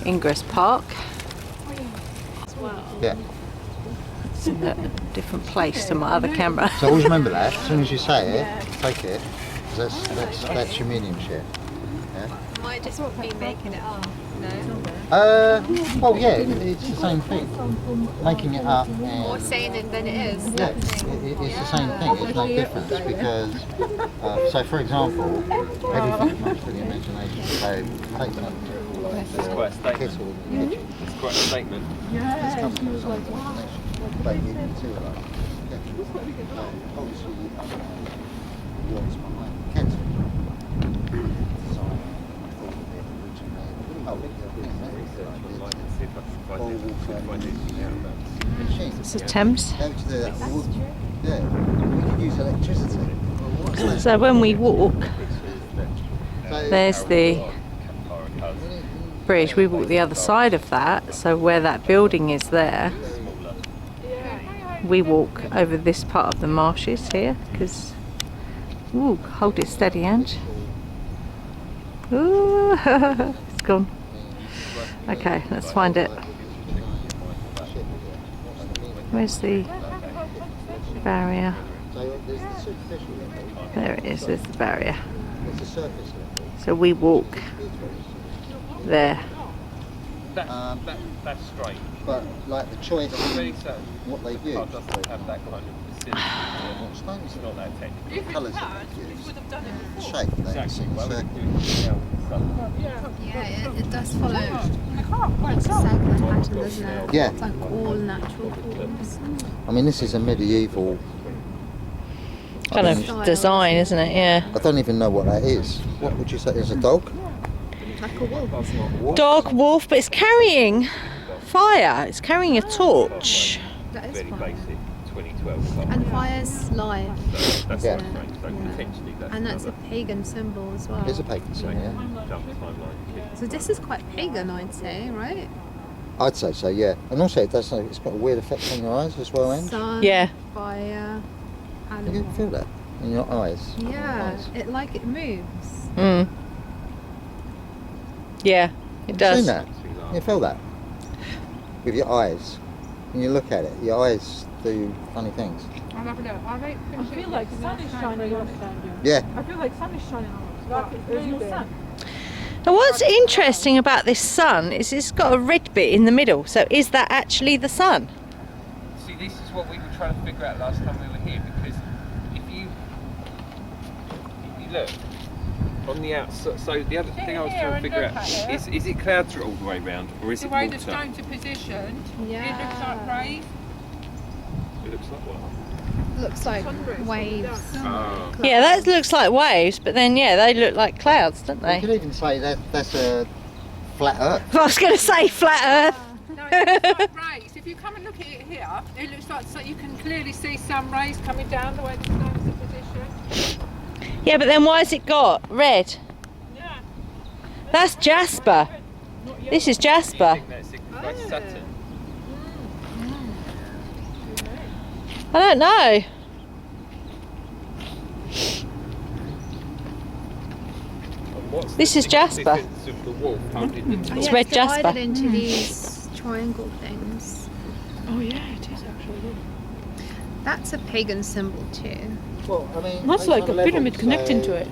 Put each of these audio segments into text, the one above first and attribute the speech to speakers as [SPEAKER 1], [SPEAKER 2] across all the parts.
[SPEAKER 1] Ingress Park.
[SPEAKER 2] Yeah.
[SPEAKER 1] It's in a different place to my other camera.
[SPEAKER 2] So always remember that. As soon as you say it, take it. 'Cause that's your mediumship. Yeah.
[SPEAKER 3] Might just be making it up. No.
[SPEAKER 2] Well, yeah, it's the same thing. Making it up and
[SPEAKER 3] Or saying it than it is.
[SPEAKER 2] yeah, it's the same thing. It's no difference because, so for example, everything comes to the imagination. So take an
[SPEAKER 4] It's quite a statement.
[SPEAKER 2] kettle in the kitchen.
[SPEAKER 4] It's quite a statement.
[SPEAKER 2] This comes from something but you can see that. So obviously, what's behind the kettle?
[SPEAKER 1] It's the Thames.
[SPEAKER 2] Yeah, we could use electricity.
[SPEAKER 1] So when we walk, there's the bridge. We walk the other side of that, so where that building is there, we walk over this part of the marshes here, because, ooh, hold it steady, Ange. Ooh, it's gone. Okay, let's find it. Where's the barrier? There it is, there's the barrier. So we walk there.
[SPEAKER 4] That's straight.
[SPEAKER 2] But like the choice of what they use.
[SPEAKER 4] Doesn't have that kind of facility. It's not that technical.
[SPEAKER 2] Colours that they use. The shape they
[SPEAKER 4] Exactly. Well, we
[SPEAKER 2] circle.
[SPEAKER 4] can do
[SPEAKER 3] Yeah, it does follow a cycle pattern, doesn't it?
[SPEAKER 2] Yeah.
[SPEAKER 3] It's like all natural forms.
[SPEAKER 2] I mean, this is a medieval
[SPEAKER 1] Kind of design, isn't it? Yeah.
[SPEAKER 2] I don't even know what that is. What would you say is a dog?
[SPEAKER 3] Like a wolf.
[SPEAKER 1] Dog, wolf, but it's carrying fire. It's carrying a torch.
[SPEAKER 3] That is
[SPEAKER 4] very
[SPEAKER 3] fire.
[SPEAKER 4] basic 2012.
[SPEAKER 3] And fire's life.
[SPEAKER 4] So that's
[SPEAKER 2] Yeah.
[SPEAKER 4] strange. So potentially that's
[SPEAKER 3] And that's a
[SPEAKER 4] another
[SPEAKER 3] pagan symbol as well.
[SPEAKER 2] It's a pagan symbol, yeah.
[SPEAKER 4] jump timeline.
[SPEAKER 3] So this is quite pagan, I'd say, right?
[SPEAKER 2] I'd say so, yeah. And also it does. It's got a weird effect on your eyes as well, Ange.
[SPEAKER 3] Sun,
[SPEAKER 1] Yeah.
[SPEAKER 3] fire,
[SPEAKER 2] You
[SPEAKER 3] animal.
[SPEAKER 2] can feel that in your eyes.
[SPEAKER 3] Yeah,
[SPEAKER 2] Eyes.
[SPEAKER 3] it moves.
[SPEAKER 1] Mm. Yeah, it
[SPEAKER 2] You've
[SPEAKER 1] does.
[SPEAKER 2] seen that? You feel that with your eyes. When you look at it, your eyes do funny things.
[SPEAKER 5] I'll have a look. I feel like sun is shining on it.
[SPEAKER 2] Yeah.
[SPEAKER 5] I feel like sun is shining on it. There's no sun.
[SPEAKER 1] Now what's interesting about this sun is it's got a red bit in the middle. So is that actually the sun?
[SPEAKER 4] See, this is what we were trying to figure out last time we were here, because if you look on the outside, so the other thing I was trying to figure out is it clouds all the way round, or is
[SPEAKER 5] The
[SPEAKER 4] it
[SPEAKER 5] way
[SPEAKER 4] water?
[SPEAKER 5] the stones are positioned,
[SPEAKER 3] Yeah.
[SPEAKER 5] it looks like rays.
[SPEAKER 4] It looks like what?
[SPEAKER 3] Looks like waves.
[SPEAKER 4] Oh.
[SPEAKER 1] Yeah, that looks like waves, but then yeah, they look like clouds, don't
[SPEAKER 2] You
[SPEAKER 1] they?
[SPEAKER 2] could even say that that's a flat Earth.
[SPEAKER 1] I was going to say flat Earth.
[SPEAKER 5] No, it looks like rays. If you come and look at it here, it looks like, so you can clearly see some rays coming down the way the stones are positioned.
[SPEAKER 1] Yeah, but then why has it got red?
[SPEAKER 5] Yeah.
[SPEAKER 1] That's jasper. This is
[SPEAKER 4] Do you
[SPEAKER 1] jasper.
[SPEAKER 4] think that signifies Saturn?
[SPEAKER 1] I don't know.
[SPEAKER 4] And what's
[SPEAKER 1] This
[SPEAKER 4] the
[SPEAKER 1] is jasper.
[SPEAKER 4] significance of the wolf holding the
[SPEAKER 3] Oh,
[SPEAKER 4] torch?
[SPEAKER 3] yeah,
[SPEAKER 1] red
[SPEAKER 3] it's divided
[SPEAKER 1] jasper.
[SPEAKER 3] into these triangle things.
[SPEAKER 5] Oh yeah, it is actually.
[SPEAKER 3] That's a pagan symbol too.
[SPEAKER 2] Well, I mean,
[SPEAKER 5] That's like a
[SPEAKER 2] on
[SPEAKER 5] pyramid
[SPEAKER 2] level,
[SPEAKER 5] connecting
[SPEAKER 2] so,
[SPEAKER 5] to it.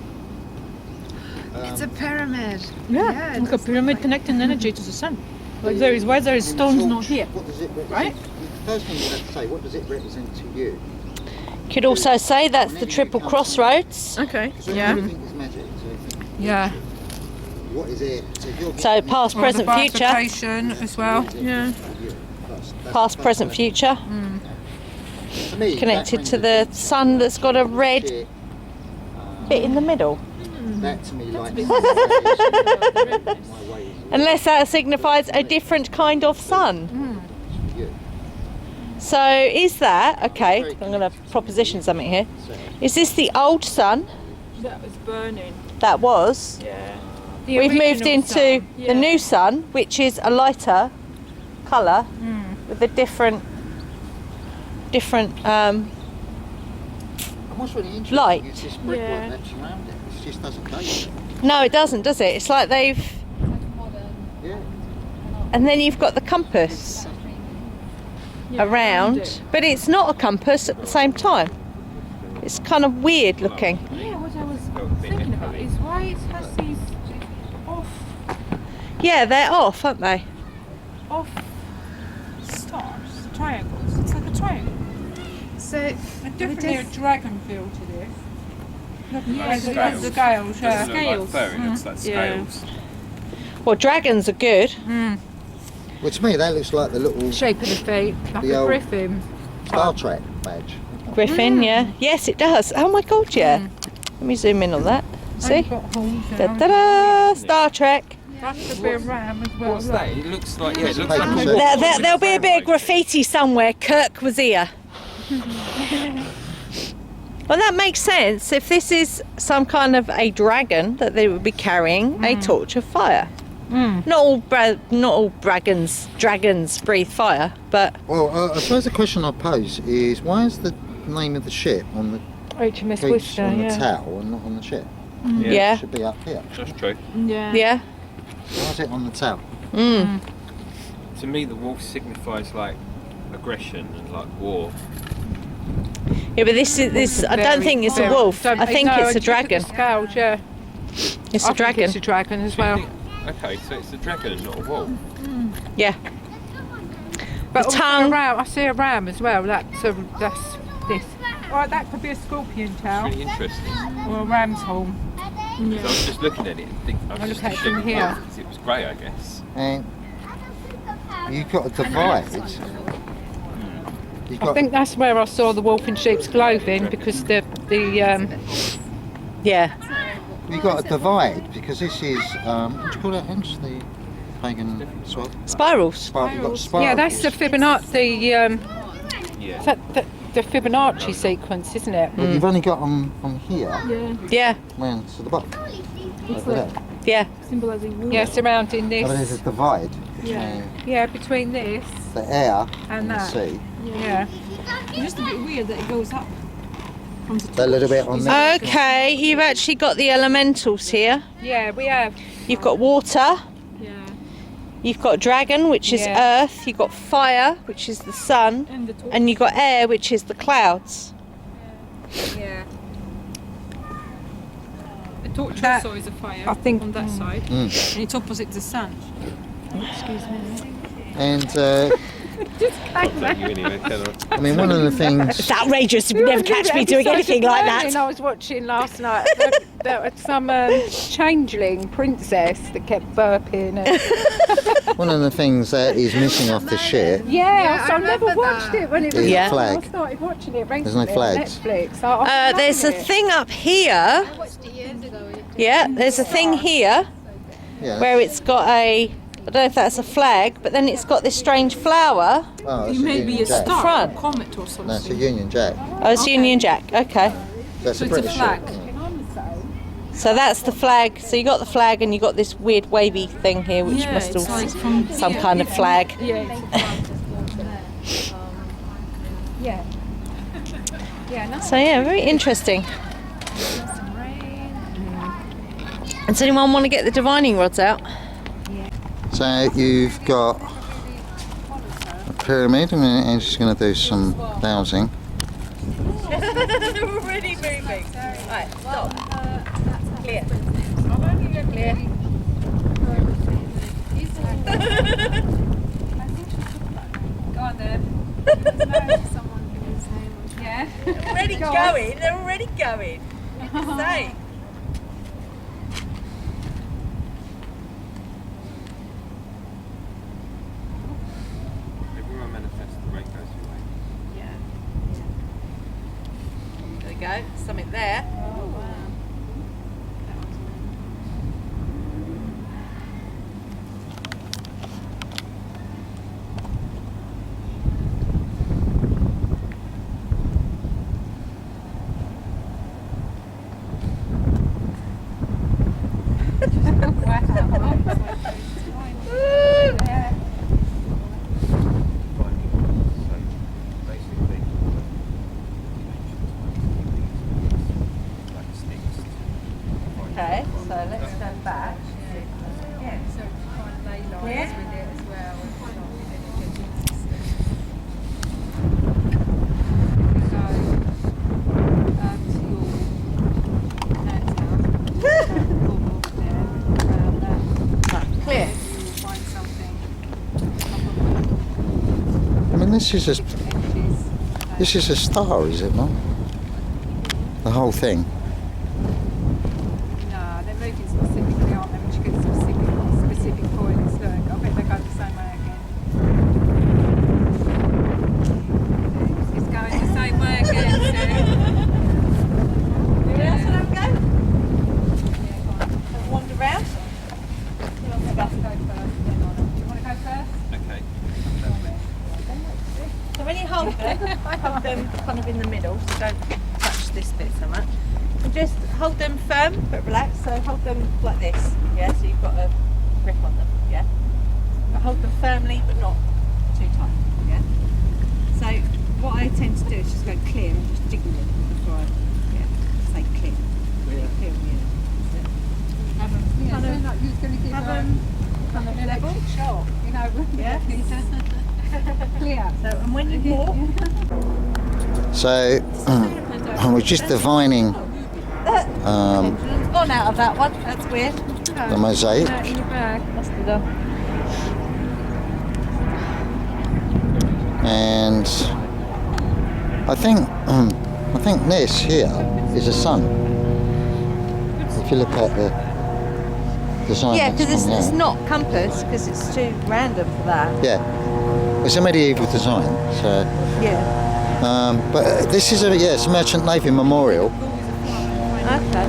[SPEAKER 3] It's a pyramid.
[SPEAKER 5] Yeah,
[SPEAKER 3] it
[SPEAKER 5] like a
[SPEAKER 3] does
[SPEAKER 5] pyramid
[SPEAKER 3] look like
[SPEAKER 5] connecting energy to the sun. Like there is, why there is
[SPEAKER 2] in
[SPEAKER 5] stones
[SPEAKER 2] torch,
[SPEAKER 5] not here.
[SPEAKER 2] What does it represent?
[SPEAKER 5] Right?
[SPEAKER 2] The first thing you have to say, what does it represent to you?
[SPEAKER 1] Could also say that's the triple crossroads.
[SPEAKER 5] Okay.
[SPEAKER 2] Because everything is magic. So everything is
[SPEAKER 5] Yeah.
[SPEAKER 2] magic. What is it? So, if you're
[SPEAKER 1] So
[SPEAKER 2] getting
[SPEAKER 1] past,
[SPEAKER 5] Or
[SPEAKER 1] present,
[SPEAKER 5] the
[SPEAKER 1] future.
[SPEAKER 5] bifurcation as well. Yeah.
[SPEAKER 1] Past, present, future.
[SPEAKER 2] To me,
[SPEAKER 1] Connected
[SPEAKER 2] that
[SPEAKER 1] to
[SPEAKER 2] brings
[SPEAKER 1] the
[SPEAKER 2] it-
[SPEAKER 1] sun that's got a red
[SPEAKER 2] Shit,
[SPEAKER 1] bit in the middle.
[SPEAKER 2] that to me like my ways
[SPEAKER 1] Unless that signifies a different kind of sun.
[SPEAKER 2] for you.
[SPEAKER 1] So is that, okay, I'm going to proposition something here. Is this the old sun
[SPEAKER 5] That was burning.
[SPEAKER 1] that was?
[SPEAKER 5] Yeah.
[SPEAKER 1] We've moved into the new sun, which is a lighter colour with a different
[SPEAKER 2] And what's really interesting
[SPEAKER 1] Light.
[SPEAKER 2] is this brickwork
[SPEAKER 5] Yeah.
[SPEAKER 2] that's around it. It just doesn't date.
[SPEAKER 1] no, it doesn't, does it? It's like they've,
[SPEAKER 2] Yeah.
[SPEAKER 1] And then you've got the compass around, but it's not a compass at the same time. It's kind of weird looking.
[SPEAKER 5] Yeah, what I was thinking about is why it has these off
[SPEAKER 1] Yeah, they're off, aren't they?
[SPEAKER 5] stars, triangles. It's like a triangle.
[SPEAKER 3] So
[SPEAKER 5] And definitely a dragon feel to this. As the scales, yeah.
[SPEAKER 4] Scales. Like fur, it looks like scales.
[SPEAKER 1] Well, dragons are good.
[SPEAKER 2] Well, to me, that looks like the little
[SPEAKER 5] Shape of the feet, like
[SPEAKER 2] The
[SPEAKER 5] a
[SPEAKER 2] old-
[SPEAKER 5] griffin.
[SPEAKER 2] Star Trek badge.
[SPEAKER 1] Griffin, yeah. Yes, it does. Oh my god, yeah. Let me zoom in on that. See?
[SPEAKER 5] And got horns and
[SPEAKER 1] Da-da-da! Star Trek.
[SPEAKER 5] That's a bit of ram as well.
[SPEAKER 4] What's
[SPEAKER 5] look.
[SPEAKER 4] that? It looks like, yeah, it looks
[SPEAKER 2] Paper
[SPEAKER 4] like
[SPEAKER 2] circle.
[SPEAKER 1] There'll be a bit of graffiti somewhere. Kirk was here. Well, that makes sense. If this is some kind of a dragon that they would be carrying a torch of fire. Not all dragons breathe fire, but
[SPEAKER 2] Well, I suppose the question I pose is why is the name of the ship on the
[SPEAKER 5] HMS
[SPEAKER 2] beach
[SPEAKER 5] Worcester,
[SPEAKER 2] on the
[SPEAKER 5] yeah.
[SPEAKER 2] towel and not on the ship?
[SPEAKER 1] yeah,
[SPEAKER 2] It should be up here.
[SPEAKER 4] That's true.
[SPEAKER 5] Yeah.
[SPEAKER 1] yeah.
[SPEAKER 2] Why is it on the towel?
[SPEAKER 4] To me, the wolf signifies like aggression and like war.
[SPEAKER 1] Yeah, but this. I don't think it's a wolf. I think it's a dragon.
[SPEAKER 5] Scales, yeah.
[SPEAKER 1] It's
[SPEAKER 5] I
[SPEAKER 1] a dragon.
[SPEAKER 5] think it's a dragon as well.
[SPEAKER 4] Okay, so it's a dragon and not a wolf.
[SPEAKER 1] Yeah.
[SPEAKER 5] But
[SPEAKER 1] The
[SPEAKER 5] also
[SPEAKER 1] tongue.
[SPEAKER 5] a ram, I see a ram as well. That's this. Oh, that could be a scorpion tail
[SPEAKER 4] Really interesting.
[SPEAKER 5] or a ram's horn.
[SPEAKER 4] So I was just looking at it and I was
[SPEAKER 5] I'll
[SPEAKER 4] just
[SPEAKER 5] look at it from
[SPEAKER 4] assuming
[SPEAKER 5] here.
[SPEAKER 4] wolf because it was grey, I guess.
[SPEAKER 2] And you've got a divide. You've
[SPEAKER 5] I
[SPEAKER 2] got,
[SPEAKER 5] think that's where I saw the wolf in sheep's clothing because the
[SPEAKER 1] Yeah.
[SPEAKER 2] you've got a divide because this is what do you call that? Hence the pagan sword.
[SPEAKER 1] Spirals.
[SPEAKER 2] You've got spirals.
[SPEAKER 5] yeah, that's the Fibonacci
[SPEAKER 4] Yeah.
[SPEAKER 5] the Fibonacci sequence, isn't it?
[SPEAKER 2] But you've only got them from here
[SPEAKER 1] Yeah.
[SPEAKER 2] round to the bottom. Over there.
[SPEAKER 1] Yeah.
[SPEAKER 5] Yeah, surrounding
[SPEAKER 2] But there's a
[SPEAKER 5] this.
[SPEAKER 2] divide between
[SPEAKER 5] Yeah, between this
[SPEAKER 2] the air
[SPEAKER 5] and
[SPEAKER 2] and the
[SPEAKER 5] that.
[SPEAKER 2] sea.
[SPEAKER 5] Yeah.
[SPEAKER 6] It's just a bit weird that it goes up. From the
[SPEAKER 2] A little bit on the
[SPEAKER 1] Okay, you've actually got the elementals here.
[SPEAKER 5] Yeah, we have.
[SPEAKER 1] You've got water.
[SPEAKER 6] Yeah.
[SPEAKER 1] You've got dragon, which is
[SPEAKER 5] Yeah.
[SPEAKER 1] earth. You've got fire, which is the sun.
[SPEAKER 6] And the top.
[SPEAKER 1] And you've got air, which is the clouds.
[SPEAKER 5] Yeah.
[SPEAKER 6] The torch
[SPEAKER 5] That-
[SPEAKER 6] also is a fire
[SPEAKER 5] I think-
[SPEAKER 6] on that side. And it's opposite the sun.
[SPEAKER 2] and
[SPEAKER 4] I'll take you anyway, can I?
[SPEAKER 2] I mean one of the things
[SPEAKER 1] It's outrageous. You never catch me doing anything like that.
[SPEAKER 5] I was watching last night. There was some changeling princess that kept burping. And,
[SPEAKER 2] one of the things that is missing off the ship
[SPEAKER 5] yeah,
[SPEAKER 3] I
[SPEAKER 5] I never
[SPEAKER 3] remember
[SPEAKER 5] watched
[SPEAKER 3] that.
[SPEAKER 5] it when it was
[SPEAKER 2] is
[SPEAKER 1] Yeah.
[SPEAKER 2] a flag.
[SPEAKER 5] I started watching it recently
[SPEAKER 2] There's no flags.
[SPEAKER 5] on Netflix. I
[SPEAKER 1] There's a
[SPEAKER 5] it.
[SPEAKER 1] thing up here.
[SPEAKER 3] I watched it years ago.
[SPEAKER 1] Yeah, there's a thing here
[SPEAKER 2] Yeah.
[SPEAKER 1] where it's got a. I don't know if that's a flag, but then it's got this strange flower.
[SPEAKER 2] Oh, that's
[SPEAKER 6] It may be
[SPEAKER 2] Union
[SPEAKER 6] a
[SPEAKER 2] Jack.
[SPEAKER 6] star,
[SPEAKER 1] Front.
[SPEAKER 6] or comet or something.
[SPEAKER 2] No, it's a Union Jack.
[SPEAKER 1] Oh, it's Union Jack. Okay.
[SPEAKER 2] That's
[SPEAKER 6] So
[SPEAKER 2] a
[SPEAKER 6] it's a
[SPEAKER 2] British
[SPEAKER 6] flag.
[SPEAKER 2] ship.
[SPEAKER 1] So that's the flag. So you got the flag and you got this weird wavy thing here, which
[SPEAKER 6] Yeah,
[SPEAKER 1] must
[SPEAKER 6] it's
[SPEAKER 1] also
[SPEAKER 6] like from
[SPEAKER 1] some
[SPEAKER 6] here,
[SPEAKER 1] kind of flag.
[SPEAKER 6] Yeah,
[SPEAKER 5] Yeah. Yeah, nice.
[SPEAKER 1] So yeah, very interesting.
[SPEAKER 5] Some rain.
[SPEAKER 1] Does anyone want to get the divining rods out?
[SPEAKER 2] So you've got a pyramid, and I'm just going to do some dowsing.
[SPEAKER 1] Already moving. Right, stop. Clear. Clear.
[SPEAKER 5] Go on then. Yeah.
[SPEAKER 1] They're already going. They're already going. Say.
[SPEAKER 4] Everyone manifests the rain goes your way.
[SPEAKER 1] Yeah. There we go. Something there. Okay, so let's go back.
[SPEAKER 5] Yeah, so try and lay lines with it as well.
[SPEAKER 2] And this is a star, is it not? The whole thing.
[SPEAKER 5] No, they're moving specifically, aren't they? Which gives specific points. Look, I bet they go the same way again. It's going the same way again, Sue.
[SPEAKER 1] That's what I'm going. Wander around.
[SPEAKER 5] Go first. Do you want to go first?
[SPEAKER 4] Okay.
[SPEAKER 1] So when you hold them kind of in the middle, so don't touch this bit so much. And just hold them firm but relaxed. So hold them like this, yeah. So you've got a grip on them, yeah. But hold them firmly but not too tight, yeah. So what I tend to do is just go clear and just jiggle them before I say clear. Clear on the end.
[SPEAKER 5] Have them. Yeah, so like who's going to give
[SPEAKER 1] Have
[SPEAKER 5] them
[SPEAKER 1] them
[SPEAKER 5] an electric shock? You know,
[SPEAKER 1] Yeah.
[SPEAKER 5] clear.
[SPEAKER 1] So and when you walk,
[SPEAKER 2] So we're just divining
[SPEAKER 1] pendulum's gone out of that one. That's weird.
[SPEAKER 2] the mosaic.
[SPEAKER 5] In your bag.
[SPEAKER 1] Must have done.
[SPEAKER 2] And I think this here is a sun. If you look at the design,
[SPEAKER 1] Yeah,
[SPEAKER 2] that's
[SPEAKER 1] because
[SPEAKER 2] on
[SPEAKER 1] it's
[SPEAKER 2] there.
[SPEAKER 1] not compass because it's too random for that.
[SPEAKER 2] Yeah, it's a medieval design. So,
[SPEAKER 1] Yeah.
[SPEAKER 2] but this is it's a Merchant Navy memorial,
[SPEAKER 1] Okay.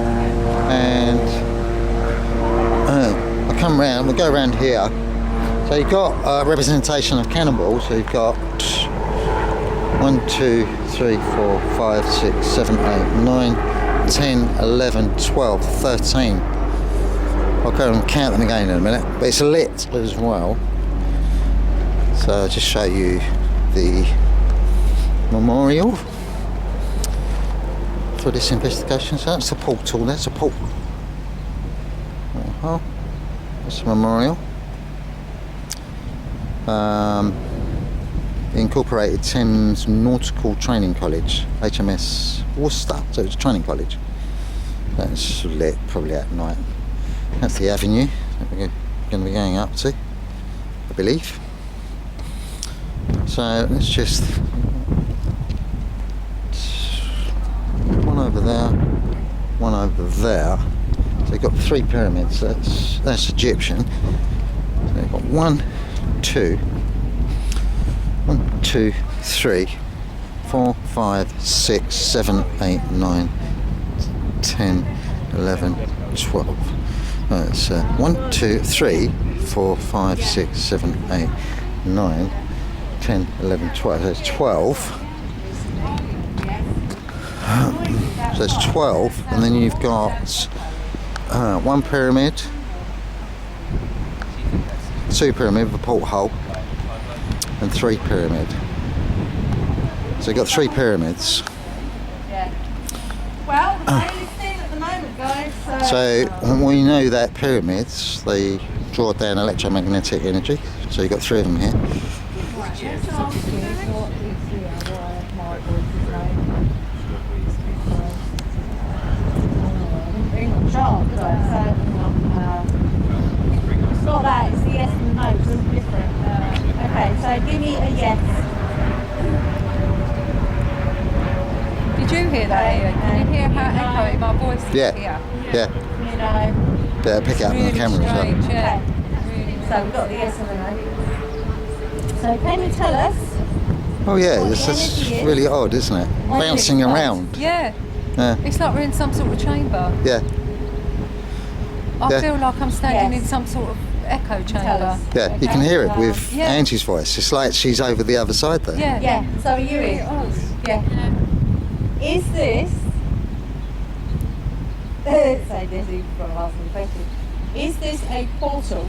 [SPEAKER 2] and I come round. We go around here. So you've got a representation of cannonballs. So you've got 1, 2, 3, 4, 5, 6, 7, 8, 9, 10, 11, 12, 13. I'll go and count them again in a minute. But it's lit as well. So I'll just show you the memorial for this investigation. So that's a portal. That's a portal. That's a memorial. Incorporated Thames Nautical Training College, HMS Worcester, so it's a training college. That's lit probably at night. That's the avenue that we're going to be going up to, I believe. So let's just one over there, one over there. So you've got 3 pyramids. That's Egyptian. So you've got 1, 2, 3, 4, 5, 6, 7, 8, 9, 10, 11, 12. That's 1, 2, 3, 4, 5, 6, 7, 8, 9, 10, 11, 12. So it's 12. So it's 12, and then you've got 1 pyramid, 2 pyramid with a porthole, and 3 pyramid. So you've got 3 pyramids.
[SPEAKER 1] Yeah. Well, the rain is thin at the moment, guys.
[SPEAKER 2] So we know that pyramids, they draw down electromagnetic energy. So you've got 3 of them here.
[SPEAKER 1] It's not that, it's the yes and the no, it's different. Okay, so give me a yes.
[SPEAKER 5] Did you hear that, Ian? Can you hear how echoey my voice is
[SPEAKER 2] Yeah.
[SPEAKER 5] here?
[SPEAKER 2] Yeah.
[SPEAKER 1] You know.
[SPEAKER 2] Yeah, pick it up on the camera as well.
[SPEAKER 5] Strange, yeah.
[SPEAKER 1] So we've got the yes and the no. So can you tell us?
[SPEAKER 2] Oh yeah, that's really odd, isn't it? Bouncing around.
[SPEAKER 5] Yeah.
[SPEAKER 2] Yeah.
[SPEAKER 5] It's like we're in some sort of chamber.
[SPEAKER 2] Yeah.
[SPEAKER 5] I
[SPEAKER 2] Yeah.
[SPEAKER 5] feel like I'm standing
[SPEAKER 1] Yes.
[SPEAKER 5] in some sort of echo
[SPEAKER 1] Tell
[SPEAKER 5] chamber.
[SPEAKER 1] us.
[SPEAKER 2] Yeah, you can hear it with
[SPEAKER 5] Yeah.
[SPEAKER 2] Angie's voice. It's like she's over the other side there.
[SPEAKER 5] Yeah.
[SPEAKER 1] Yeah, so are you in? Yeah. Is this say Dizzy from asking the question. Is this a portal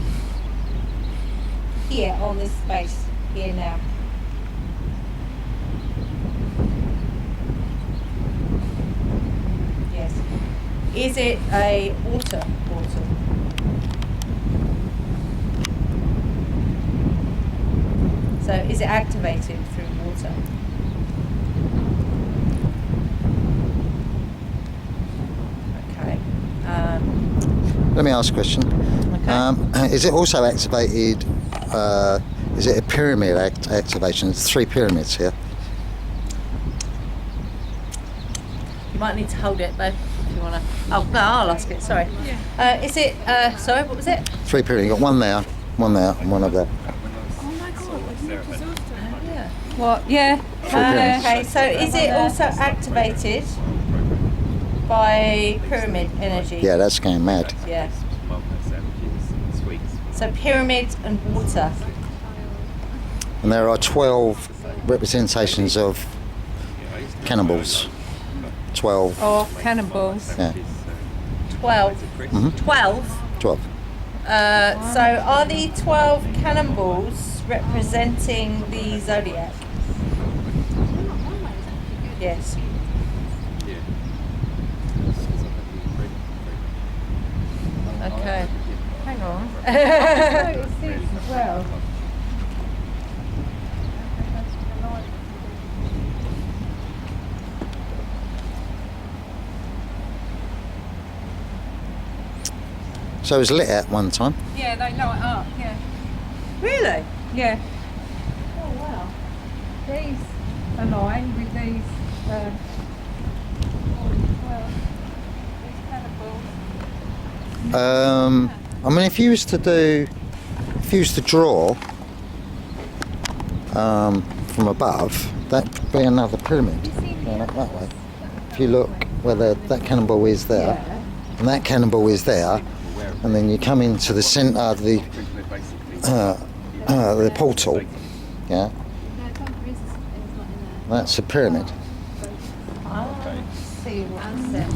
[SPEAKER 1] here on this space here now? Yes. Is it a water portal? So is it activated through water? Okay.
[SPEAKER 2] Let me ask a question.
[SPEAKER 1] Okay.
[SPEAKER 2] Is it also activated is it a pyramid activation? There's 3 pyramids here.
[SPEAKER 1] You might need to hold it though, if you want to. Oh, no, I'll ask it, sorry. Is it, sorry, what was it?
[SPEAKER 2] 3 pyramids. You've got one there, and one up there.
[SPEAKER 1] What? Yeah.
[SPEAKER 2] pyramids.
[SPEAKER 1] Okay, so is it also activated by pyramid energy?
[SPEAKER 2] Yeah, that's going mad.
[SPEAKER 1] Yeah. So pyramid and water.
[SPEAKER 2] And there are 12 representations of cannibals. 12.
[SPEAKER 5] Or cannibals.
[SPEAKER 2] Yeah,
[SPEAKER 1] 12.
[SPEAKER 2] Mhm.
[SPEAKER 1] 12?
[SPEAKER 2] 12.
[SPEAKER 1] So are the 12 cannibals representing the zodiac? Yes. Okay.
[SPEAKER 5] Hang on. Notice this as well.
[SPEAKER 2] So it was lit at one time.
[SPEAKER 5] Yeah, they light up, yeah.
[SPEAKER 1] Really?
[SPEAKER 5] Yeah.
[SPEAKER 1] Oh wow.
[SPEAKER 5] These align with these, well, these cannibals.
[SPEAKER 2] I mean, if you was to draw from above, that'd be another pyramid going up that way. If you look where that cannibal is there, and that cannibal is there, and then you come into the centre of the portal, yeah, that's a pyramid.
[SPEAKER 1] See what's there.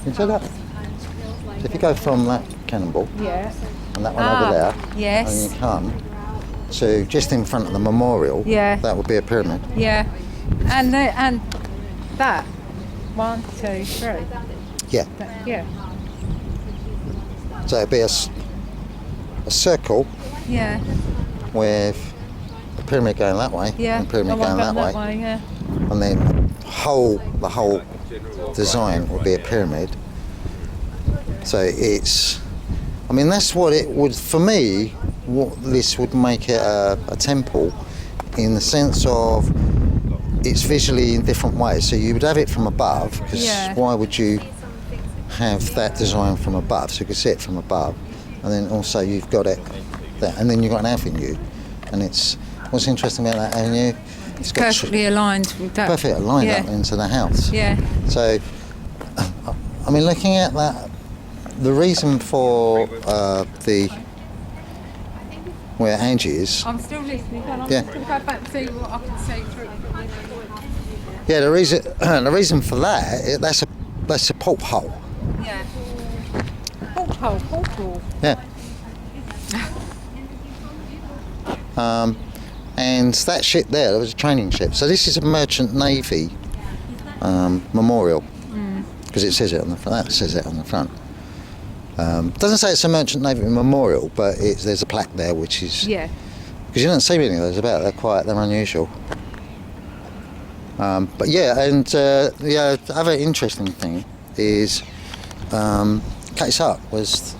[SPEAKER 2] You see that? So if you go from that cannibal
[SPEAKER 5] Yeah.
[SPEAKER 2] and that one over there,
[SPEAKER 5] Yes.
[SPEAKER 2] and you come to just in front of the memorial,
[SPEAKER 5] Yeah.
[SPEAKER 2] that would be a pyramid.
[SPEAKER 5] Yeah. And that. 1, 2, 3.
[SPEAKER 2] Yeah.
[SPEAKER 5] Yeah.
[SPEAKER 2] So it'd be a circle
[SPEAKER 5] Yeah.
[SPEAKER 2] with a pyramid going that way,
[SPEAKER 5] Yeah.
[SPEAKER 2] and a pyramid
[SPEAKER 5] The one
[SPEAKER 2] going that way,
[SPEAKER 5] yeah.
[SPEAKER 2] and then the whole design would be a pyramid. So it's, I mean, that's what it would, for me, what this would make it a temple, in the sense of it's visually in different ways. So you would have it from above, because
[SPEAKER 5] Yeah.
[SPEAKER 2] why would you have that design from above? So you could see it from above, and then also you've got it there, and then you've got an avenue, and it's, what's interesting about that avenue, it's got
[SPEAKER 5] Perfectly aligned with that.
[SPEAKER 2] perfect aligned
[SPEAKER 5] Yeah.
[SPEAKER 2] up into the house.
[SPEAKER 5] Yeah.
[SPEAKER 2] So, I mean, looking at that, the reason for where Angie is,
[SPEAKER 5] I'm still listening. I'm
[SPEAKER 2] Yeah.
[SPEAKER 5] just going to go back and see what I can see through.
[SPEAKER 2] yeah, the reason for that, that's a porthole.
[SPEAKER 5] Yeah. Portal.
[SPEAKER 2] Yeah. And that ship there was a training ship. So this is a merchant navy memorial, because it says it on the front. That says it on the front. Doesn't say it's a merchant navy memorial, but there's a plaque there, which is,
[SPEAKER 5] Yeah.
[SPEAKER 2] because you don't see many of those about. They're unusual. But yeah, and the other interesting thing is Kate's hut was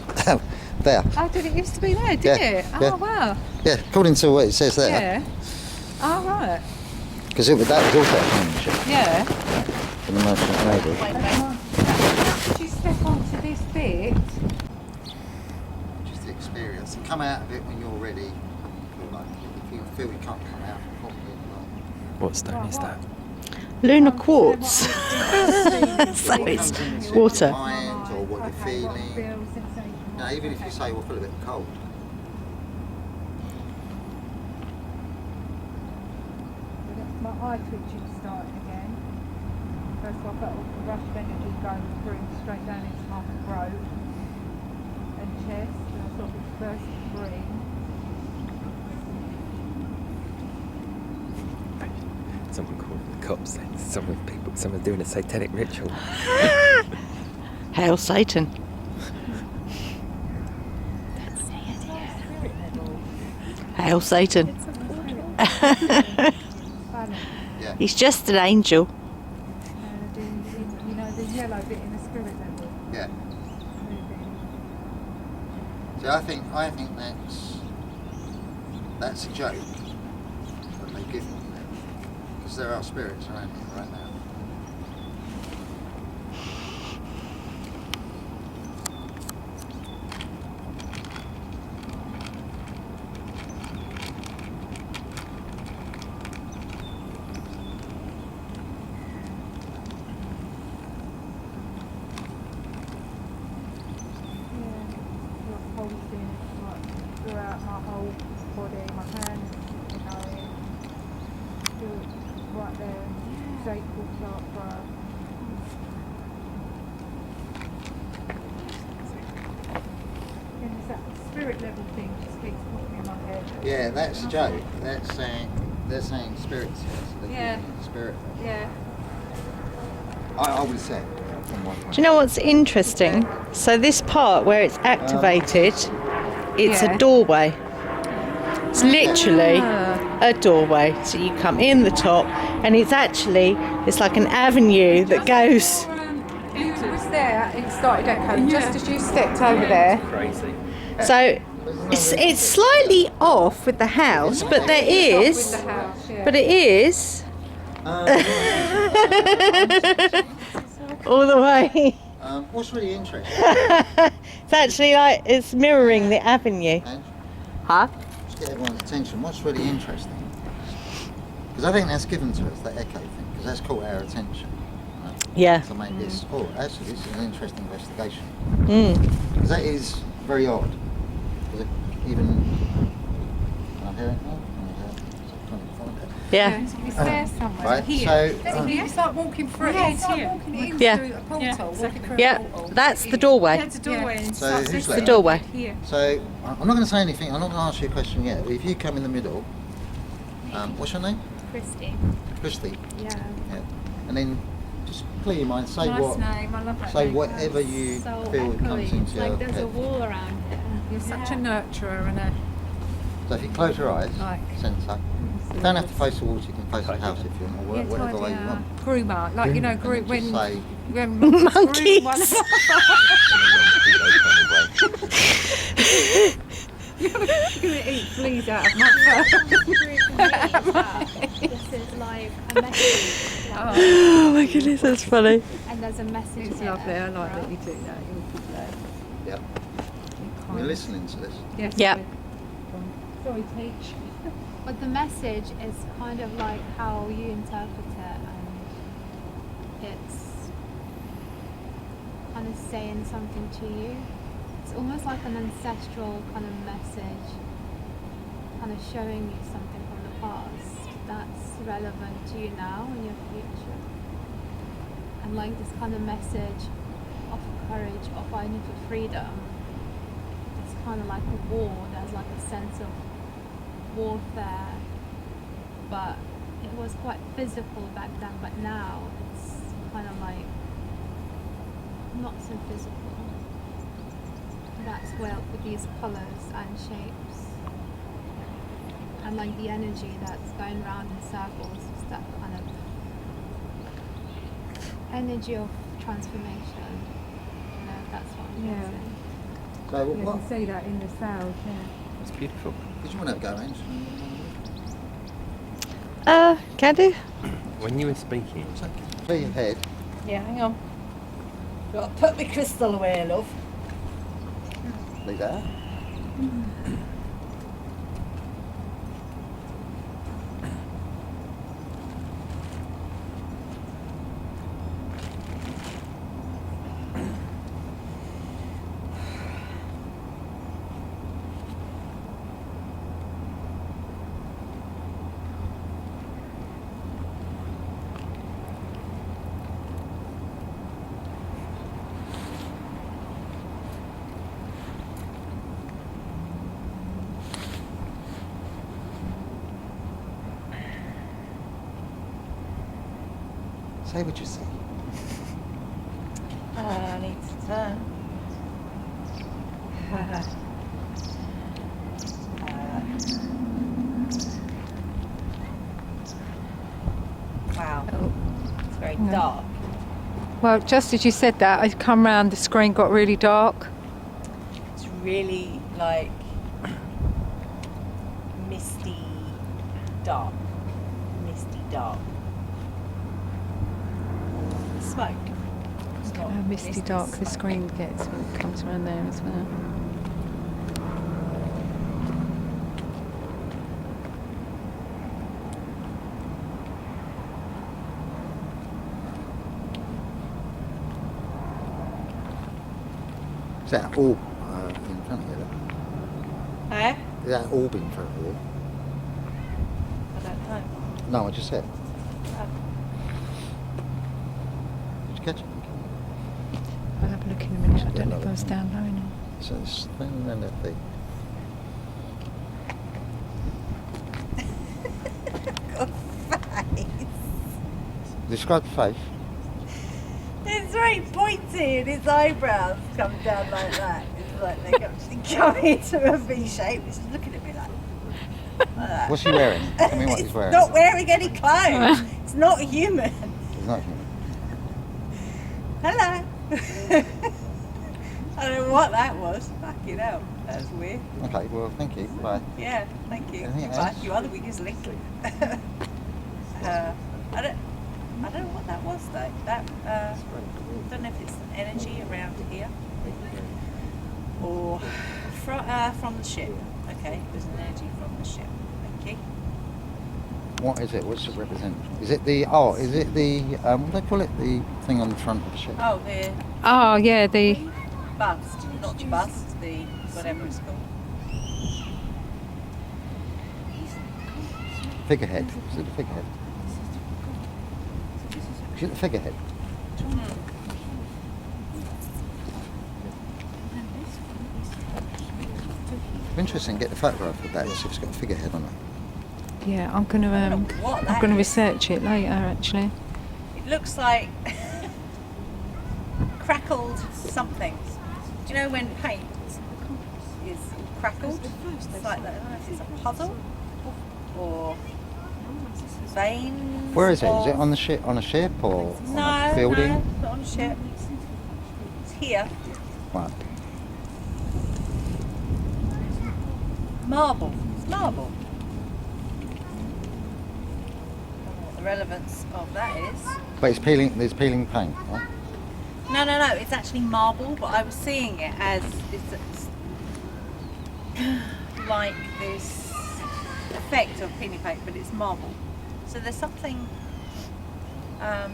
[SPEAKER 2] there.
[SPEAKER 5] Oh, did it used to be there, did
[SPEAKER 2] Yeah,
[SPEAKER 5] it? Oh,
[SPEAKER 2] yeah.
[SPEAKER 5] wow.
[SPEAKER 2] Yeah, according to what it says there,
[SPEAKER 5] Yeah. Oh, right.
[SPEAKER 2] because that was also a training ship
[SPEAKER 5] Yeah.
[SPEAKER 2] for the merchant navy.
[SPEAKER 5] Did you step onto this bit?
[SPEAKER 2] Just the experience. Come out of it when you're ready. If you feel you can't come out properly.
[SPEAKER 4] What stone is that?
[SPEAKER 6] Lunar quartz. So it's water.
[SPEAKER 2] Mind or what you're feeling. Now, even if you say you'll feel a bit cold.
[SPEAKER 5] My eye twitching starting again. First I've got all the rush of energy going through straight down into my throat and chest, and I sort of first breathe.
[SPEAKER 4] Someone called the cops saying someone's doing a satanic ritual.
[SPEAKER 6] Hail Satan. Hail Satan. He's just an angel.
[SPEAKER 5] You know, the yellow bit in the spirit level.
[SPEAKER 2] Yeah. So I think that's that's a joke that they give them there. Because there are spirits around here right now.
[SPEAKER 5] Throughout my whole body, my hands, you know, right there, sacral chakra. And it's that spirit level thing just keeps popping in my head.
[SPEAKER 2] Yeah, that's a joke. That's saying they're saying spirits here, so they're
[SPEAKER 5] Yeah.
[SPEAKER 2] giving it spirit.
[SPEAKER 5] Yeah.
[SPEAKER 2] I would say. From one point.
[SPEAKER 1] Do you know what's interesting? So this part where it's activated, it's
[SPEAKER 5] Yeah.
[SPEAKER 1] a doorway. It's literally a doorway. So you come in the top, and it's like an avenue that goes.
[SPEAKER 5] You was there, it started echoing just as you stepped over there.
[SPEAKER 4] Crazy.
[SPEAKER 1] So it's slightly off with the house, but there is.
[SPEAKER 5] With the house, yeah.
[SPEAKER 1] But it is all the way.
[SPEAKER 2] What's really interesting,
[SPEAKER 1] It's actually like it's mirroring the avenue.
[SPEAKER 2] and
[SPEAKER 1] Huh?
[SPEAKER 2] just get everyone's attention, what's really interesting, because I think that's given to us, that echo thing, because that's caught our attention. Right?
[SPEAKER 1] Yeah.
[SPEAKER 2] To make this, actually this is an interesting investigation.
[SPEAKER 1] Mm.
[SPEAKER 2] Because that is very odd. 'Cause even, can I hear it now? Can I hear it? So I'm trying to find it.
[SPEAKER 1] Yeah.
[SPEAKER 5] It's there somewhere.
[SPEAKER 2] Right,
[SPEAKER 5] Here.
[SPEAKER 2] so,
[SPEAKER 5] It's like walking through
[SPEAKER 6] Yeah,
[SPEAKER 5] it's like walking into
[SPEAKER 1] Yeah.
[SPEAKER 5] a portal. Walking through
[SPEAKER 1] Yeah.
[SPEAKER 5] a portal.
[SPEAKER 1] That's the doorway.
[SPEAKER 6] That's a doorway. And
[SPEAKER 2] So
[SPEAKER 6] starts
[SPEAKER 2] who's
[SPEAKER 6] this
[SPEAKER 2] left?
[SPEAKER 1] The doorway.
[SPEAKER 6] here.
[SPEAKER 2] so I'm not going to say anything, I'm not going to ask you a question yet, but if you come in the middle, what's your name?
[SPEAKER 3] Christy.
[SPEAKER 2] Christy.
[SPEAKER 3] Yeah.
[SPEAKER 2] Yeah. And then just clear your mind, say
[SPEAKER 5] Nice
[SPEAKER 2] what,
[SPEAKER 5] name, I love that
[SPEAKER 2] say
[SPEAKER 5] name.
[SPEAKER 2] whatever you
[SPEAKER 3] So
[SPEAKER 2] feel
[SPEAKER 3] echoey.
[SPEAKER 2] comes into
[SPEAKER 3] It's
[SPEAKER 2] your
[SPEAKER 3] like there's a
[SPEAKER 2] head.
[SPEAKER 3] wall around it.
[SPEAKER 5] You're such a nurturer and a
[SPEAKER 2] So if you close your eyes,
[SPEAKER 5] Like-
[SPEAKER 2] centre, you don't have to face the walls, you can face the house if you want, or whatever way you want.
[SPEAKER 5] groomer, like you know,
[SPEAKER 2] And
[SPEAKER 5] group
[SPEAKER 2] just
[SPEAKER 5] when
[SPEAKER 2] say,
[SPEAKER 1] Monkeys.
[SPEAKER 5] You're gonna eat fleas out of my
[SPEAKER 3] This is like a message. Like,
[SPEAKER 1] Oh my goodness, that's funny.
[SPEAKER 3] and there's a message.
[SPEAKER 5] It's
[SPEAKER 3] in
[SPEAKER 5] lovely.
[SPEAKER 3] it
[SPEAKER 5] I like
[SPEAKER 3] for
[SPEAKER 5] that you
[SPEAKER 3] us.
[SPEAKER 5] do that. You're good lad.
[SPEAKER 2] yep,
[SPEAKER 5] You're
[SPEAKER 2] you're listening to this.
[SPEAKER 5] Yes.
[SPEAKER 1] Yeah.
[SPEAKER 5] Sorry, teach.
[SPEAKER 3] But the message is kind of like how you interpret it, and it's kind of saying something to you. It's almost like an ancestral kind of message, kind of showing you something from the past that's relevant to you now and your future. And like this kind of message of courage, of fighting for freedom. It's kind of like a war. There's like a sense of warfare, but it was quite physical back then, but now it's kind of like not so physical. That's where with these colors and shapes and like the energy that's going round in circles, just that kind of energy of transformation. You know, that's what I'm
[SPEAKER 5] Yeah.
[SPEAKER 3] saying.
[SPEAKER 2] So
[SPEAKER 5] You
[SPEAKER 2] what,
[SPEAKER 5] can see that in the sound. Yeah.
[SPEAKER 4] It's beautiful.
[SPEAKER 2] did you want to have a go, Ange?
[SPEAKER 1] Can do.
[SPEAKER 4] When you were speaking,
[SPEAKER 2] Clear your head.
[SPEAKER 1] Yeah, hang on. Got to put my crystal away, love.
[SPEAKER 2] Leave that out. Say what you see.
[SPEAKER 1] I need to turn. Wow, it's very dark.
[SPEAKER 5] Well, just as you said that, I come round, the screen got really dark.
[SPEAKER 1] It's really like misty dark. Misty dark. Smoke. It's not
[SPEAKER 6] Misty dark the screen gets when it comes around there as well.
[SPEAKER 2] Is that all in front of you?
[SPEAKER 1] Eh?
[SPEAKER 2] Is that all in front of you?
[SPEAKER 1] I don't know.
[SPEAKER 2] No, I just said.
[SPEAKER 1] Oh.
[SPEAKER 2] Did you catch it?
[SPEAKER 6] I'll have a look in a minute. I don't know if I was down low enough.
[SPEAKER 2] So it's then around their feet. Describe the face.
[SPEAKER 1] It's very pointy and his eyebrows come down like that. It's like they actually come into a V shape. He's looking at me like that.
[SPEAKER 2] What's he wearing? Tell me what he's wearing.
[SPEAKER 1] Not wearing any clothes. It's not human.
[SPEAKER 2] He's not human.
[SPEAKER 1] Hello. I don't know what that was. Fucking hell. That was weird.
[SPEAKER 2] Okay, well, thank you. Bye.
[SPEAKER 1] Yeah, thank you.
[SPEAKER 2] Anything
[SPEAKER 1] Goodbye.
[SPEAKER 2] else?
[SPEAKER 1] You are the weakest link. I don't know what that was though. That don't know if it's an energy around here or from the ship. Okay, there's an energy from the ship. Thank you.
[SPEAKER 2] What is it? What's it represent? Is it the, what do they call it? The thing on the front of the ship?
[SPEAKER 1] Oh, the
[SPEAKER 6] Oh, yeah, the...
[SPEAKER 1] bust, not the bust, the whatever it's called.
[SPEAKER 2] Figurehead. Is it the figurehead? Is it the figurehead? Interesting, get the photograph of that, see if it's got a figurehead on it.
[SPEAKER 6] Yeah, I'm going to
[SPEAKER 1] what
[SPEAKER 6] I'm
[SPEAKER 1] that
[SPEAKER 6] going to
[SPEAKER 1] is.
[SPEAKER 6] research it later, actually.
[SPEAKER 1] It looks like crackled something. Do you know when paint is crackled? It's like that. I don't know if it's a puzzle or veins.
[SPEAKER 2] Where is it? Is
[SPEAKER 1] or-
[SPEAKER 2] it on the ship? On a ship or
[SPEAKER 1] No,
[SPEAKER 2] on a building?
[SPEAKER 1] no, not on a ship. It's here.
[SPEAKER 2] Right.
[SPEAKER 1] Marble. It's marble. I don't know what the relevance of that is.
[SPEAKER 2] But it's peeling. There's peeling paint. Right?
[SPEAKER 1] No. It's actually marble, but I was seeing it as it's like this effect of peeling paint, but it's marble. So there's something. And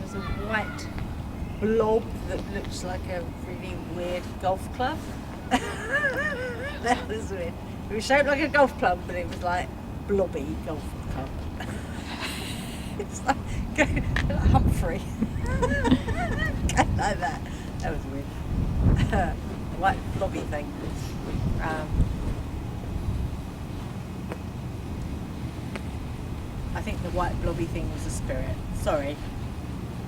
[SPEAKER 1] there's a white blob that looks like a really weird golf club. That was weird. It was shaped like a golf club, but it was like blobby golf club. It's like Humphrey. Like that. That was weird. A white blobby thing. I think the white blobby thing was a spirit. Sorry.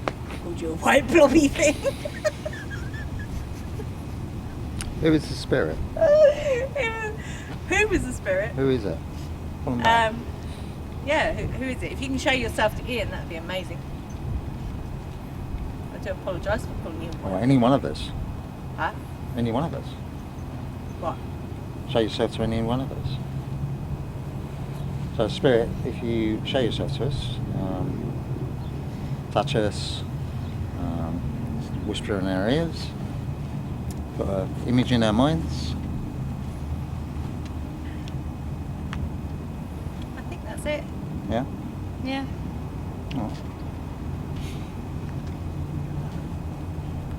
[SPEAKER 1] I called you a white blobby thing.
[SPEAKER 2] Who is the spirit?
[SPEAKER 1] Who was the spirit?
[SPEAKER 2] Who is it? Pull 'em back.
[SPEAKER 1] Yeah, who is it? If you can show yourself to Ian, that'd be amazing. I do apologise for calling you.
[SPEAKER 2] Or any one of us.
[SPEAKER 1] Huh?
[SPEAKER 2] Any one of us.
[SPEAKER 1] What?
[SPEAKER 2] Show yourself to any one of us. So spirit, if you show yourself to us, touch us, whisper in our ears, put an image in our minds.
[SPEAKER 1] I think that's it.
[SPEAKER 2] Yeah?
[SPEAKER 1] Yeah.
[SPEAKER 2] Oh.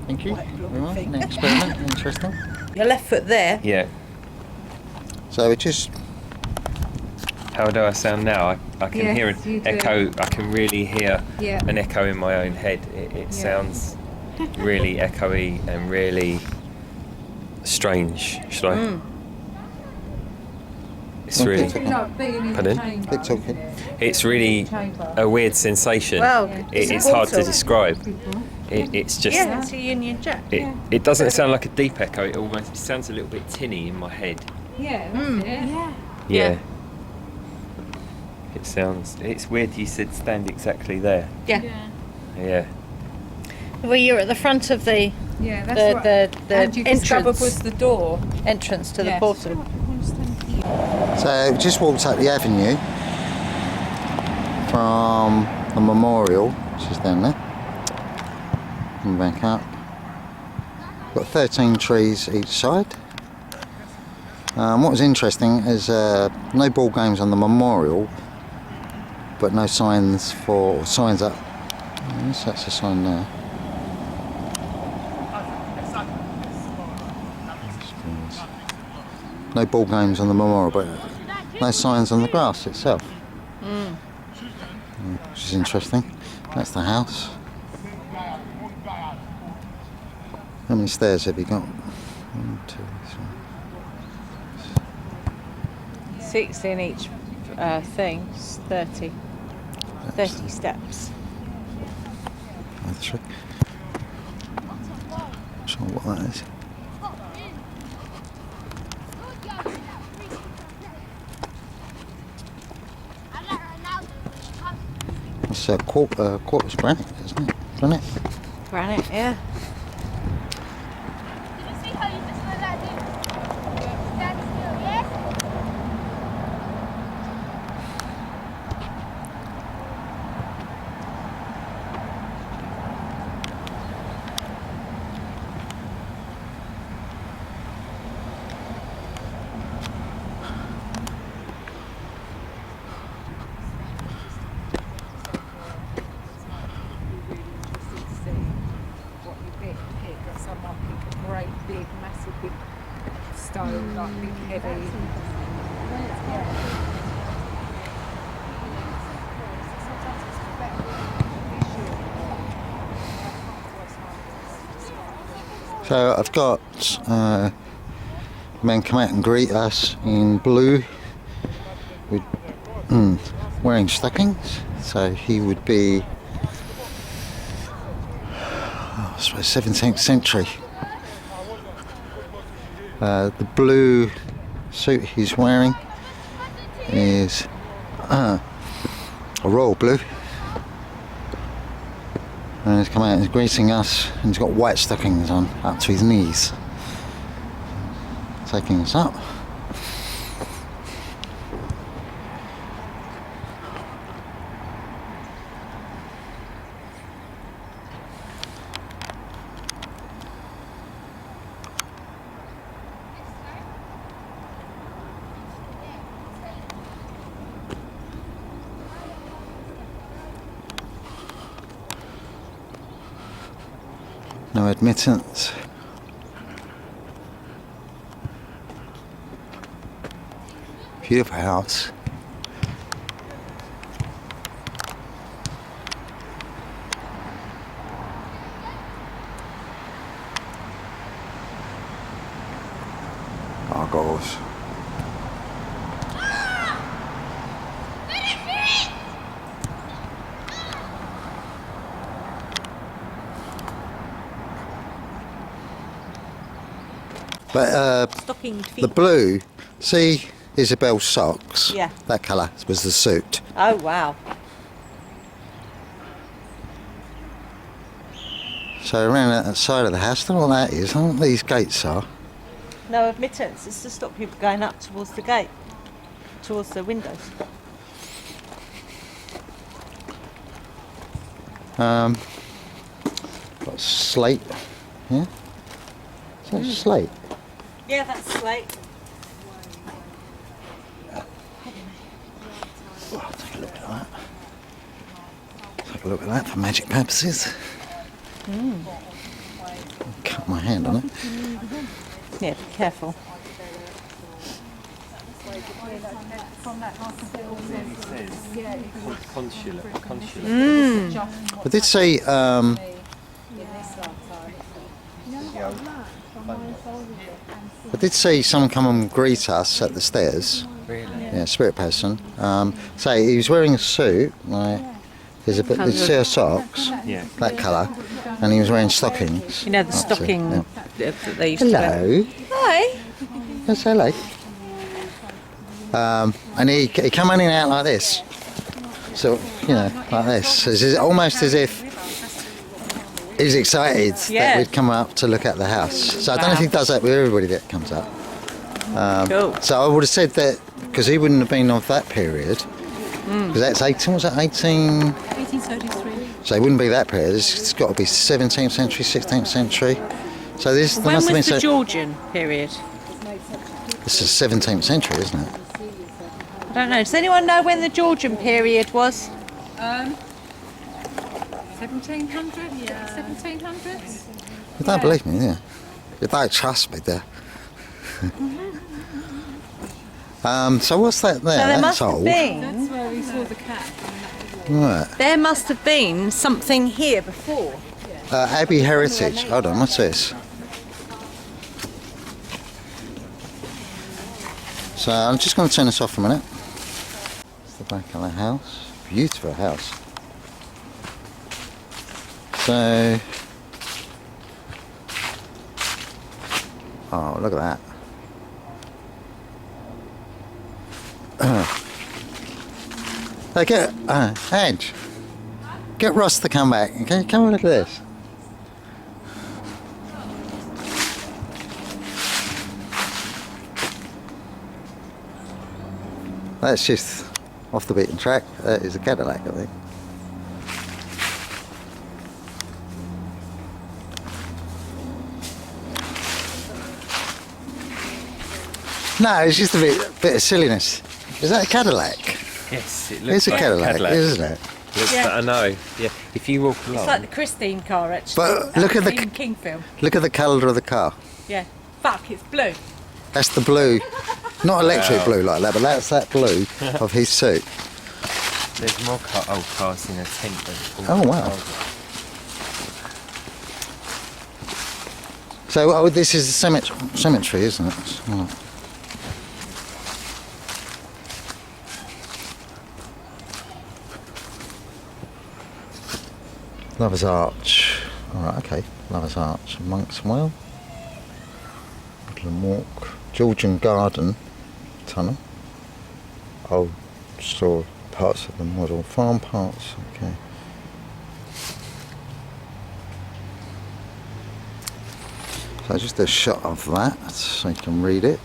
[SPEAKER 2] Thank you
[SPEAKER 1] White blob
[SPEAKER 2] very much.
[SPEAKER 1] thing.
[SPEAKER 2] An experiment, interesting.
[SPEAKER 1] Your left foot there.
[SPEAKER 4] Yeah.
[SPEAKER 2] So it just,
[SPEAKER 4] How do I sound now? I can
[SPEAKER 6] Yes,
[SPEAKER 4] hear
[SPEAKER 6] you
[SPEAKER 4] an
[SPEAKER 6] do.
[SPEAKER 4] echo. I can really hear
[SPEAKER 6] Yeah.
[SPEAKER 4] an echo in my own head. It sounds really echoey and really strange. Should I? It's really,
[SPEAKER 5] Like being in the
[SPEAKER 4] Pardon?
[SPEAKER 5] chamber,
[SPEAKER 2] Keep talking.
[SPEAKER 5] isn't it?
[SPEAKER 4] it's really
[SPEAKER 5] Chamber.
[SPEAKER 4] a weird sensation.
[SPEAKER 1] Well,
[SPEAKER 4] It's hard to
[SPEAKER 1] portal.
[SPEAKER 4] describe. It's just,
[SPEAKER 1] Yeah, it's a Union Jack.
[SPEAKER 4] it doesn't sound like a deep echo. It sounds a little bit tinny in my head.
[SPEAKER 5] Yeah, that's it.
[SPEAKER 3] Yeah.
[SPEAKER 4] Yeah. It's weird you said stand exactly there.
[SPEAKER 1] Yeah.
[SPEAKER 4] Yeah.
[SPEAKER 1] Well, you're at the front of the
[SPEAKER 5] Yeah, that's what
[SPEAKER 1] the
[SPEAKER 5] Angie discovered
[SPEAKER 1] entrance
[SPEAKER 5] was the door.
[SPEAKER 1] entrance to the
[SPEAKER 5] Yes.
[SPEAKER 1] portal.
[SPEAKER 2] So we just walked up the avenue from the memorial, which is down there, and back up. Got 13 trees each side. What was interesting is no ball games on the memorial, but no signs up. Yes, that's a sign there. No ball games on the memorial, but no signs on the grass itself. Which is interesting. That's the house. How many stairs have you got? 1, 2, 3.
[SPEAKER 1] 6 in each thing. It's 30 steps.
[SPEAKER 2] Not sure what that is. It's quartz granite, isn't it? Granite.
[SPEAKER 1] Granite, yeah.
[SPEAKER 5] Big, massive, big stone, like big, heavy.
[SPEAKER 2] So I've got a man come out and greet us in blue with wearing stockings. So he would be, I suppose, 17th century. The blue suit he's wearing is a royal blue. And he's come out and he's greeting us, and he's got white stockings on up to his knees, taking us up. No admittance. Beautiful house. Gargoyles. But
[SPEAKER 1] Stockinged feet.
[SPEAKER 2] the blue, see Isabel's socks?
[SPEAKER 1] Yeah.
[SPEAKER 2] That colour was the suit.
[SPEAKER 1] Oh, wow.
[SPEAKER 2] So around that side of the house, I don't know what that is. I don't know what these gates are.
[SPEAKER 1] No admittance. It's to stop people going up towards the gate, towards the windows.
[SPEAKER 2] Got slate. Yeah? Is that slate?
[SPEAKER 1] Yeah, that's slate.
[SPEAKER 2] Oh, I'll take a look at that. Take a look at that for magic purposes. Cut my hand on it.
[SPEAKER 1] Yeah, be careful.
[SPEAKER 4] Consulate.
[SPEAKER 2] I did see
[SPEAKER 4] the old.
[SPEAKER 2] I did see someone come and greet us at the stairs.
[SPEAKER 4] Really?
[SPEAKER 2] Yeah, spirit person. So he was wearing a suit. Like, there's a bit. Did you see her socks?
[SPEAKER 4] Yeah.
[SPEAKER 2] That colour. And he was wearing stockings.
[SPEAKER 1] You know the
[SPEAKER 2] That's it,
[SPEAKER 1] stocking
[SPEAKER 2] yeah.
[SPEAKER 1] that they used to wear.
[SPEAKER 2] Hello.
[SPEAKER 1] Hi.
[SPEAKER 2] Yes, hello. And he came running out like this. So, you know, like this. It's almost as if he's excited that we'd come up to look at the house. So I don't know if he does that with everybody that comes up.
[SPEAKER 1] Cool.
[SPEAKER 2] So I would have said that, because he wouldn't have been of that period. Because that's 18, was that 18?
[SPEAKER 6] 1833.
[SPEAKER 2] So it wouldn't be that period. It's got to be 17th century, 16th century. So this there
[SPEAKER 1] When
[SPEAKER 2] must have
[SPEAKER 1] was
[SPEAKER 2] been
[SPEAKER 1] the Georgian period?
[SPEAKER 2] This is 17th century, isn't it?
[SPEAKER 1] I don't know. Does anyone know when the Georgian period was?
[SPEAKER 5] 1700? Yeah. 1700s?
[SPEAKER 2] You don't believe me, yeah? You don't trust me, there. So what's that there?
[SPEAKER 1] So there
[SPEAKER 2] That's
[SPEAKER 1] must have
[SPEAKER 2] old.
[SPEAKER 1] been.
[SPEAKER 5] That's where we saw the cat.
[SPEAKER 2] Right.
[SPEAKER 1] There must have been something here before.
[SPEAKER 2] Abbey Heritage. Hold on, what's this? So I'm just going to turn this off for a minute. It's the back of the house. Beautiful house. So, oh, look at that. Hey, get Edge. Get Ross to come back. Okay, come and look at this. That's just off the beaten track. That is a Cadillac, I think. No, it's just a bit of silliness. Is that a Cadillac?
[SPEAKER 4] Yes, it looks
[SPEAKER 2] It's a
[SPEAKER 4] like
[SPEAKER 2] Cadillac, isn't it?
[SPEAKER 4] Looks
[SPEAKER 1] Yeah.
[SPEAKER 4] like, I know. Yeah. If you walk along.
[SPEAKER 1] It's like the Christine car, actually.
[SPEAKER 2] But look at the
[SPEAKER 1] King film.
[SPEAKER 2] look at the colour of the car.
[SPEAKER 1] Yeah. Fuck, it's blue.
[SPEAKER 2] That's the blue, not electric
[SPEAKER 4] Wow.
[SPEAKER 2] blue like that, but that's that blue of his suit.
[SPEAKER 4] There's more old cars in a tent than
[SPEAKER 2] Oh, wow. So this is the cemetery, isn't it? Oh. Lover's Arch. Alright, okay. Lover's Arch. Monk's Well. Woodland Walk. Georgian Garden Tunnel. Old store parts of the model farm parts. Okay. So just a shot of that so you can read it.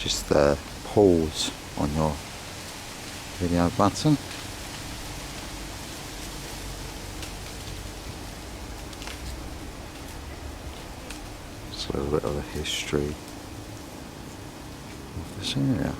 [SPEAKER 2] Just pause on your video button. Just a little bit of the history of this area.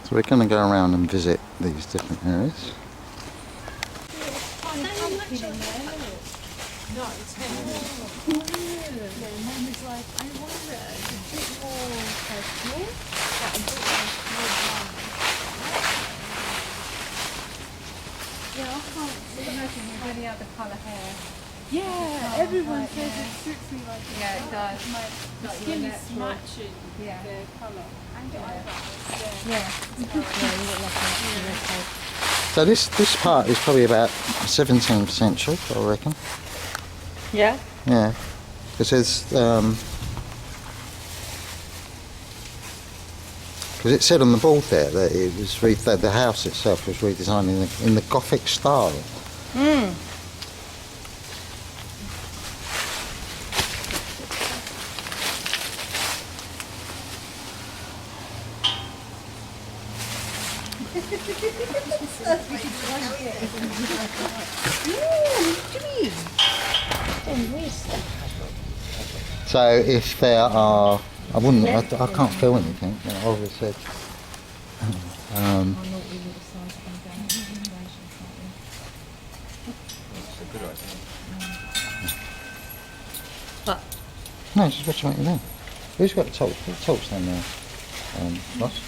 [SPEAKER 2] So we're going to go around and visit these different areas.
[SPEAKER 5] Any other colour hair?
[SPEAKER 6] Yeah, everyone says it suits me like
[SPEAKER 5] Yeah, it does.
[SPEAKER 6] the skin is matching
[SPEAKER 5] Yeah.
[SPEAKER 6] the colour.
[SPEAKER 2] So this part is probably about 17th century, I reckon.
[SPEAKER 1] Yeah.
[SPEAKER 2] Yeah, because there's because it said on the board there that it was that the house itself was redesigned in the Gothic style. So if there are, I can't feel anything. You know, obviously.
[SPEAKER 4] That's a good idea.
[SPEAKER 1] But
[SPEAKER 2] No, just watch what you know. Who's got the torch? Put the torch down there, Ross.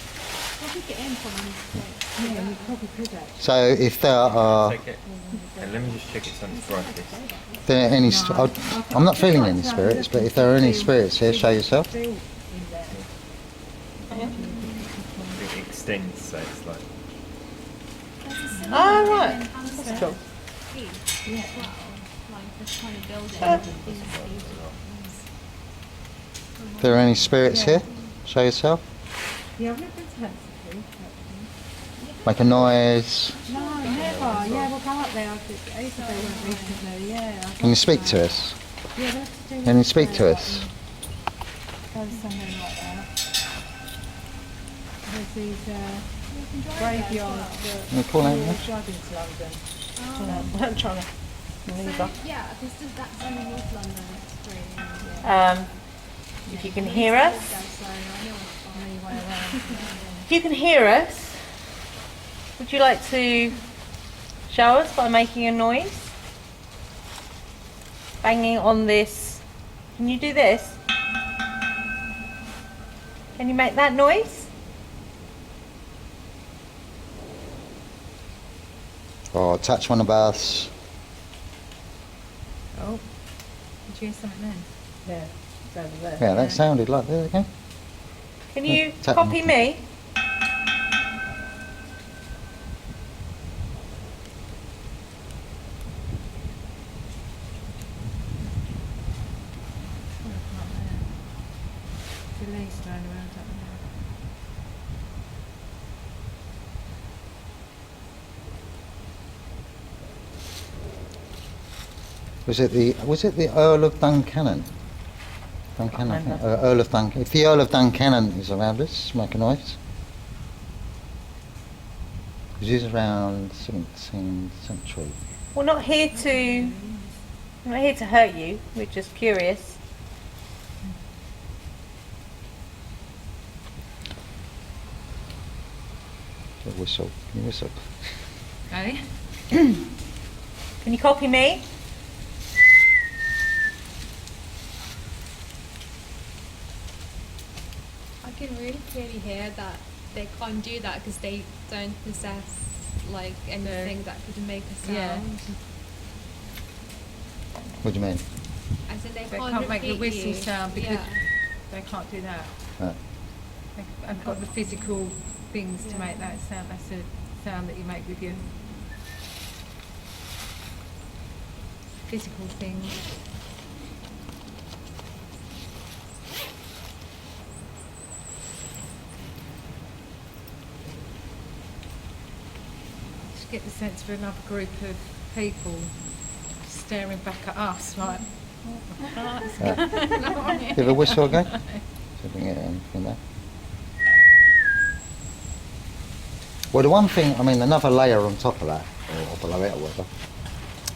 [SPEAKER 3] Probably get in from
[SPEAKER 5] Yeah, you probably could actually.
[SPEAKER 2] So if there are,
[SPEAKER 4] Take it. And let me just check it's on its right list.
[SPEAKER 2] there are any, I'm not feeling any spirits, but if there are any spirits here, show yourself.
[SPEAKER 5] Feel in there.
[SPEAKER 4] It extends, so it's like.
[SPEAKER 1] oh right, that's cool.
[SPEAKER 3] as well. Like this kind of building.
[SPEAKER 2] If there are any spirits here, show yourself.
[SPEAKER 5] Yeah, I've never been to Hansford, actually.
[SPEAKER 2] Make a noise.
[SPEAKER 5] No, never. Yeah, we'll go up there. I used to go recently, yeah.
[SPEAKER 2] Can you speak to us?
[SPEAKER 5] Yeah, we'll have to do
[SPEAKER 2] Can you speak to us?
[SPEAKER 5] Go somewhere like that. There's these graveyards
[SPEAKER 2] Can you call out there?
[SPEAKER 5] driving to London.
[SPEAKER 1] I'm trying to move up.
[SPEAKER 3] Yeah, because that's only North London. It's free.
[SPEAKER 1] If you can hear us,
[SPEAKER 3] So I know it's fine.
[SPEAKER 5] Anyway, around.
[SPEAKER 1] if you can hear us, would you like to show us by making a noise? Banging on this. Can you do this? Can you make that noise?
[SPEAKER 2] Or touch one of us.
[SPEAKER 5] Oh, did you hear something then? Yeah, it's over there.
[SPEAKER 2] Yeah, that sounded like there again.
[SPEAKER 1] Can you
[SPEAKER 2] tap
[SPEAKER 1] copy
[SPEAKER 2] them.
[SPEAKER 1] me?
[SPEAKER 5] Police going around up there.
[SPEAKER 2] Was it the Earl of Duncannon? Duncannon, I think. Earl of Duncannon. If the Earl of Duncannon is around us, make a noise. Because he's around 17th century.
[SPEAKER 1] We're not here to hurt you. We're just curious.
[SPEAKER 2] A whistle. Can you whistle?
[SPEAKER 5] Eh?
[SPEAKER 1] Can you copy me?
[SPEAKER 3] I can really clearly hear that they can't do that because they don't possess like anything that could make a sound.
[SPEAKER 5] Yeah.
[SPEAKER 2] What do you mean?
[SPEAKER 3] As in they
[SPEAKER 5] They
[SPEAKER 3] can't
[SPEAKER 5] can't make the
[SPEAKER 3] repeat
[SPEAKER 5] whistle
[SPEAKER 3] you.
[SPEAKER 5] sound because
[SPEAKER 3] Yeah.
[SPEAKER 5] they can't do that.
[SPEAKER 2] No.
[SPEAKER 5] I've got the physical things to make that sound. That's a sound that you make with your physical things. Just get the sense of another group of people staring back at us like, what the fuck's going on here?
[SPEAKER 2] Give a whistle again. See if we can get anything there. Well, the one thing, I mean, another layer on top of that, or below it or whatever,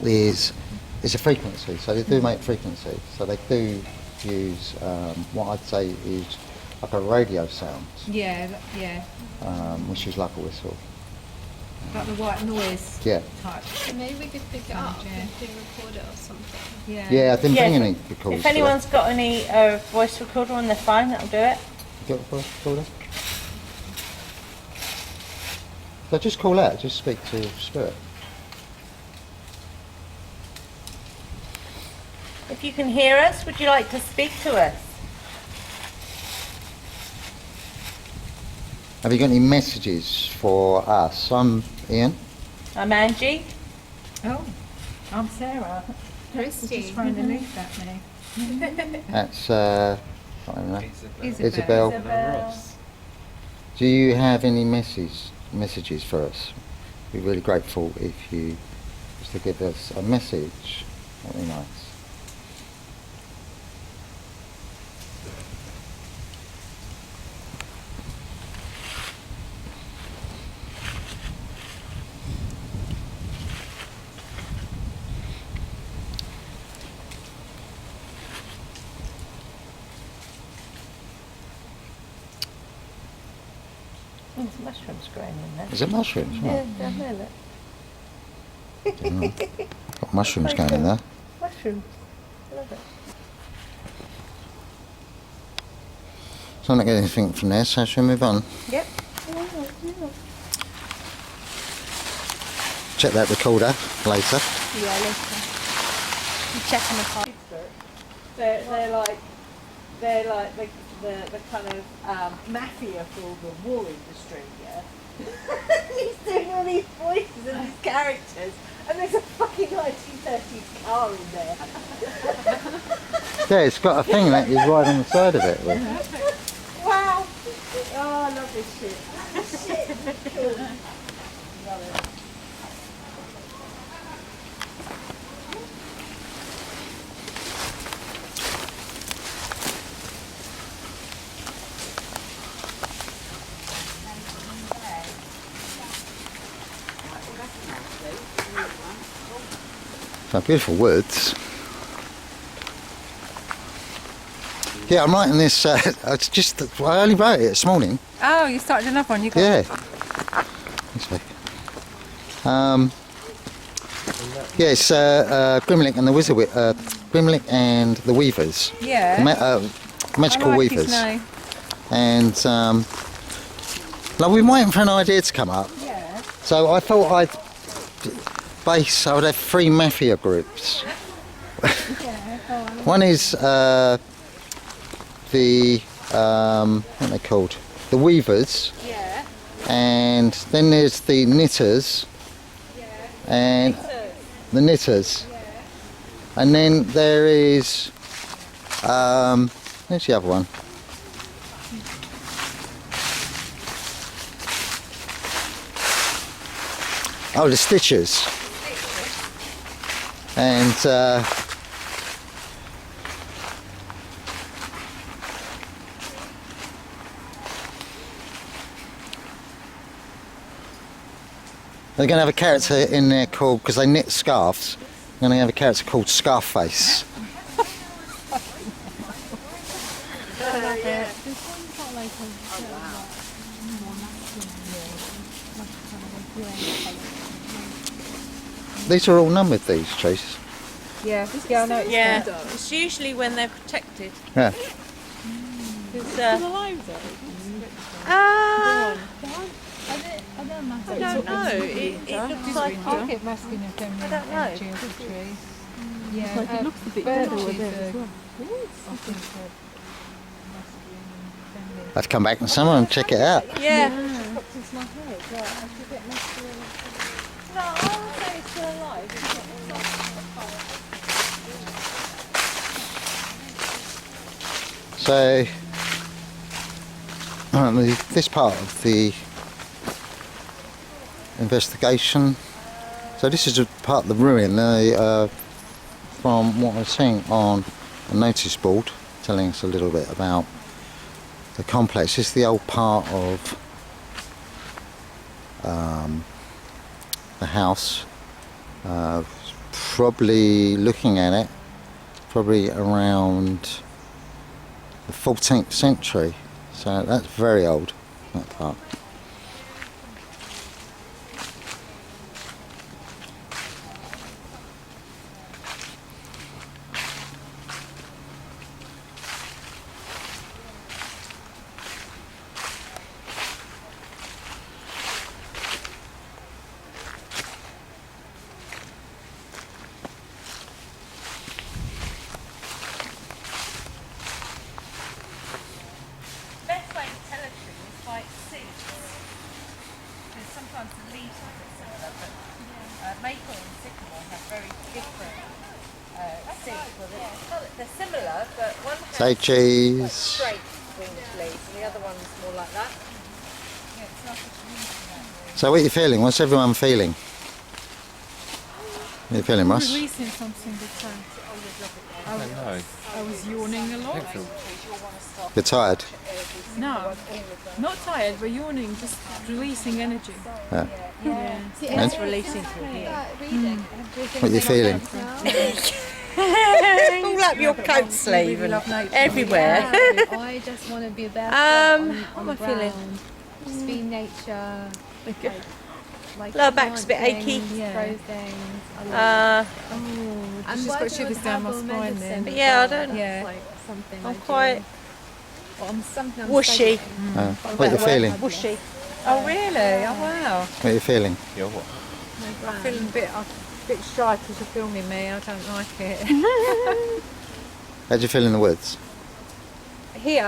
[SPEAKER 2] is a frequency. So they do make frequency. So they do use what I'd say is like a radio sound,
[SPEAKER 5] Yeah, yeah.
[SPEAKER 2] which is like a whistle.
[SPEAKER 5] Like the white noise
[SPEAKER 2] Yeah.
[SPEAKER 5] type.
[SPEAKER 3] So maybe we could pick it up
[SPEAKER 5] Yeah.
[SPEAKER 3] and record it or something.
[SPEAKER 5] Yeah.
[SPEAKER 2] Yeah, I didn't bring
[SPEAKER 1] Yes,
[SPEAKER 2] any recorders.
[SPEAKER 1] If anyone's got any voice recorder on their phone, that'll do it.
[SPEAKER 2] You got a voice recorder? So just call out, just speak to spirit.
[SPEAKER 1] If you can hear us, would you like to speak to us?
[SPEAKER 2] Have you got any messages for us? I'm Ian.
[SPEAKER 1] I'm Angie.
[SPEAKER 5] Oh, I'm Sarah.
[SPEAKER 3] Christy.
[SPEAKER 5] Just throwing the leaf at me.
[SPEAKER 2] That's I don't know.
[SPEAKER 4] Isabel.
[SPEAKER 2] Isabel. Do you have any messages for us? We'd be really grateful if you was to give us a message. That'd be nice.
[SPEAKER 1] There's mushrooms growing in there.
[SPEAKER 2] Is it mushrooms?
[SPEAKER 1] Yeah,
[SPEAKER 2] Right.
[SPEAKER 1] down there, look.
[SPEAKER 2] Got mushrooms going in there.
[SPEAKER 1] Mushrooms. Love it.
[SPEAKER 2] So I'm not getting anything from there, so shall we move on?
[SPEAKER 1] Yep.
[SPEAKER 2] Check that recorder later.
[SPEAKER 3] Yeah, later. You check them apart.
[SPEAKER 1] They're like the kind of mafia for the war industry, yeah. He's doing all these voices and these characters, and there's a fucking 1930s car in there.
[SPEAKER 2] Yeah, it's got a thing that you ride on the side of it with.
[SPEAKER 1] Wow! Oh, I love this shit. Shit, cool. Love it.
[SPEAKER 2] So beautiful woods. Yeah, I'm writing this. It's just I only wrote it this morning.
[SPEAKER 5] Oh, you started another one. You got
[SPEAKER 2] Yeah. This way. Yeah, it's Grimlick and the Wizard. Grimlick and the Weavers.
[SPEAKER 5] Yeah.
[SPEAKER 2] Magical
[SPEAKER 5] I like
[SPEAKER 2] Weavers.
[SPEAKER 5] his name.
[SPEAKER 2] And like we've been waiting for an idea to come up.
[SPEAKER 5] Yeah.
[SPEAKER 2] So I thought I would have 3 mafia groups.
[SPEAKER 5] Yeah. Go on.
[SPEAKER 2] One is the what are they called? The Weavers.
[SPEAKER 3] Yeah.
[SPEAKER 2] And then there's the Knitters. And the Knitters. And then there is where's the other one? Oh, the Stitchers. And they're going to have a character in there called, because they knit scarves, they're going to have a character called Scarface.
[SPEAKER 3] This one's got like a more masculine, like kind of a grey colour.
[SPEAKER 2] These are all numbered, these trees.
[SPEAKER 5] Yeah. Yeah, I know.
[SPEAKER 1] Yeah, it's usually when they're protected.
[SPEAKER 2] Yeah.
[SPEAKER 1] It's,
[SPEAKER 6] alive though.
[SPEAKER 3] I don't know.
[SPEAKER 1] I don't know. It looks like
[SPEAKER 5] I'll get masculine and feminine
[SPEAKER 1] I don't know.
[SPEAKER 5] energy of the trees. Yeah.
[SPEAKER 6] Like it looks a bit
[SPEAKER 5] bird
[SPEAKER 6] yellow
[SPEAKER 5] trees
[SPEAKER 6] there
[SPEAKER 5] are-
[SPEAKER 6] as well.
[SPEAKER 5] I think they're masculine and feminine.
[SPEAKER 2] I've come back in summer and check it out.
[SPEAKER 1] yeah.
[SPEAKER 5] Popped into my head. Right, I should get masculine and feminine.
[SPEAKER 1] No, I would say it's still alive. It's not
[SPEAKER 2] So, this part of the investigation. So this is a part of the ruin. From what I'm seeing on a notice board, telling us a little bit about the complex. This is the old part of the house. Probably looking at it, probably around the 14th century. So that's very old, that part.
[SPEAKER 1] best way to tell a tree is by its seeds. Because sometimes the leaves are a bit similar, but maple and sycamore have very different seeds. Well, they're similar, but one has
[SPEAKER 2] Say cheese.
[SPEAKER 1] straight winged leaves, and the other one's more like that.
[SPEAKER 2] So what are you feeling? What's everyone feeling? What are you feeling, Ross?
[SPEAKER 6] Releasing something this time. I was yawning a lot.
[SPEAKER 2] You're tired?
[SPEAKER 6] No, not tired, but yawning, just releasing energy.
[SPEAKER 2] Yeah.
[SPEAKER 6] Yeah.
[SPEAKER 1] It's releasing through here.
[SPEAKER 2] What are you feeling?
[SPEAKER 1] All up your coat sleeve and everywhere.
[SPEAKER 3] I just want to be barefoot
[SPEAKER 1] What am I feeling?
[SPEAKER 3] Just be nature. Like
[SPEAKER 1] Lower back's a bit achy.
[SPEAKER 3] Throw things. And
[SPEAKER 6] She's
[SPEAKER 3] why
[SPEAKER 6] got
[SPEAKER 3] do
[SPEAKER 6] shivers down my
[SPEAKER 3] herbal
[SPEAKER 6] spine
[SPEAKER 3] medicine
[SPEAKER 6] then.
[SPEAKER 3] as
[SPEAKER 1] Yeah, I
[SPEAKER 3] well?
[SPEAKER 1] don't-
[SPEAKER 6] Yeah.
[SPEAKER 3] It's like something
[SPEAKER 1] I'm
[SPEAKER 3] I do.
[SPEAKER 1] quite
[SPEAKER 3] Well, I'm
[SPEAKER 1] whooshy.
[SPEAKER 2] What are you feeling?
[SPEAKER 1] Whooshy.
[SPEAKER 5] Oh really? Oh wow.
[SPEAKER 2] What are you feeling?
[SPEAKER 4] You're what?
[SPEAKER 5] I'm feeling a bit shy because you're filming me. I don't like it.
[SPEAKER 2] How do you feel in the woods?
[SPEAKER 5] Here,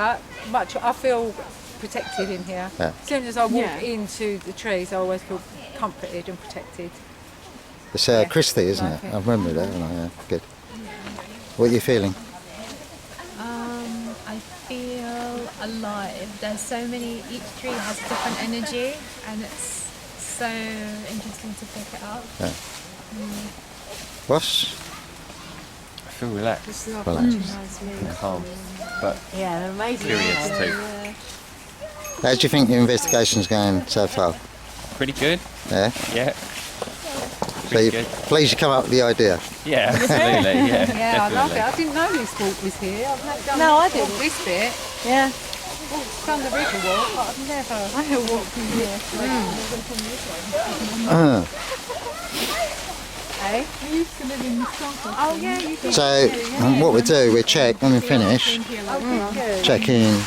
[SPEAKER 5] I feel protected in here.
[SPEAKER 2] Yeah.
[SPEAKER 5] As soon as I walk into the trees, I always feel comforted and protected.
[SPEAKER 2] It's Christie, isn't it? I remember that. Yeah, good. What are you feeling?
[SPEAKER 3] I feel alive. There's so many, each tree has a different energy and it's so interesting to pick it up.
[SPEAKER 2] Yeah. Ross?
[SPEAKER 4] I feel relaxed
[SPEAKER 2] Relax.
[SPEAKER 4] and calm, but
[SPEAKER 1] Yeah, they're amazing.
[SPEAKER 4] curious too.
[SPEAKER 2] How do you think your investigation's going so far?
[SPEAKER 4] Pretty good.
[SPEAKER 2] Yeah?
[SPEAKER 4] Yeah.
[SPEAKER 2] So
[SPEAKER 4] Pretty
[SPEAKER 2] you,
[SPEAKER 4] good.
[SPEAKER 2] pleased you come up with the idea?
[SPEAKER 4] Yeah, absolutely. Yeah,
[SPEAKER 5] Yeah, I love
[SPEAKER 4] definitely.
[SPEAKER 5] it. I didn't know this walk was here. I've never done
[SPEAKER 1] No, I didn't.
[SPEAKER 5] walked this bit.
[SPEAKER 1] Yeah.
[SPEAKER 5] Done the river walk, but I've never walked in here. Eh?
[SPEAKER 6] I used to live in Scotland.
[SPEAKER 5] Oh yeah, you can.
[SPEAKER 2] So what we do, we check when we finish, check in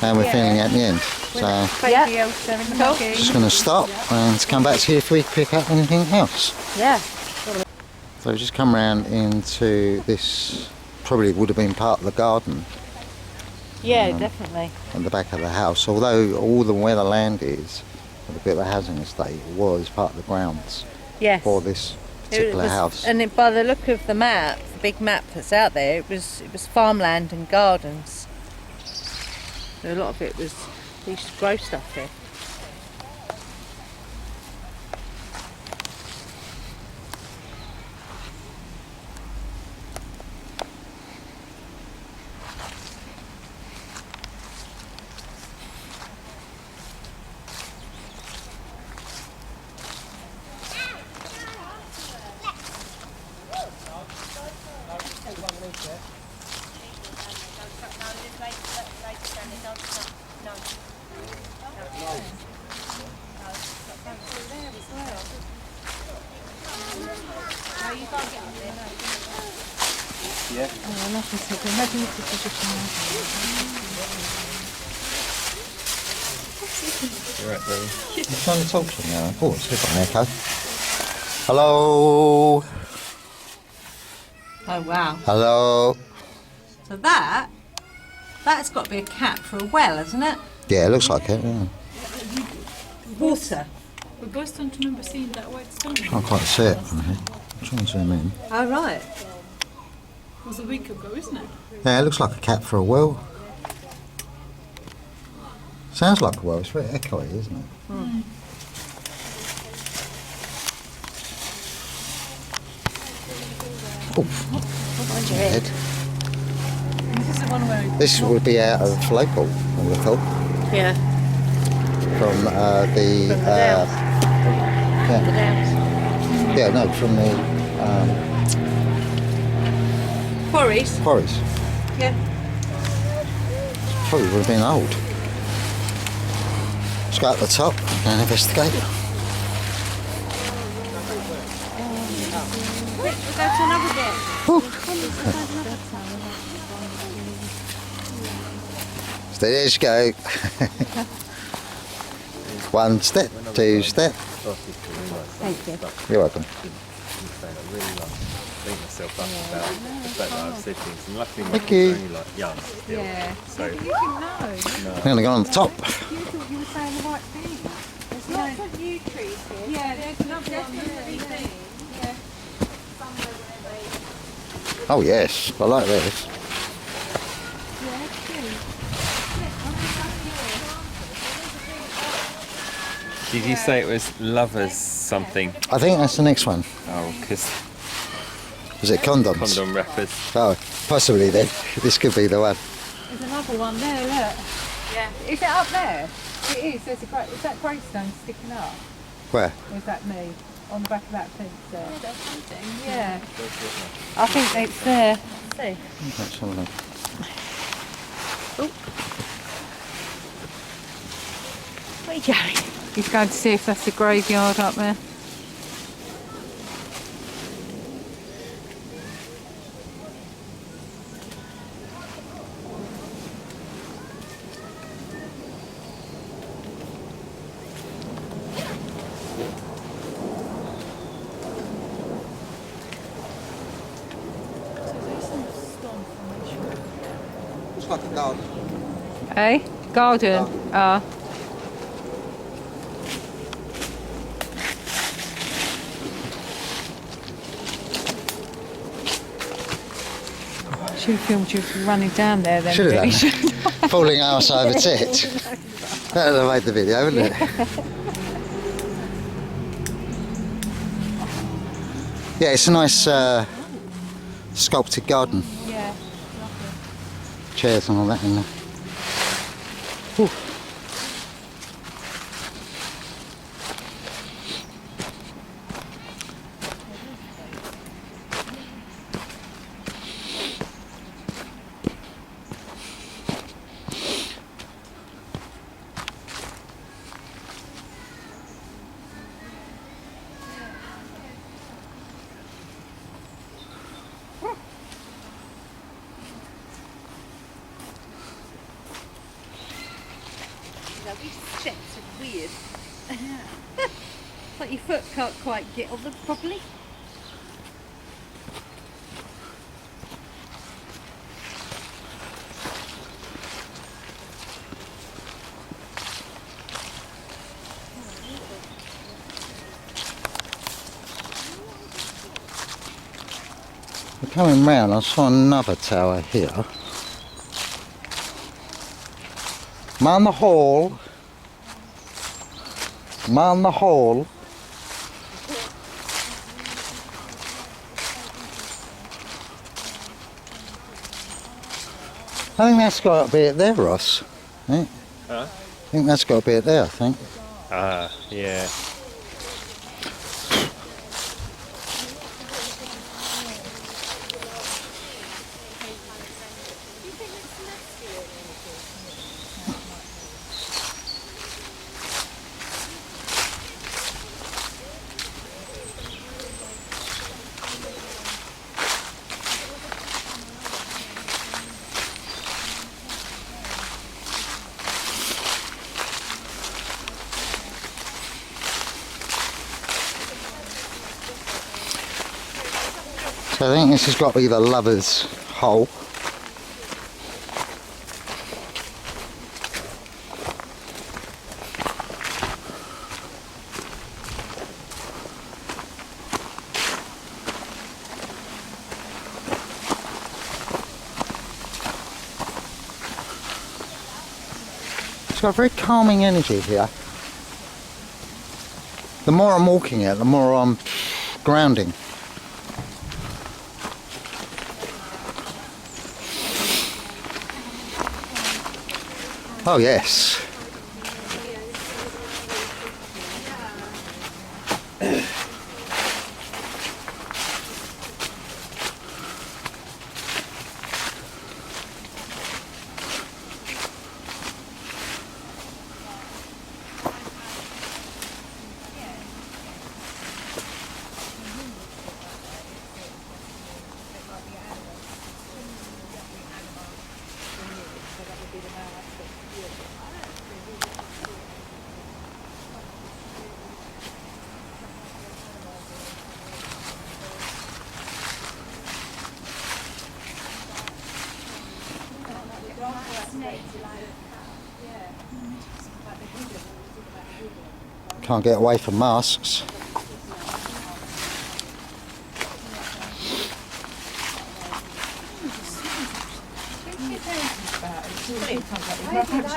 [SPEAKER 2] how we're feeling at the end. So
[SPEAKER 5] Baby Elsa in the muggy.
[SPEAKER 2] just going to stop and come back to you if we pick up anything else.
[SPEAKER 1] Yeah.
[SPEAKER 2] So we've just come round into this, probably would have been part of the garden
[SPEAKER 1] Yeah, definitely.
[SPEAKER 2] at the back of the house, although all the where the land is, the bit of the housing estate, was part of the grounds
[SPEAKER 1] Yes.
[SPEAKER 2] for this
[SPEAKER 1] It
[SPEAKER 2] particular
[SPEAKER 1] was-
[SPEAKER 2] house.
[SPEAKER 1] And by the look of the map, the big map that's out there, it was farmland and gardens. So a lot of it was, they used to grow stuff here.
[SPEAKER 4] Yeah.
[SPEAKER 5] Imagine it's a position.
[SPEAKER 4] You're at the
[SPEAKER 2] I'm trying to talk to you now. Oh, it's got an echo. Hello?
[SPEAKER 1] Oh wow.
[SPEAKER 2] Hello?
[SPEAKER 1] So that's got to be a cap for a well, hasn't it?
[SPEAKER 2] Yeah, it looks like it. Yeah.
[SPEAKER 1] Water.
[SPEAKER 6] But ghosts don't remember seeing that white stone.
[SPEAKER 2] Can't quite see it from here. I'm trying to zoom in.
[SPEAKER 1] Oh right.
[SPEAKER 6] It was a week ago, isn't it?
[SPEAKER 2] Yeah, it looks like a cap for a well. Sounds like a well. It's very echoey, isn't it?
[SPEAKER 1] Behind your head.
[SPEAKER 6] This is the one where
[SPEAKER 2] This would be out of local, I would have thought,
[SPEAKER 1] Yeah.
[SPEAKER 2] from the.
[SPEAKER 1] From the downs.
[SPEAKER 2] yeah,
[SPEAKER 1] The downs.
[SPEAKER 2] yeah, no, from the
[SPEAKER 1] Quarries.
[SPEAKER 2] quarries.
[SPEAKER 1] Yeah.
[SPEAKER 2] Probably would have been old. Let's go up the top and investigate.
[SPEAKER 1] We'll go to another bit.
[SPEAKER 2] So there you go. One step, two step.
[SPEAKER 1] Thank you.
[SPEAKER 2] You're welcome.
[SPEAKER 4] I really beat myself up about the fact that I've said things, and luckily my
[SPEAKER 2] Thank you.
[SPEAKER 4] kids are only like young still.
[SPEAKER 5] Yeah.
[SPEAKER 4] So
[SPEAKER 5] You didn't know.
[SPEAKER 2] I'm going to go on the top.
[SPEAKER 5] You thought you were saying the right thing. There's
[SPEAKER 1] Lots of new trees here.
[SPEAKER 5] Yeah, there's another one there. Yeah.
[SPEAKER 2] Oh yes, I like this.
[SPEAKER 4] did you say it was lovers something?
[SPEAKER 2] I think that's the next one.
[SPEAKER 4] Oh, because
[SPEAKER 2] Is it condoms?
[SPEAKER 4] condom wrappers.
[SPEAKER 2] Oh, possibly then. This could be the one.
[SPEAKER 5] There's another one there, look.
[SPEAKER 1] Yeah.
[SPEAKER 5] Is it up there? It is. There's a is that gravestone sticking up?
[SPEAKER 2] Where?
[SPEAKER 5] Or is that me? On the back of that fence there?
[SPEAKER 3] There's something.
[SPEAKER 5] Yeah. I think it's there.
[SPEAKER 1] See.
[SPEAKER 2] Let's have a look.
[SPEAKER 1] Where are you going?
[SPEAKER 5] He's going to see if that's a graveyard up there.
[SPEAKER 2] It's like a garden.
[SPEAKER 5] Eh? Garden? Ah. Should have filmed you running down there then.
[SPEAKER 2] Should
[SPEAKER 5] really,
[SPEAKER 2] have
[SPEAKER 5] shouldn't
[SPEAKER 2] done. Falling arse over tit. That would have made the video, wouldn't it? Yeah, it's a nice sculpted garden.
[SPEAKER 5] Yeah.
[SPEAKER 2] Chairs and all that in there. Whew.
[SPEAKER 1] These steps are weird. It's like your foot can't quite get on them properly.
[SPEAKER 2] We're coming round, I saw another tower here. Man the hall. Man the hall. I think that's got to be it there, Ross. Eh?
[SPEAKER 4] Huh?
[SPEAKER 2] I think that's got to be it there, I think.
[SPEAKER 4] Ah, yeah.
[SPEAKER 2] So I think this has got to be the lover's hole. It's got a very calming energy here. The more I'm walking it, the more I'm grounding. Oh yes. Can't get away from masks.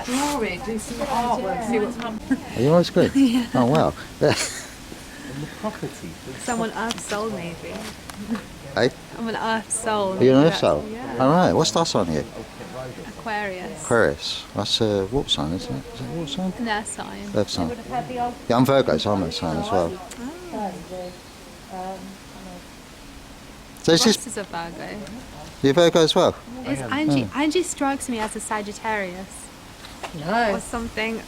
[SPEAKER 5] Draw it, do some artwork, see what's happening.
[SPEAKER 2] Are you always good? Yeah. Oh wow.
[SPEAKER 3] Someone Earth Soul maybe.
[SPEAKER 2] Hey?
[SPEAKER 3] I'm an Earth Soul.
[SPEAKER 2] Are you an Earth Soul?
[SPEAKER 3] Yeah.
[SPEAKER 2] Alright, what's that on you?
[SPEAKER 3] Aquarius.
[SPEAKER 2] Aquarius. That's a water sign, isn't it? Is it a water sign?
[SPEAKER 3] An Earth sign.
[SPEAKER 2] Earth sign. Yeah, I'm Virgo, so I'm Earth sign as well. So is
[SPEAKER 3] Ross
[SPEAKER 2] this,
[SPEAKER 3] is a Virgo.
[SPEAKER 2] you're Virgo as well?
[SPEAKER 3] Angie strikes me as a Sagittarius.
[SPEAKER 1] No.
[SPEAKER 3] or something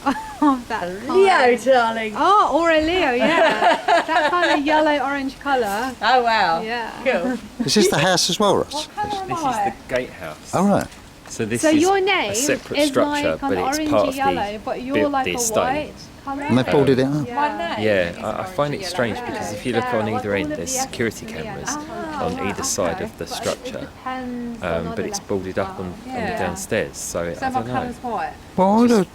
[SPEAKER 3] of that
[SPEAKER 1] Leo,
[SPEAKER 3] kind.
[SPEAKER 1] darling.
[SPEAKER 3] Oh, or a Leo, yeah. That kind of yellow-orange colour.
[SPEAKER 1] Oh, wow.
[SPEAKER 3] Yeah.
[SPEAKER 1] Cool.
[SPEAKER 2] Is this the house as well, Ross?
[SPEAKER 4] This is the gatehouse.
[SPEAKER 2] All right.
[SPEAKER 4] So this
[SPEAKER 3] So
[SPEAKER 4] is
[SPEAKER 3] your name
[SPEAKER 4] a separate
[SPEAKER 3] is
[SPEAKER 4] structure,
[SPEAKER 3] like
[SPEAKER 4] but
[SPEAKER 3] an
[SPEAKER 4] it's
[SPEAKER 3] orangey
[SPEAKER 4] part of
[SPEAKER 3] yellow,
[SPEAKER 4] the
[SPEAKER 3] but you're like
[SPEAKER 4] the
[SPEAKER 3] a
[SPEAKER 4] estate.
[SPEAKER 3] white colour.
[SPEAKER 2] And they boarded it up.
[SPEAKER 1] My name.
[SPEAKER 4] Yeah, I find it strange because if you look on either end, there's security cameras on either side of the structure, but it's boarded up on the downstairs. So
[SPEAKER 5] So
[SPEAKER 4] I
[SPEAKER 5] my
[SPEAKER 4] don't know.
[SPEAKER 5] colour's white.
[SPEAKER 2] Well,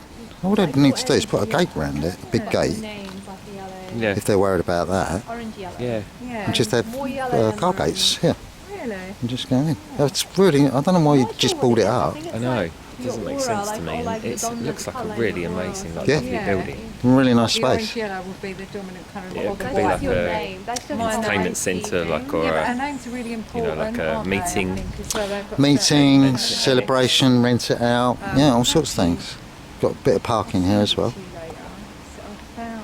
[SPEAKER 2] all they need to do is put a gate around it, a big gate,
[SPEAKER 3] Names like a yellow,
[SPEAKER 4] Yeah,
[SPEAKER 2] if they're worried about that.
[SPEAKER 3] orange yellow.
[SPEAKER 4] yeah.
[SPEAKER 5] Yeah.
[SPEAKER 2] And just have
[SPEAKER 3] More yellow than
[SPEAKER 2] car
[SPEAKER 3] orange.
[SPEAKER 2] gates, yeah,
[SPEAKER 5] Really?
[SPEAKER 2] and just go in. It's really, I don't know why you just bought it up.
[SPEAKER 4] I know. It doesn't make sense to me. And it looks like a really amazing, like, lovely
[SPEAKER 5] Yeah.
[SPEAKER 4] building.
[SPEAKER 2] Really nice
[SPEAKER 5] The orange
[SPEAKER 2] space.
[SPEAKER 5] yellow would be the dominant colour.
[SPEAKER 4] Yeah,
[SPEAKER 5] or
[SPEAKER 4] it
[SPEAKER 5] the
[SPEAKER 4] could
[SPEAKER 5] white.
[SPEAKER 4] be
[SPEAKER 3] That's
[SPEAKER 4] like
[SPEAKER 3] your
[SPEAKER 4] a
[SPEAKER 3] name. That's just
[SPEAKER 4] entertainment centre, like, or
[SPEAKER 5] Yeah, but our
[SPEAKER 4] a,
[SPEAKER 5] names are really important.
[SPEAKER 4] like a
[SPEAKER 5] aren't they, I
[SPEAKER 4] meeting-
[SPEAKER 5] think, as well? They've got
[SPEAKER 2] Meetings, celebration, rent it out, yeah, all sorts of things. Got a bit of parking here as well.
[SPEAKER 5] certain later. So I found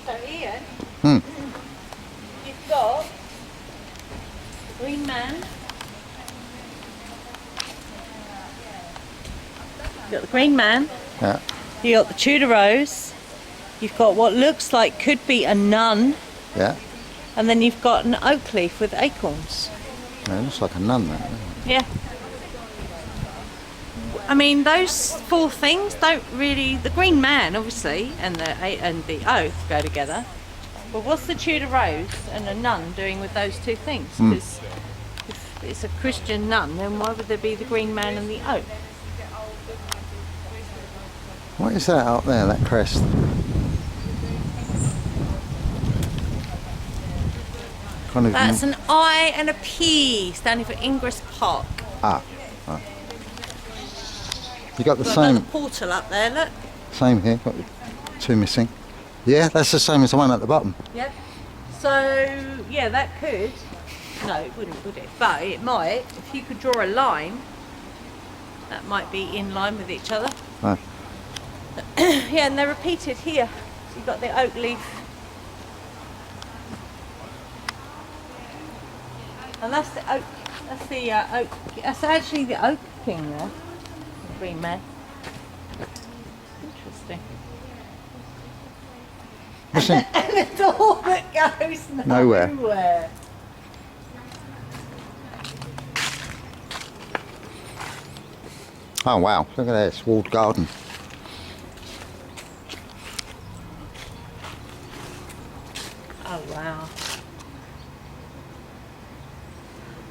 [SPEAKER 1] So, Ian,
[SPEAKER 2] Hmm.
[SPEAKER 1] you've got the Green Man. You've got the Green Man.
[SPEAKER 2] Yeah.
[SPEAKER 1] You've got the Tudor Rose. You've got what looks like could be a nun.
[SPEAKER 2] Yeah.
[SPEAKER 1] And then you've got an oak leaf with acorns.
[SPEAKER 2] Yeah, it looks like a nun, that.
[SPEAKER 1] Yeah. I mean, those four things don't really. The Green Man, obviously, and the oak go together. But what's the Tudor Rose and a nun doing with those two things? Because if it's a Christian nun, then why would there be the Green Man and the oak?
[SPEAKER 2] What is that up there, that crest? Kind of.
[SPEAKER 1] That's an I and a P, standing for Ingress Park.
[SPEAKER 2] Ah. Right. You got the
[SPEAKER 1] Got
[SPEAKER 2] same.
[SPEAKER 1] another portal up there. Look.
[SPEAKER 2] Same here. Got two missing. Yeah, that's the same as the one at the bottom.
[SPEAKER 1] Yep. So yeah, that could. No, it wouldn't, would it? But it might. If you could draw a line, that might be in line with each other.
[SPEAKER 2] Right.
[SPEAKER 1] Yeah, and they're repeated here. So you've got the oak leaf. And that's the oak. That's the oak. That's actually the oak king there. The Green Man. Interesting.
[SPEAKER 2] What's in?
[SPEAKER 1] And the door that goes
[SPEAKER 2] Nowhere.
[SPEAKER 1] nowhere.
[SPEAKER 2] Oh wow! Look at this walled garden.
[SPEAKER 1] Oh wow.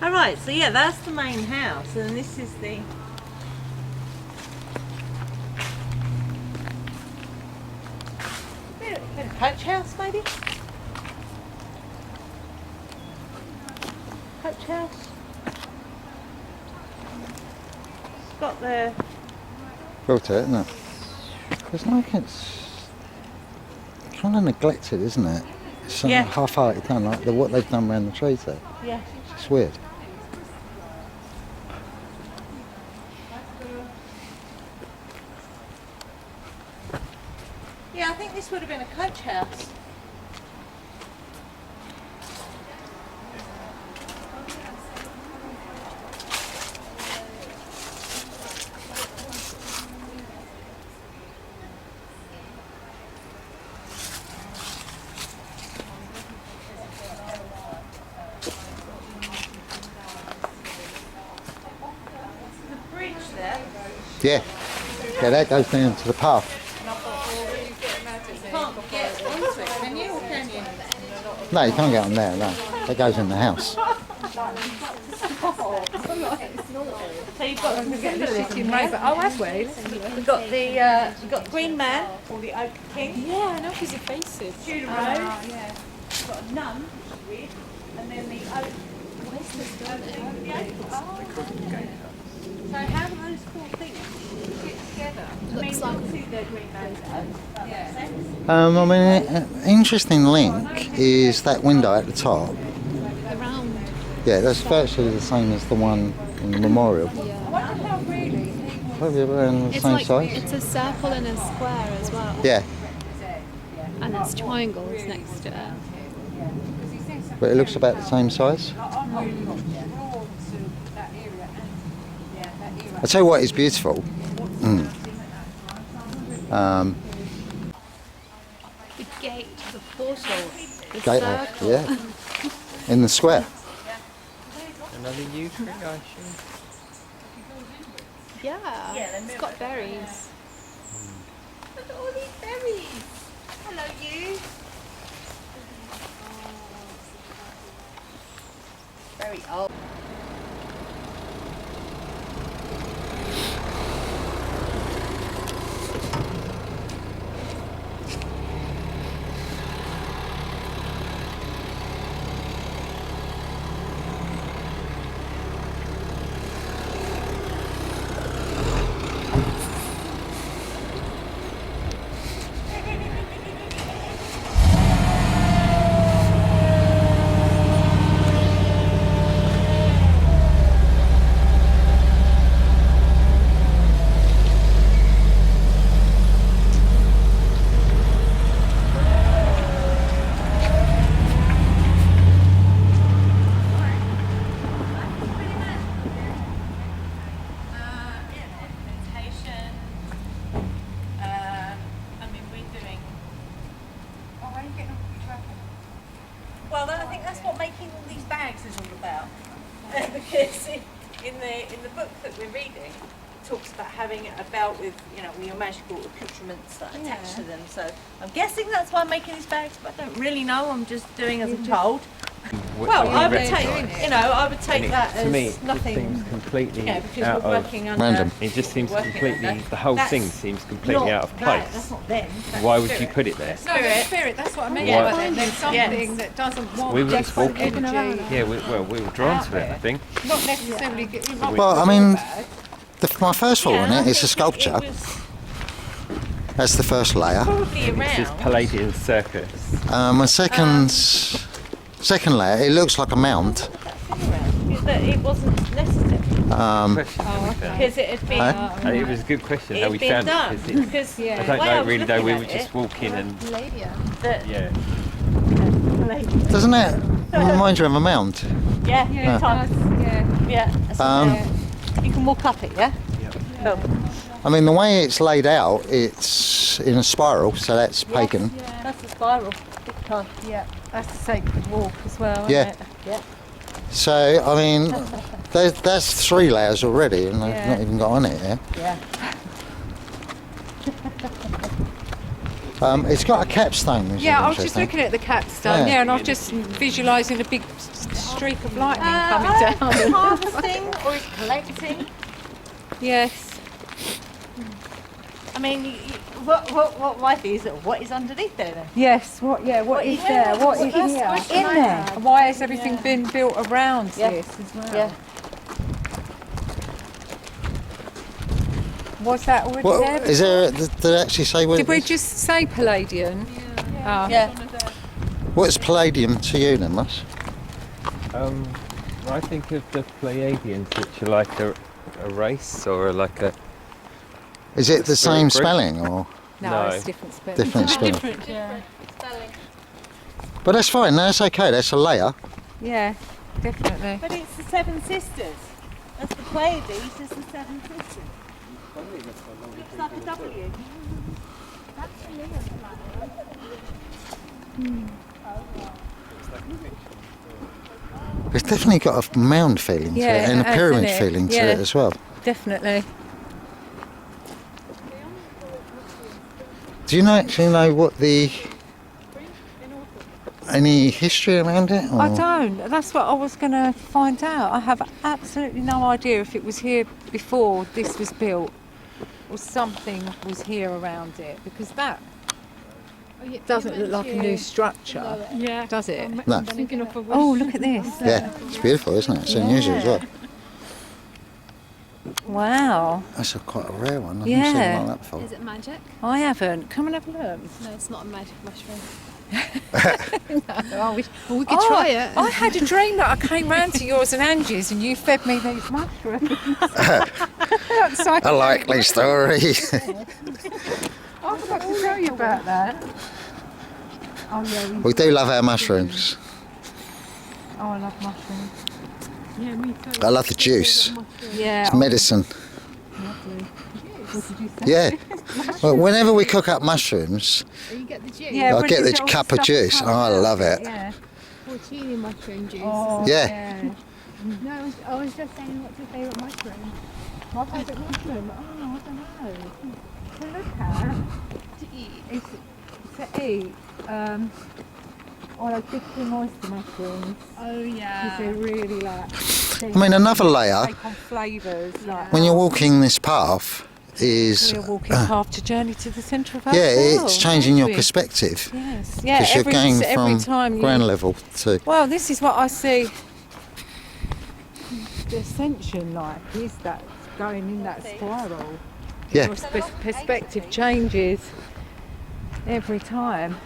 [SPEAKER 1] Alright, so yeah, that's the main house, and this is the bit of coach house maybe? Coach house. It's got the
[SPEAKER 2] Built it, isn't it? It's like it's kind of neglected, isn't it? It's sort of
[SPEAKER 1] Yeah.
[SPEAKER 2] half-hearted done, like what they've done around the trees there.
[SPEAKER 1] yeah.
[SPEAKER 2] It's weird.
[SPEAKER 1] Yeah, I think this would have been a coach house. The bridge there.
[SPEAKER 2] Yeah. Yeah, that goes down to the path.
[SPEAKER 1] You can't get onto it, can you? Or can you?
[SPEAKER 2] No, you can't get on there, no. That goes in the house.
[SPEAKER 1] So you've got the symbolism
[SPEAKER 5] Right,
[SPEAKER 1] here.
[SPEAKER 5] but that's weird.
[SPEAKER 1] We've got the Green Man or the Oak King.
[SPEAKER 6] Yeah, I know because the faces.
[SPEAKER 1] Tudor Rose.
[SPEAKER 5] Yeah.
[SPEAKER 1] We've got a nun, which is weird, and then the Oak. Where's this So how do those four things fit together? I mean, obviously the Green Man's Oak. Yeah.
[SPEAKER 2] I mean, an interesting link is that window at the top.
[SPEAKER 3] Around.
[SPEAKER 2] Yeah, that's virtually the same as the one in the memorial.
[SPEAKER 3] Yeah.
[SPEAKER 2] Probably around the
[SPEAKER 3] It's
[SPEAKER 2] same
[SPEAKER 3] like
[SPEAKER 2] size.
[SPEAKER 3] it's a circle and a square as well.
[SPEAKER 2] Yeah,
[SPEAKER 3] And it's triangles next to it.
[SPEAKER 2] but it looks about the same size. I tell you what is beautiful.
[SPEAKER 3] The gate, the portal, the
[SPEAKER 2] Gateway,
[SPEAKER 3] circle.
[SPEAKER 2] yeah, in the square.
[SPEAKER 4] Another yew tree, I assume.
[SPEAKER 3] Yeah, it's got berries.
[SPEAKER 1] Look at all these berries. Hello, you. Very old. Well, I think that's what making all these bags is all about. Because in the book that we're reading, it talks about having a belt with, you know, all your magical accoutrements that are attached to them. So I'm guessing that's why I'm making these bags, but I don't really know. I'm just doing as I'm told. Well, I would take, you know, I would take that
[SPEAKER 4] to
[SPEAKER 1] as
[SPEAKER 4] me, it
[SPEAKER 1] nothing.
[SPEAKER 4] seems completely
[SPEAKER 1] Yeah, because
[SPEAKER 4] out
[SPEAKER 1] we're
[SPEAKER 4] of.
[SPEAKER 1] working under.
[SPEAKER 2] Random.
[SPEAKER 4] It just seems
[SPEAKER 1] working
[SPEAKER 4] completely.
[SPEAKER 1] under.
[SPEAKER 4] The whole
[SPEAKER 1] That's
[SPEAKER 4] thing seems completely
[SPEAKER 1] not
[SPEAKER 4] out of
[SPEAKER 1] that,
[SPEAKER 4] place.
[SPEAKER 1] That's not them. That's
[SPEAKER 4] Why would
[SPEAKER 1] spirit.
[SPEAKER 4] you put it there?
[SPEAKER 5] No, the spirit, that's what I mean
[SPEAKER 1] Yeah.
[SPEAKER 5] by that. There's something that doesn't want
[SPEAKER 4] We were
[SPEAKER 5] that
[SPEAKER 4] just walking.
[SPEAKER 5] energy.
[SPEAKER 4] Yeah, we were drawn to it. I think.
[SPEAKER 5] Not necessarily. It might be
[SPEAKER 2] Well, I
[SPEAKER 5] good or
[SPEAKER 2] mean,
[SPEAKER 5] bad.
[SPEAKER 2] my first thought on
[SPEAKER 1] I
[SPEAKER 2] it is a
[SPEAKER 1] think
[SPEAKER 2] sculpture.
[SPEAKER 1] It was
[SPEAKER 2] That's the first layer.
[SPEAKER 1] probably
[SPEAKER 4] This is
[SPEAKER 1] around.
[SPEAKER 4] Palladian Circus.
[SPEAKER 2] My second layer, it looks like a mound.
[SPEAKER 1] That it wasn't necessary
[SPEAKER 4] Question how we found it.
[SPEAKER 1] because it had been.
[SPEAKER 2] Huh?
[SPEAKER 4] It was a good question
[SPEAKER 1] It
[SPEAKER 4] how
[SPEAKER 1] had
[SPEAKER 4] we
[SPEAKER 1] been
[SPEAKER 4] found
[SPEAKER 1] done
[SPEAKER 4] it. Because
[SPEAKER 1] because
[SPEAKER 4] I
[SPEAKER 1] the
[SPEAKER 4] don't
[SPEAKER 1] way I
[SPEAKER 4] know
[SPEAKER 1] was
[SPEAKER 4] really though. We
[SPEAKER 1] looking
[SPEAKER 4] were
[SPEAKER 1] at
[SPEAKER 4] just
[SPEAKER 1] it,
[SPEAKER 4] walking and
[SPEAKER 3] Palladium.
[SPEAKER 1] that
[SPEAKER 4] yeah.
[SPEAKER 2] Doesn't it remind you of a mound?
[SPEAKER 1] yeah,
[SPEAKER 5] Yeah,
[SPEAKER 1] good time.
[SPEAKER 5] yeah.
[SPEAKER 1] Yeah, that's
[SPEAKER 2] Um,
[SPEAKER 1] you can walk up it, yeah. Cool.
[SPEAKER 2] I mean, the way it's laid out, it's in a spiral, so that's pagan.
[SPEAKER 1] That's the spiral. Big time.
[SPEAKER 5] Yeah, that's the sacred walk as well. Isn't
[SPEAKER 2] Yeah.
[SPEAKER 5] It?
[SPEAKER 1] Yeah.
[SPEAKER 2] So, I mean, that's 3 layers already, and I've
[SPEAKER 5] Yeah.
[SPEAKER 2] not even got on it yet.
[SPEAKER 1] Yeah.
[SPEAKER 2] It's got a capstone, which
[SPEAKER 5] Yeah,
[SPEAKER 2] is
[SPEAKER 5] I was just
[SPEAKER 2] interesting.
[SPEAKER 5] looking at the capstone.
[SPEAKER 2] Yeah.
[SPEAKER 5] Yeah, and I was just visualising a big streak of lightning coming
[SPEAKER 1] It's
[SPEAKER 5] down.
[SPEAKER 1] harvesting or it's collecting.
[SPEAKER 5] Yes.
[SPEAKER 1] I mean, what life is? What is underneath there then?
[SPEAKER 5] Yes. What? Yeah. What is there? What is
[SPEAKER 1] That's the
[SPEAKER 5] here?
[SPEAKER 1] question
[SPEAKER 5] In
[SPEAKER 1] I
[SPEAKER 5] there?
[SPEAKER 1] had.
[SPEAKER 5] And why has everything been built around
[SPEAKER 1] Yeah.
[SPEAKER 5] this as well?
[SPEAKER 1] Yeah.
[SPEAKER 5] Was that already
[SPEAKER 2] Well,
[SPEAKER 5] there?
[SPEAKER 2] is there? Did they actually say what?
[SPEAKER 5] Did
[SPEAKER 2] it
[SPEAKER 5] we
[SPEAKER 2] is?
[SPEAKER 5] just say Palladian? Yeah.
[SPEAKER 1] Yeah.
[SPEAKER 2] What's palladium to you, then, Russ?
[SPEAKER 4] I think of the Pleiadians, which are like a race or like a
[SPEAKER 2] Is it the
[SPEAKER 4] Spirit
[SPEAKER 2] same
[SPEAKER 4] group?
[SPEAKER 2] spelling or
[SPEAKER 4] No.
[SPEAKER 5] It's different spelling.
[SPEAKER 2] different spelling?
[SPEAKER 1] Different. Yeah.
[SPEAKER 2] But that's fine. That's okay. That's a layer.
[SPEAKER 5] Yeah, definitely.
[SPEAKER 1] But it's the 7 sisters. That's the Pleiades. It's the 7 sisters. Looks like a W.
[SPEAKER 2] It's definitely got a mound feeling to
[SPEAKER 5] Yeah,
[SPEAKER 2] it and a
[SPEAKER 5] it has,
[SPEAKER 2] pyramid
[SPEAKER 5] isn't it?
[SPEAKER 2] feeling to
[SPEAKER 5] Yeah.
[SPEAKER 2] it as well.
[SPEAKER 5] Definitely.
[SPEAKER 2] Do you actually know what any history around it? Or?
[SPEAKER 5] I don't. That's what I was going to find out. I have absolutely no idea if it was here before this was built or something was here around it, because that doesn't look like a new structure,
[SPEAKER 6] Yeah.
[SPEAKER 5] does it?
[SPEAKER 2] No.
[SPEAKER 6] Thinking of a
[SPEAKER 5] Oh, look at this.
[SPEAKER 2] Yeah, it's beautiful, isn't it? It's unusual as well.
[SPEAKER 5] Wow.
[SPEAKER 2] That's quite a rare one. I've never seen
[SPEAKER 5] Yeah.
[SPEAKER 2] one like that before.
[SPEAKER 3] Is it magic?
[SPEAKER 5] I haven't. Come and have a look.
[SPEAKER 3] No, it's not a magic mushroom.
[SPEAKER 5] I wish.
[SPEAKER 3] Well, we could try it.
[SPEAKER 5] I had a dream that I came round to yours and Angie's and you fed me these mushrooms. That's so
[SPEAKER 2] A likely story.
[SPEAKER 5] I forgot to tell you about that. Oh yeah,
[SPEAKER 2] We do love our mushrooms.
[SPEAKER 5] oh, I love mushrooms.
[SPEAKER 6] Yeah, me too.
[SPEAKER 2] I love the juice.
[SPEAKER 5] Yeah.
[SPEAKER 2] It's medicine.
[SPEAKER 5] Lovely. What did you say?
[SPEAKER 2] Yeah. Well, whenever we cook up mushrooms,
[SPEAKER 3] You get the juice.
[SPEAKER 5] Yeah,
[SPEAKER 2] I
[SPEAKER 5] when
[SPEAKER 2] get
[SPEAKER 5] you
[SPEAKER 2] the
[SPEAKER 5] all
[SPEAKER 2] cup of
[SPEAKER 5] stuff
[SPEAKER 2] juice.
[SPEAKER 5] comes
[SPEAKER 2] Oh, I
[SPEAKER 5] out.
[SPEAKER 2] love it.
[SPEAKER 5] Yeah.
[SPEAKER 3] Porcini mushroom juice.
[SPEAKER 5] Oh,
[SPEAKER 2] Yeah.
[SPEAKER 3] No, I was just saying, what's your favourite mushroom?
[SPEAKER 5] My favourite mushroom? Oh, I don't know. To look at.
[SPEAKER 3] To eat.
[SPEAKER 5] It's to eat. Like big king oyster mushrooms.
[SPEAKER 3] Oh
[SPEAKER 5] Because
[SPEAKER 3] yeah.
[SPEAKER 5] they're really like.
[SPEAKER 2] I mean, another layer,
[SPEAKER 5] Take on flavours like.
[SPEAKER 2] when you're walking this path, is
[SPEAKER 5] We're walking half to journey to the centre of
[SPEAKER 2] yeah,
[SPEAKER 5] ourselves.
[SPEAKER 2] it's changing your
[SPEAKER 5] aren't we?
[SPEAKER 2] perspective
[SPEAKER 5] Yes. Yeah.
[SPEAKER 2] because you're going
[SPEAKER 5] every
[SPEAKER 2] from
[SPEAKER 5] time you.
[SPEAKER 2] ground level to
[SPEAKER 5] Well, this is what I see. The ascension like is that going in that spiral.
[SPEAKER 2] yeah.
[SPEAKER 5] Your perspective changes every time.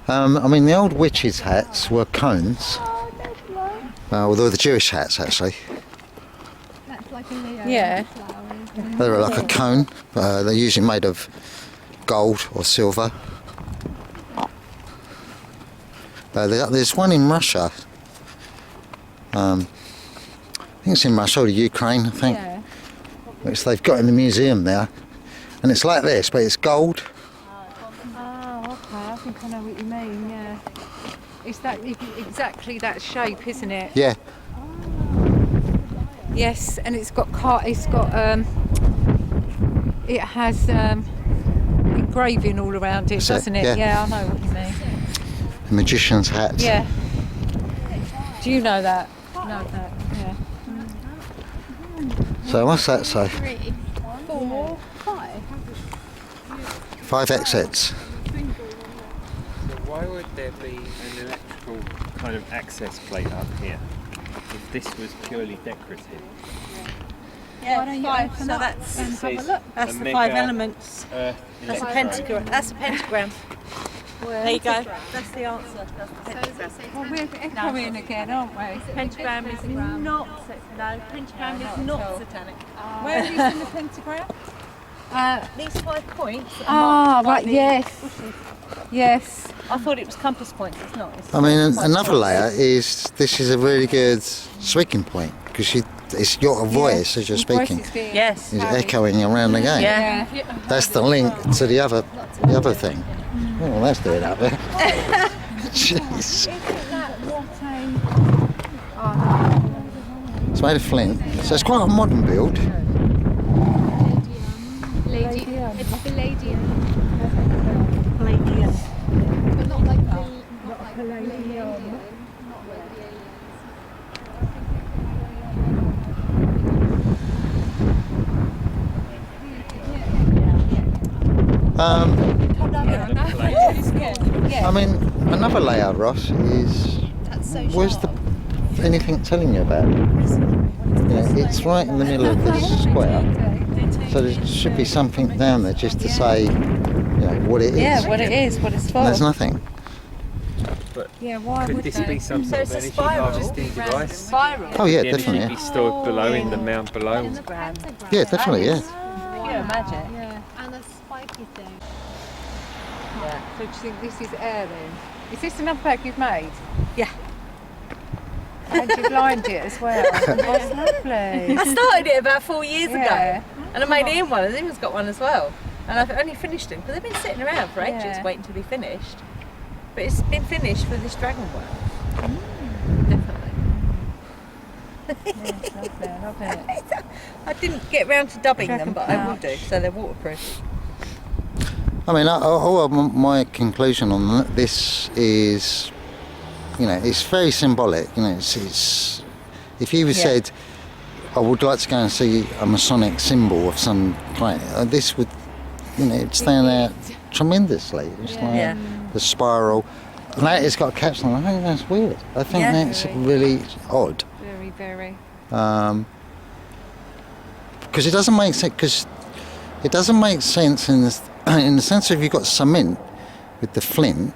[SPEAKER 2] I mean, the old witches' hats were cones. Although the Jewish hats actually,
[SPEAKER 3] That's like a Leo.
[SPEAKER 5] Yeah.
[SPEAKER 3] Flowers.
[SPEAKER 2] they were like a cone. They're usually made of gold or silver. There's one in Russia. I think it's in Russia or the Ukraine, I think,
[SPEAKER 5] Yeah.
[SPEAKER 2] which they've got in the museum there. And it's like this, but it's gold.
[SPEAKER 5] Oh, okay. I think I know what you mean. Yeah. It's that exactly that shape, isn't it?
[SPEAKER 2] Yeah,
[SPEAKER 5] Yes, and it's got it has engraving all around it,
[SPEAKER 2] That's it,
[SPEAKER 5] doesn't it?
[SPEAKER 2] yeah.
[SPEAKER 5] I know what you mean.
[SPEAKER 2] the magician's hat.
[SPEAKER 5] Yeah. Do you know that? Know that. Yeah.
[SPEAKER 2] So what's that say?
[SPEAKER 3] 3, 4, 5.
[SPEAKER 2] 5 exits.
[SPEAKER 4] So why would there be an electrical kind of access plate up here if this was purely decorative?
[SPEAKER 1] Yeah,
[SPEAKER 3] Why don't you
[SPEAKER 1] five.
[SPEAKER 3] open
[SPEAKER 1] So
[SPEAKER 3] up
[SPEAKER 1] that's
[SPEAKER 3] and have a
[SPEAKER 4] Says
[SPEAKER 3] look?
[SPEAKER 1] that's
[SPEAKER 4] a
[SPEAKER 1] the
[SPEAKER 4] mega
[SPEAKER 1] 5 elements.
[SPEAKER 4] Earth
[SPEAKER 1] That's a
[SPEAKER 4] electro.
[SPEAKER 1] pentagram. That's a pentagram. There you go. That's the answer. That's the
[SPEAKER 3] So does
[SPEAKER 1] pentagram.
[SPEAKER 3] it say
[SPEAKER 5] Well, we're echoing again, aren't we?
[SPEAKER 1] Pentagram is not pentagram is not satanic.
[SPEAKER 5] Where are you in the pentagram?
[SPEAKER 1] These 5 points. Are
[SPEAKER 5] Ah,
[SPEAKER 1] marked by
[SPEAKER 5] right.
[SPEAKER 1] the
[SPEAKER 5] Yes.
[SPEAKER 1] bushes.
[SPEAKER 5] Yes.
[SPEAKER 1] I thought it was compass points. It's not. It's
[SPEAKER 2] I mean,
[SPEAKER 1] five
[SPEAKER 2] another
[SPEAKER 1] points.
[SPEAKER 2] layer is this is a really good speaking point because it's your voice as you're speaking.
[SPEAKER 1] Yes.
[SPEAKER 2] Is echoing around again.
[SPEAKER 1] Yeah.
[SPEAKER 2] That's the link to the other thing. Oh, that's doing up there. Jeez.
[SPEAKER 5] Isn't that what a...
[SPEAKER 2] It's made of flint, so it's quite a modern build.
[SPEAKER 3] Palladium. It's Palladium.
[SPEAKER 1] Palladium.
[SPEAKER 3] But not like not like Palladium. Not like the
[SPEAKER 2] I mean, another layer, Ross, is
[SPEAKER 3] That's so
[SPEAKER 2] where's anything telling you about it? Yeah, it's right in the middle of this square, so there should be something down there just to say, what it is.
[SPEAKER 5] Yeah, what it is, what it's for.
[SPEAKER 2] And there's nothing.
[SPEAKER 4] But
[SPEAKER 5] Yeah, why
[SPEAKER 4] could
[SPEAKER 5] would
[SPEAKER 4] this
[SPEAKER 5] they?
[SPEAKER 4] be some
[SPEAKER 1] So
[SPEAKER 4] sort
[SPEAKER 1] it's
[SPEAKER 4] of
[SPEAKER 1] a
[SPEAKER 4] energy
[SPEAKER 1] spiral.
[SPEAKER 4] harvesting device?
[SPEAKER 1] Spiral.
[SPEAKER 2] Oh yeah,
[SPEAKER 4] The energy
[SPEAKER 2] definitely.
[SPEAKER 4] be stored below in the mount below.
[SPEAKER 1] Pentagram.
[SPEAKER 2] Yeah, definitely. Yeah.
[SPEAKER 1] Pure magic.
[SPEAKER 5] Yeah.
[SPEAKER 3] And a spiky thing.
[SPEAKER 5] Yeah. So do you think this is air then? Is this another bag you've made?
[SPEAKER 1] Yeah.
[SPEAKER 5] And you've lined it as well. That's lovely.
[SPEAKER 1] I started it about 4 years
[SPEAKER 5] Yeah.
[SPEAKER 1] ago, and I made Ian one, and Ian's got one as well. And I've only finished them because they've been sitting around for ages,
[SPEAKER 5] Yeah.
[SPEAKER 1] waiting to be finished. But it's been finished for this dragon work. Definitely.
[SPEAKER 5] Yeah, it's lovely. I love it.
[SPEAKER 1] I didn't get round to dubbing
[SPEAKER 5] Dragon
[SPEAKER 1] them, but I will
[SPEAKER 5] pouch.
[SPEAKER 1] do. So they're waterproof.
[SPEAKER 2] I mean, my conclusion on this is, it's very symbolic. It's if you said, I would like to go and see a Masonic symbol of some kind, this would, it'd stand out tremendously. It's like
[SPEAKER 1] Yeah.
[SPEAKER 2] the spiral. And that it's got a capsule. I think that's weird. I think
[SPEAKER 1] Yeah.
[SPEAKER 2] that's really odd.
[SPEAKER 5] Very, very.
[SPEAKER 2] Because it doesn't make sense. Because it doesn't make sense in the sense of you've got cement, with the flint,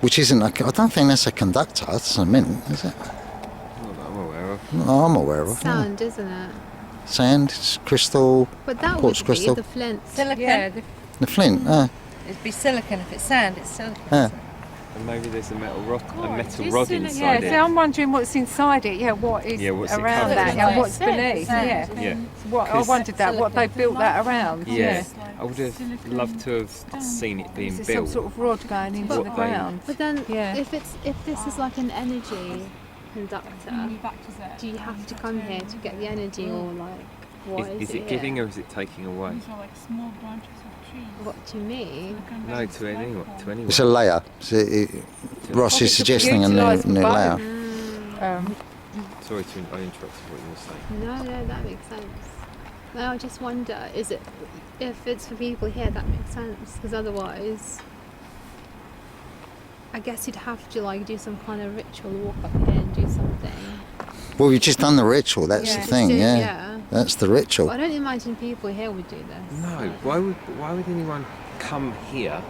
[SPEAKER 2] which isn't. I don't think that's a conductor. That's a mint, is it?
[SPEAKER 4] Not that I'm aware of.
[SPEAKER 2] No, I'm aware of.
[SPEAKER 3] Sound, isn't it?
[SPEAKER 2] Sand, it's crystal,
[SPEAKER 3] But that
[SPEAKER 2] quartz
[SPEAKER 3] would
[SPEAKER 2] crystal.
[SPEAKER 3] be the flint.
[SPEAKER 1] Silicon.
[SPEAKER 5] Yeah,
[SPEAKER 2] The flint.
[SPEAKER 1] It'd be silicon. If it's sand, it's silicon.
[SPEAKER 2] Yeah.
[SPEAKER 4] And maybe there's a metal rod
[SPEAKER 5] yeah.
[SPEAKER 4] inside
[SPEAKER 5] So
[SPEAKER 4] it.
[SPEAKER 5] I'm wondering what's inside it. Yeah, what is
[SPEAKER 4] what's it
[SPEAKER 5] around
[SPEAKER 4] covered
[SPEAKER 5] that?
[SPEAKER 4] in?
[SPEAKER 5] Yeah, what's
[SPEAKER 1] Sand,
[SPEAKER 5] beneath?
[SPEAKER 1] sand.
[SPEAKER 5] Yeah.
[SPEAKER 4] Yeah.
[SPEAKER 5] What I wondered that what they built that around.
[SPEAKER 4] Yeah. I would have loved to have seen it being
[SPEAKER 5] Is it some
[SPEAKER 4] built.
[SPEAKER 5] sort of rod going into
[SPEAKER 4] What
[SPEAKER 5] the
[SPEAKER 4] they-
[SPEAKER 5] ground?
[SPEAKER 3] But then,
[SPEAKER 5] Yeah.
[SPEAKER 3] if this is like an energy conductor, do you have to come here to get the energy, or like what
[SPEAKER 4] Is it
[SPEAKER 3] here?
[SPEAKER 4] giving or is it taking away?
[SPEAKER 3] What to me?
[SPEAKER 4] No, to anyone. To anyone.
[SPEAKER 2] It's a layer. Ross is suggesting a new layer.
[SPEAKER 4] Sorry to I interrupted what you were saying.
[SPEAKER 3] No, that makes sense. No, I just wonder, is it, if it's for people here, that makes sense, because otherwise, I guess you'd have to like do some kind of ritual, walk up here and do something.
[SPEAKER 2] Well, we've just done the ritual. That's the thing. Yeah. That's the ritual.
[SPEAKER 3] But I don't imagine people here would do this.
[SPEAKER 4] No, why would anyone come here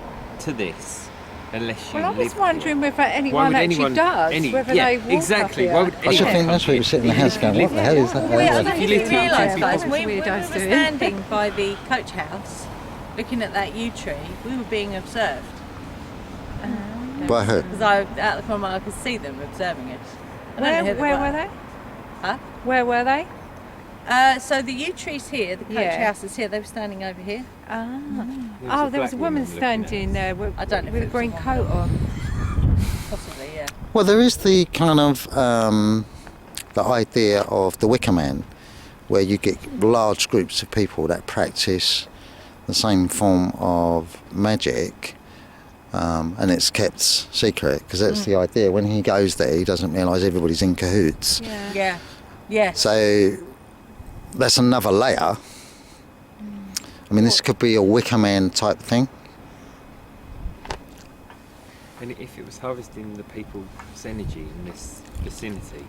[SPEAKER 4] to this unless you
[SPEAKER 5] Well, I was
[SPEAKER 4] live
[SPEAKER 5] wondering
[SPEAKER 4] here?
[SPEAKER 5] whether anyone actually does. Whether they walk
[SPEAKER 4] exactly.
[SPEAKER 5] up
[SPEAKER 4] Why
[SPEAKER 5] here.
[SPEAKER 4] would
[SPEAKER 2] I should
[SPEAKER 4] anyone
[SPEAKER 2] think
[SPEAKER 4] come
[SPEAKER 2] that's where
[SPEAKER 4] here?
[SPEAKER 2] you're sitting in the house going, what the hell is that?
[SPEAKER 1] Well, I
[SPEAKER 2] Yeah.
[SPEAKER 1] don't know if
[SPEAKER 4] you
[SPEAKER 1] you
[SPEAKER 4] live here,
[SPEAKER 1] realise,
[SPEAKER 4] people-
[SPEAKER 1] guys,
[SPEAKER 5] That's
[SPEAKER 1] when
[SPEAKER 5] what
[SPEAKER 1] we
[SPEAKER 5] you
[SPEAKER 1] were
[SPEAKER 5] guys do.
[SPEAKER 1] standing by the coach house, looking at that yew tree, we were being observed.
[SPEAKER 2] By who?
[SPEAKER 1] Because out the corner of my eye, I could see them observing us. I don't know who
[SPEAKER 5] Where were they?
[SPEAKER 1] Huh?
[SPEAKER 5] Where were they?
[SPEAKER 1] So the yew tree's here, the coach
[SPEAKER 5] Yeah.
[SPEAKER 1] house is here, they were standing over here.
[SPEAKER 5] Oh, there was a woman standing there with,
[SPEAKER 1] I don't know if
[SPEAKER 5] with a
[SPEAKER 1] it was
[SPEAKER 5] green
[SPEAKER 1] a woman
[SPEAKER 5] coat
[SPEAKER 1] or-
[SPEAKER 5] on.
[SPEAKER 1] Possibly, yeah.
[SPEAKER 2] Well, there is the kind of the idea of the Wicker Man, where you get large groups of people that practice the same form of magic, and it's kept secret, because that's the idea. When he goes there, he doesn't realise everybody's in cahoots.
[SPEAKER 1] Yeah. Yeah.
[SPEAKER 2] So that's another layer. I mean, this could be a Wicker Man type thing.
[SPEAKER 4] And if it was harvesting the people's energy in this vicinity,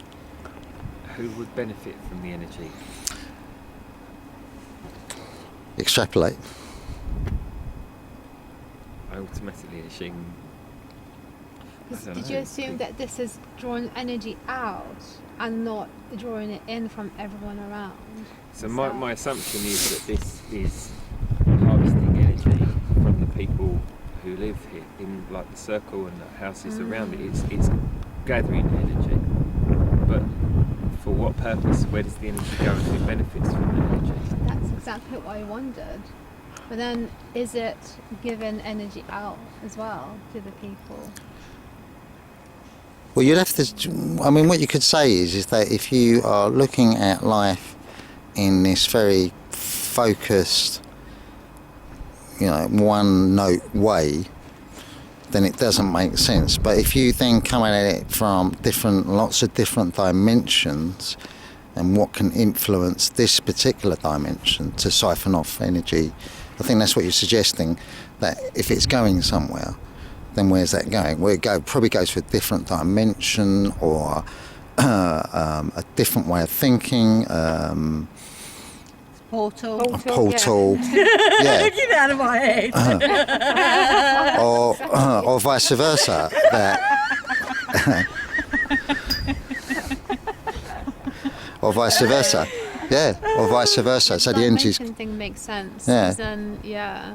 [SPEAKER 4] who would benefit from the energy?
[SPEAKER 2] Extrapolate.
[SPEAKER 4] I automatically assume. I don't
[SPEAKER 3] Did
[SPEAKER 4] know.
[SPEAKER 3] you assume that this is drawing energy out and not drawing it in from everyone around?
[SPEAKER 4] So my assumption is that this is harvesting energy from the people who live here, in like the circle and the houses around it. It's gathering energy, but for what purpose? Where does the energy go, and who benefits from the energy?
[SPEAKER 3] That's exactly what I wondered. But then, is it giving energy out as well to the people?
[SPEAKER 2] Well, you'd have to. I mean, what you could say is that if you are looking at life in this very focused, one note way, then it doesn't make sense. But if you then come at it from lots of different dimensions, and what can influence this particular dimension to siphon off energy, I think that's what you're suggesting. That if it's going somewhere, then where's that going? Well, probably goes to a different dimension, or a different way of thinking.
[SPEAKER 1] Portal.
[SPEAKER 2] A portal, yeah.
[SPEAKER 1] Get out of my head.
[SPEAKER 2] Or vice versa. Or vice versa. Yeah, or vice versa. So the energy's.
[SPEAKER 3] dimension thing makes sense.
[SPEAKER 2] Yeah.
[SPEAKER 3] 'Cause then, yeah.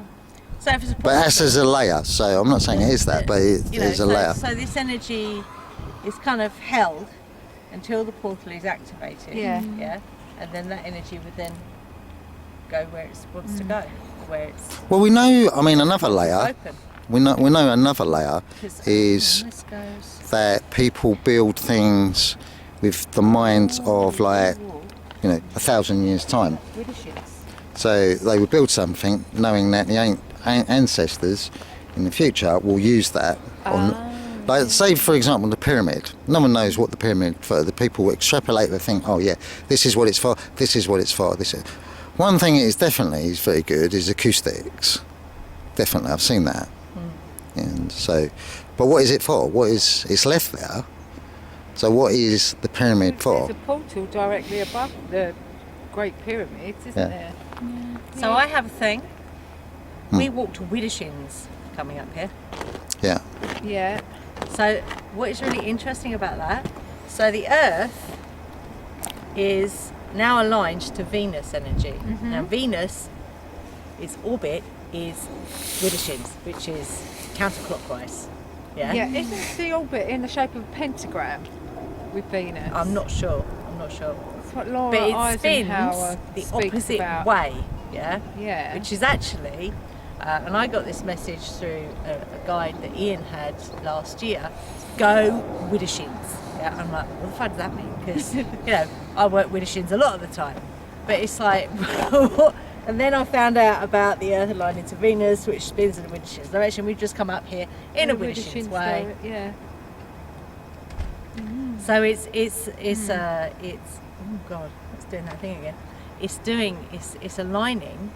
[SPEAKER 1] So if it's a
[SPEAKER 2] But
[SPEAKER 1] portal,
[SPEAKER 2] that's as a layer, so I'm not saying it is that, but it is a layer.
[SPEAKER 1] So this energy is kind of held until the portal is activated.
[SPEAKER 5] Yeah.
[SPEAKER 1] Yeah. And then that energy would then go where it wants to go, where it's
[SPEAKER 2] Well, we know, another layer,
[SPEAKER 1] open.
[SPEAKER 2] we know another layer
[SPEAKER 1] 'Cause,
[SPEAKER 2] is
[SPEAKER 1] this goes
[SPEAKER 2] that people build things with the minds of 1,000 years time. So they would build something knowing that the ancestors in the future will use that. Like, say, for example, the pyramid. No one knows what the pyramid for. The people extrapolate, they think, oh yeah, this is what it's for, this is what it's for. One thing is very good is acoustics. Definitely, I've seen that. And so, but what is it for? It's left there. So what is the pyramid for?
[SPEAKER 5] There's a portal directly above the Great Pyramids, isn't
[SPEAKER 2] Yeah.
[SPEAKER 5] there?
[SPEAKER 1] So I have a thing. We walk to Widdershins coming up here.
[SPEAKER 2] Yeah.
[SPEAKER 5] Yeah.
[SPEAKER 1] So what is really interesting about that, so the Earth is now aligned to Venus energy. Now Venus, its orbit is Widdershins, which is counterclockwise. Yeah?
[SPEAKER 5] Yeah. Isn't the orbit in the shape of a pentagram with Venus?
[SPEAKER 1] I'm not sure.
[SPEAKER 5] That's what Laura
[SPEAKER 1] But it
[SPEAKER 5] Eisenhower
[SPEAKER 1] spins the
[SPEAKER 5] speaks
[SPEAKER 1] opposite
[SPEAKER 5] about.
[SPEAKER 1] way. Yeah?
[SPEAKER 5] Yeah.
[SPEAKER 1] Which is actually, and I got this message through a guide that Ian had last year, go Widdershins. Yeah, I'm like, what the fuck does that mean? Because, you know, I work Widdershins a lot of the time. But it's like, and then I found out about the Earth aligned into Venus, which spins in the Widdershins direction. We've just come up here in a Widdershins way.
[SPEAKER 5] Yeah.
[SPEAKER 1] So it's oh god, it's doing that thing again. It's aligning.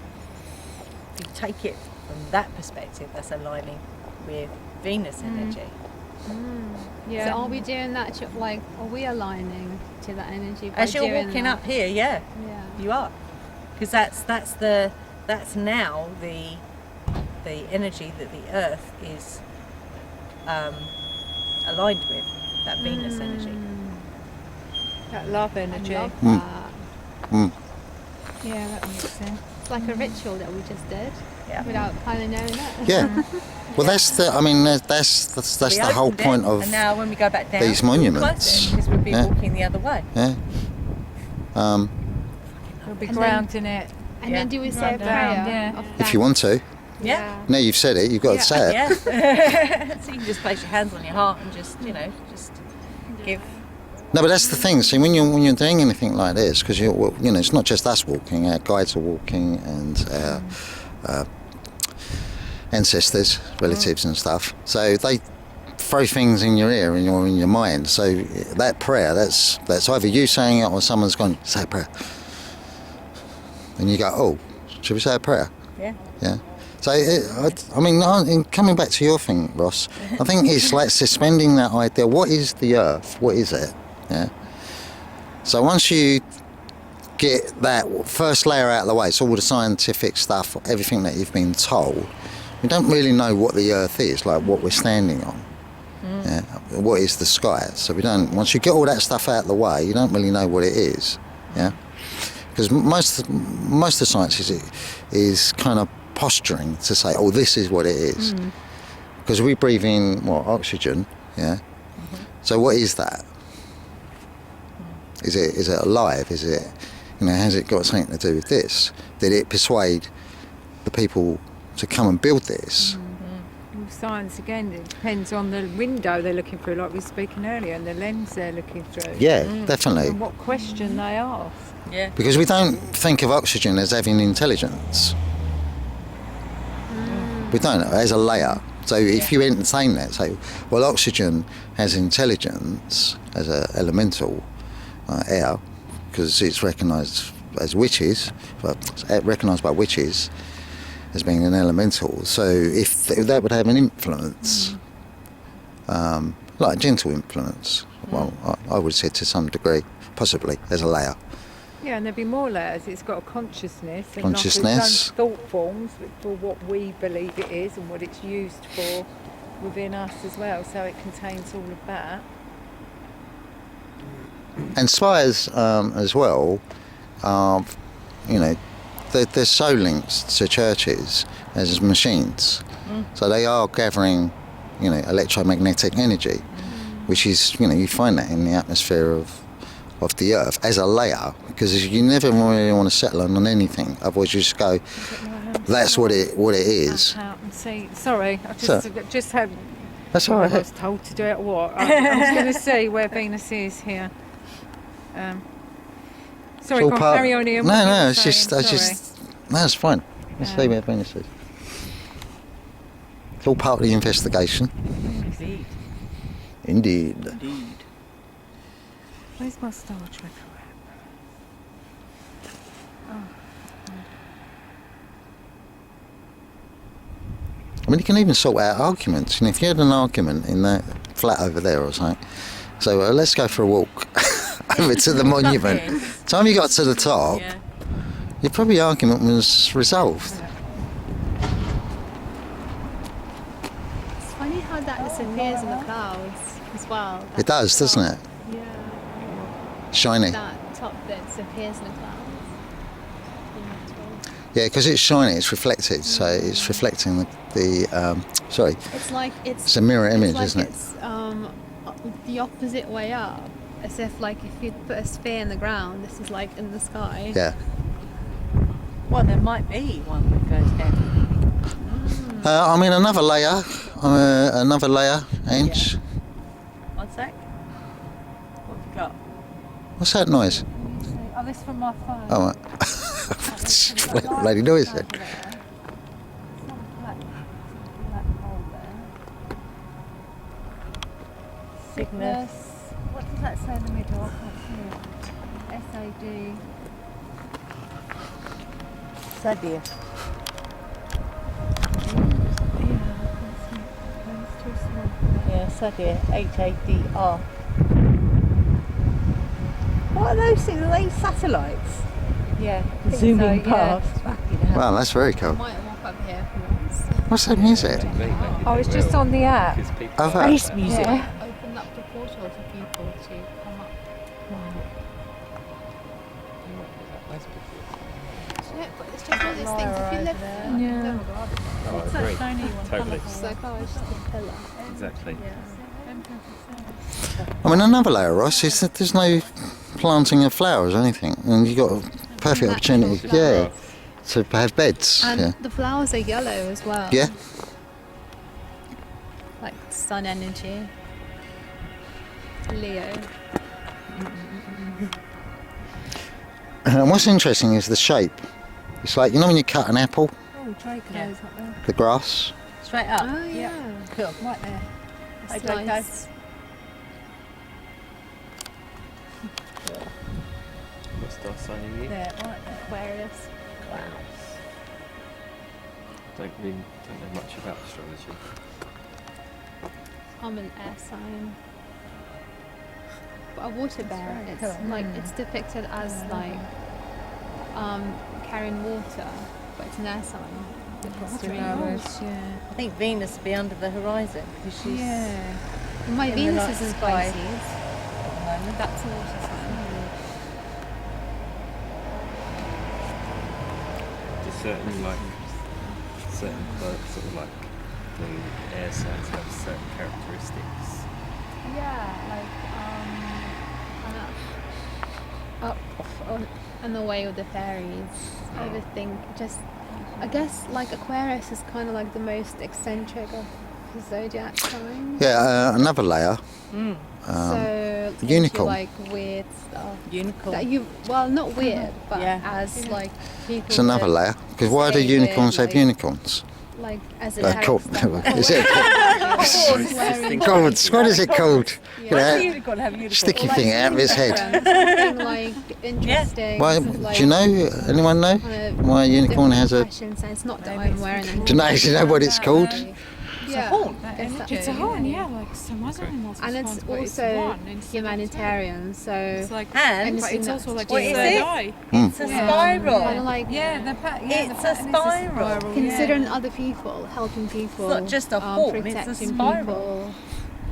[SPEAKER 1] If you take it from that perspective, that's aligning with Venus energy.
[SPEAKER 5] Yeah.
[SPEAKER 3] So are we doing that? Like, are we aligning to that energy? By
[SPEAKER 1] As you're
[SPEAKER 3] doing
[SPEAKER 1] walking
[SPEAKER 3] that?
[SPEAKER 1] up here, yeah,
[SPEAKER 3] Yeah.
[SPEAKER 1] you are, because that's now the energy that the Earth is aligned with, that Venus energy.
[SPEAKER 5] That love energy.
[SPEAKER 3] I love that.
[SPEAKER 5] Yeah, that makes sense.
[SPEAKER 3] It's like a ritual that we just did
[SPEAKER 1] Yeah.
[SPEAKER 3] without kind of knowing it.
[SPEAKER 2] Yeah. Well, that's the
[SPEAKER 1] We
[SPEAKER 2] the whole
[SPEAKER 1] opened it,
[SPEAKER 2] point of
[SPEAKER 1] and now when we go back down,
[SPEAKER 2] these
[SPEAKER 1] we'll
[SPEAKER 2] monuments.
[SPEAKER 1] close it, because we'll be
[SPEAKER 2] Yeah.
[SPEAKER 1] walking the other way.
[SPEAKER 2] yeah.
[SPEAKER 5] We'll be
[SPEAKER 3] And
[SPEAKER 5] grounding it.
[SPEAKER 3] And
[SPEAKER 1] Yeah.
[SPEAKER 3] then do we say a
[SPEAKER 5] Right
[SPEAKER 3] prayer?
[SPEAKER 5] down, yeah.
[SPEAKER 3] of
[SPEAKER 2] If you want to.
[SPEAKER 1] Yeah.
[SPEAKER 2] Now you've said it, you've got to say it.
[SPEAKER 1] Yeah. So you can just place your hands on your heart and just give.
[SPEAKER 2] No, but that's the thing. See, when you're doing anything like this, because it's not just us walking. Our guides are walking, and our ancestors, relatives, and stuff. So they throw things in your ear and in your mind. So that prayer, that's either you saying it or someone's gone, say a prayer, and you go, oh, should we say a prayer?
[SPEAKER 1] Yeah.
[SPEAKER 2] Yeah. So, in coming back to your thing, Ross, I think it's like suspending that idea. What is the Earth? What is it? Yeah. So once you get that first layer out of the way, it's all the scientific stuff, everything that you've been told. We don't really know what the Earth is, like what we're standing on. Yeah. What is the sky? So we don't. Once you get all that stuff out of the way, you don't really know what it is. Yeah. Because most of the science is kind of posturing to say, oh, this is what it is. Because we breathe in oxygen. Yeah. So what is that? Is it alive? Is it, has it got something to do with this? Did it persuade the people to come and build this?
[SPEAKER 5] With science, again, it depends on the window they're looking through, like we were speaking earlier, and the lens they're looking through.
[SPEAKER 2] Yeah, definitely.
[SPEAKER 5] And what question they ask.
[SPEAKER 1] Yeah.
[SPEAKER 2] Because we don't think of oxygen as having intelligence. We don't, as a layer. So if you entertain that, say, well, oxygen has intelligence as an elemental air, because it's recognised as witches, recognised by witches as being an elemental. So if that would have an influence, like a gentle influence, well, I would say to some degree, possibly, as a layer.
[SPEAKER 5] Yeah, and there'd be more layers. It's got a consciousness. And
[SPEAKER 2] Consciousness.
[SPEAKER 5] Like its own thought forms for what we believe it is and what it's used for within us as well. So it contains all of that.
[SPEAKER 2] And spires as well, they're so linked to churches as machines. So they are gathering, electromagnetic energy, which is, you find that in the atmosphere of the Earth as a layer, because you never really want to settle on anything. Otherwise, you just go, that's what it is.
[SPEAKER 5] Out and see. Sorry, I
[SPEAKER 2] So-
[SPEAKER 5] just had.
[SPEAKER 2] That's all
[SPEAKER 5] I
[SPEAKER 2] right.
[SPEAKER 5] was told to do it. Or what? I was going to see where Venus is here. Sorry,
[SPEAKER 2] all
[SPEAKER 5] go on,
[SPEAKER 2] part-
[SPEAKER 5] carry on, Ian.
[SPEAKER 2] No,
[SPEAKER 5] What were
[SPEAKER 2] no,
[SPEAKER 5] you
[SPEAKER 2] it's
[SPEAKER 5] saying?
[SPEAKER 2] no, it's fine. Let's see where Venus is. It's all part of the investigation.
[SPEAKER 1] Indeed.
[SPEAKER 2] Indeed.
[SPEAKER 1] Indeed.
[SPEAKER 5] Where's my Star Trek?
[SPEAKER 2] I mean, you can even sort out arguments. If you had an argument in that flat over there or something, so let's go for a walk over to the monument. Time you got to the top,
[SPEAKER 1] Yeah.
[SPEAKER 2] your probably argument was resolved.
[SPEAKER 3] disappears in the clouds as well.
[SPEAKER 2] It does, doesn't it?
[SPEAKER 3] Yeah.
[SPEAKER 2] Shiny.
[SPEAKER 3] That top bit disappears in the clouds.
[SPEAKER 2] Yeah, because it's shiny, it's reflected, so it's reflecting the sorry,
[SPEAKER 3] It's like
[SPEAKER 2] it's a mirror image,
[SPEAKER 3] like
[SPEAKER 2] isn't it?
[SPEAKER 3] It's the opposite way up, as if like if you put a sphere in the ground, this is like in the sky.
[SPEAKER 2] Yeah.
[SPEAKER 1] Well, there might be one that goes down.
[SPEAKER 2] I mean, another layer, Ange.
[SPEAKER 1] Yeah. 1 sec. What have you got?
[SPEAKER 2] What's that noise?
[SPEAKER 5] Oh, this from my phone.
[SPEAKER 2] Oh, right. Bloody noise then.
[SPEAKER 5] Some black hole there.
[SPEAKER 1] Cygnus.
[SPEAKER 5] What does that say in the middle? I can't see it. SAD.
[SPEAKER 1] Sadia.
[SPEAKER 5] It's too small.
[SPEAKER 1] Yeah, Sadia. HADR. What are those things? Are they satellites?
[SPEAKER 5] Yeah.
[SPEAKER 1] Zooming
[SPEAKER 5] so,
[SPEAKER 1] past. Fucking hell.
[SPEAKER 2] Wow, that's very
[SPEAKER 3] I
[SPEAKER 2] cool.
[SPEAKER 3] might walk up here if you want.
[SPEAKER 2] What's that music?
[SPEAKER 5] Oh, it's just on the app.
[SPEAKER 4] Because people
[SPEAKER 2] Oh, that.
[SPEAKER 1] Space music.
[SPEAKER 5] Yeah.
[SPEAKER 3] Open up the portal for people to come up. Yeah, but it's just one of those things. If you live
[SPEAKER 4] Oh, I agree. Totally.
[SPEAKER 3] it's like, oh, it's just a pillar.
[SPEAKER 4] Exactly.
[SPEAKER 2] I mean, another layer, Ross, is that there's no planting of flowers or anything, and you've got a perfect opportunity, yeah, to have beds.
[SPEAKER 3] And
[SPEAKER 2] Yeah.
[SPEAKER 3] the flowers are yellow as well.
[SPEAKER 2] Yeah.
[SPEAKER 3] Like sun energy. Leo.
[SPEAKER 2] And what's interesting is the shape. It's like, you know when you cut an apple,
[SPEAKER 5] Oh, Draco's up there.
[SPEAKER 2] the grass?
[SPEAKER 1] Straight up.
[SPEAKER 3] Oh yeah.
[SPEAKER 1] Cool.
[SPEAKER 5] Right there.
[SPEAKER 3] That's
[SPEAKER 1] Okay,
[SPEAKER 3] nice.
[SPEAKER 4] What star sign are you?
[SPEAKER 5] There, right there.
[SPEAKER 3] Aquarius.
[SPEAKER 4] Don't know much about astrology.
[SPEAKER 3] I'm an air sign. But a water bear,
[SPEAKER 5] very
[SPEAKER 3] it's
[SPEAKER 5] cool.
[SPEAKER 3] like it's depicted as like carrying water, but it's an air sign.
[SPEAKER 5] Flowers, yeah.
[SPEAKER 1] I think Venus will be under the horizon because she's
[SPEAKER 5] Yeah.
[SPEAKER 3] My
[SPEAKER 1] In the
[SPEAKER 3] Venus
[SPEAKER 1] night
[SPEAKER 3] is in
[SPEAKER 1] sky.
[SPEAKER 3] Pisces.
[SPEAKER 1] at the moment.
[SPEAKER 3] That's a water sign.
[SPEAKER 4] Do certain sort of like the air signs have certain characteristics.
[SPEAKER 3] Yeah, like and the way with the fairies. Everything just, I guess, like Aquarius is kind of like the most eccentric of the zodiac signs.
[SPEAKER 2] Yeah, another layer.
[SPEAKER 3] So into,
[SPEAKER 2] unicorn.
[SPEAKER 3] like weird stuff.
[SPEAKER 1] Unicorn.
[SPEAKER 3] That you, well, not weird, but
[SPEAKER 1] Yeah.
[SPEAKER 3] as like people.
[SPEAKER 2] It's another
[SPEAKER 3] that
[SPEAKER 2] layer. Because why do
[SPEAKER 3] stay
[SPEAKER 2] unicorns
[SPEAKER 3] with,
[SPEAKER 2] have
[SPEAKER 3] like,
[SPEAKER 2] unicorns?
[SPEAKER 3] Like as a
[SPEAKER 2] Cool. Is it
[SPEAKER 3] wearing
[SPEAKER 2] called? What is it called? You
[SPEAKER 1] Why
[SPEAKER 2] know,
[SPEAKER 1] do unicorn have unicorn?
[SPEAKER 2] sticky thing out of his head.
[SPEAKER 3] Something like interesting.
[SPEAKER 2] Why,
[SPEAKER 3] like,
[SPEAKER 2] do you know? Anyone know
[SPEAKER 3] kind of
[SPEAKER 2] why a unicorn
[SPEAKER 3] different
[SPEAKER 2] has a?
[SPEAKER 3] fashion sense. Not that I'm wearing anything.
[SPEAKER 2] Do you know what it's called?
[SPEAKER 3] Yeah.
[SPEAKER 1] horn.
[SPEAKER 6] It's a horn, yeah, like some other animals.
[SPEAKER 3] And
[SPEAKER 6] have
[SPEAKER 3] it's
[SPEAKER 6] horns, but
[SPEAKER 3] also
[SPEAKER 6] one instead of two.
[SPEAKER 3] humanitarian, so
[SPEAKER 6] It's like,
[SPEAKER 1] And
[SPEAKER 6] but it's also like
[SPEAKER 1] What
[SPEAKER 6] a
[SPEAKER 1] is
[SPEAKER 6] third
[SPEAKER 1] it?
[SPEAKER 6] eye.
[SPEAKER 1] It's a spiral.
[SPEAKER 3] kind of like
[SPEAKER 5] Yeah, the pattern. Yeah,
[SPEAKER 1] It's
[SPEAKER 5] the
[SPEAKER 1] a
[SPEAKER 5] pattern is
[SPEAKER 1] spiral.
[SPEAKER 3] considering other people, helping people.
[SPEAKER 1] It's not just a horn, it's a
[SPEAKER 3] protecting
[SPEAKER 1] spiral.
[SPEAKER 3] people.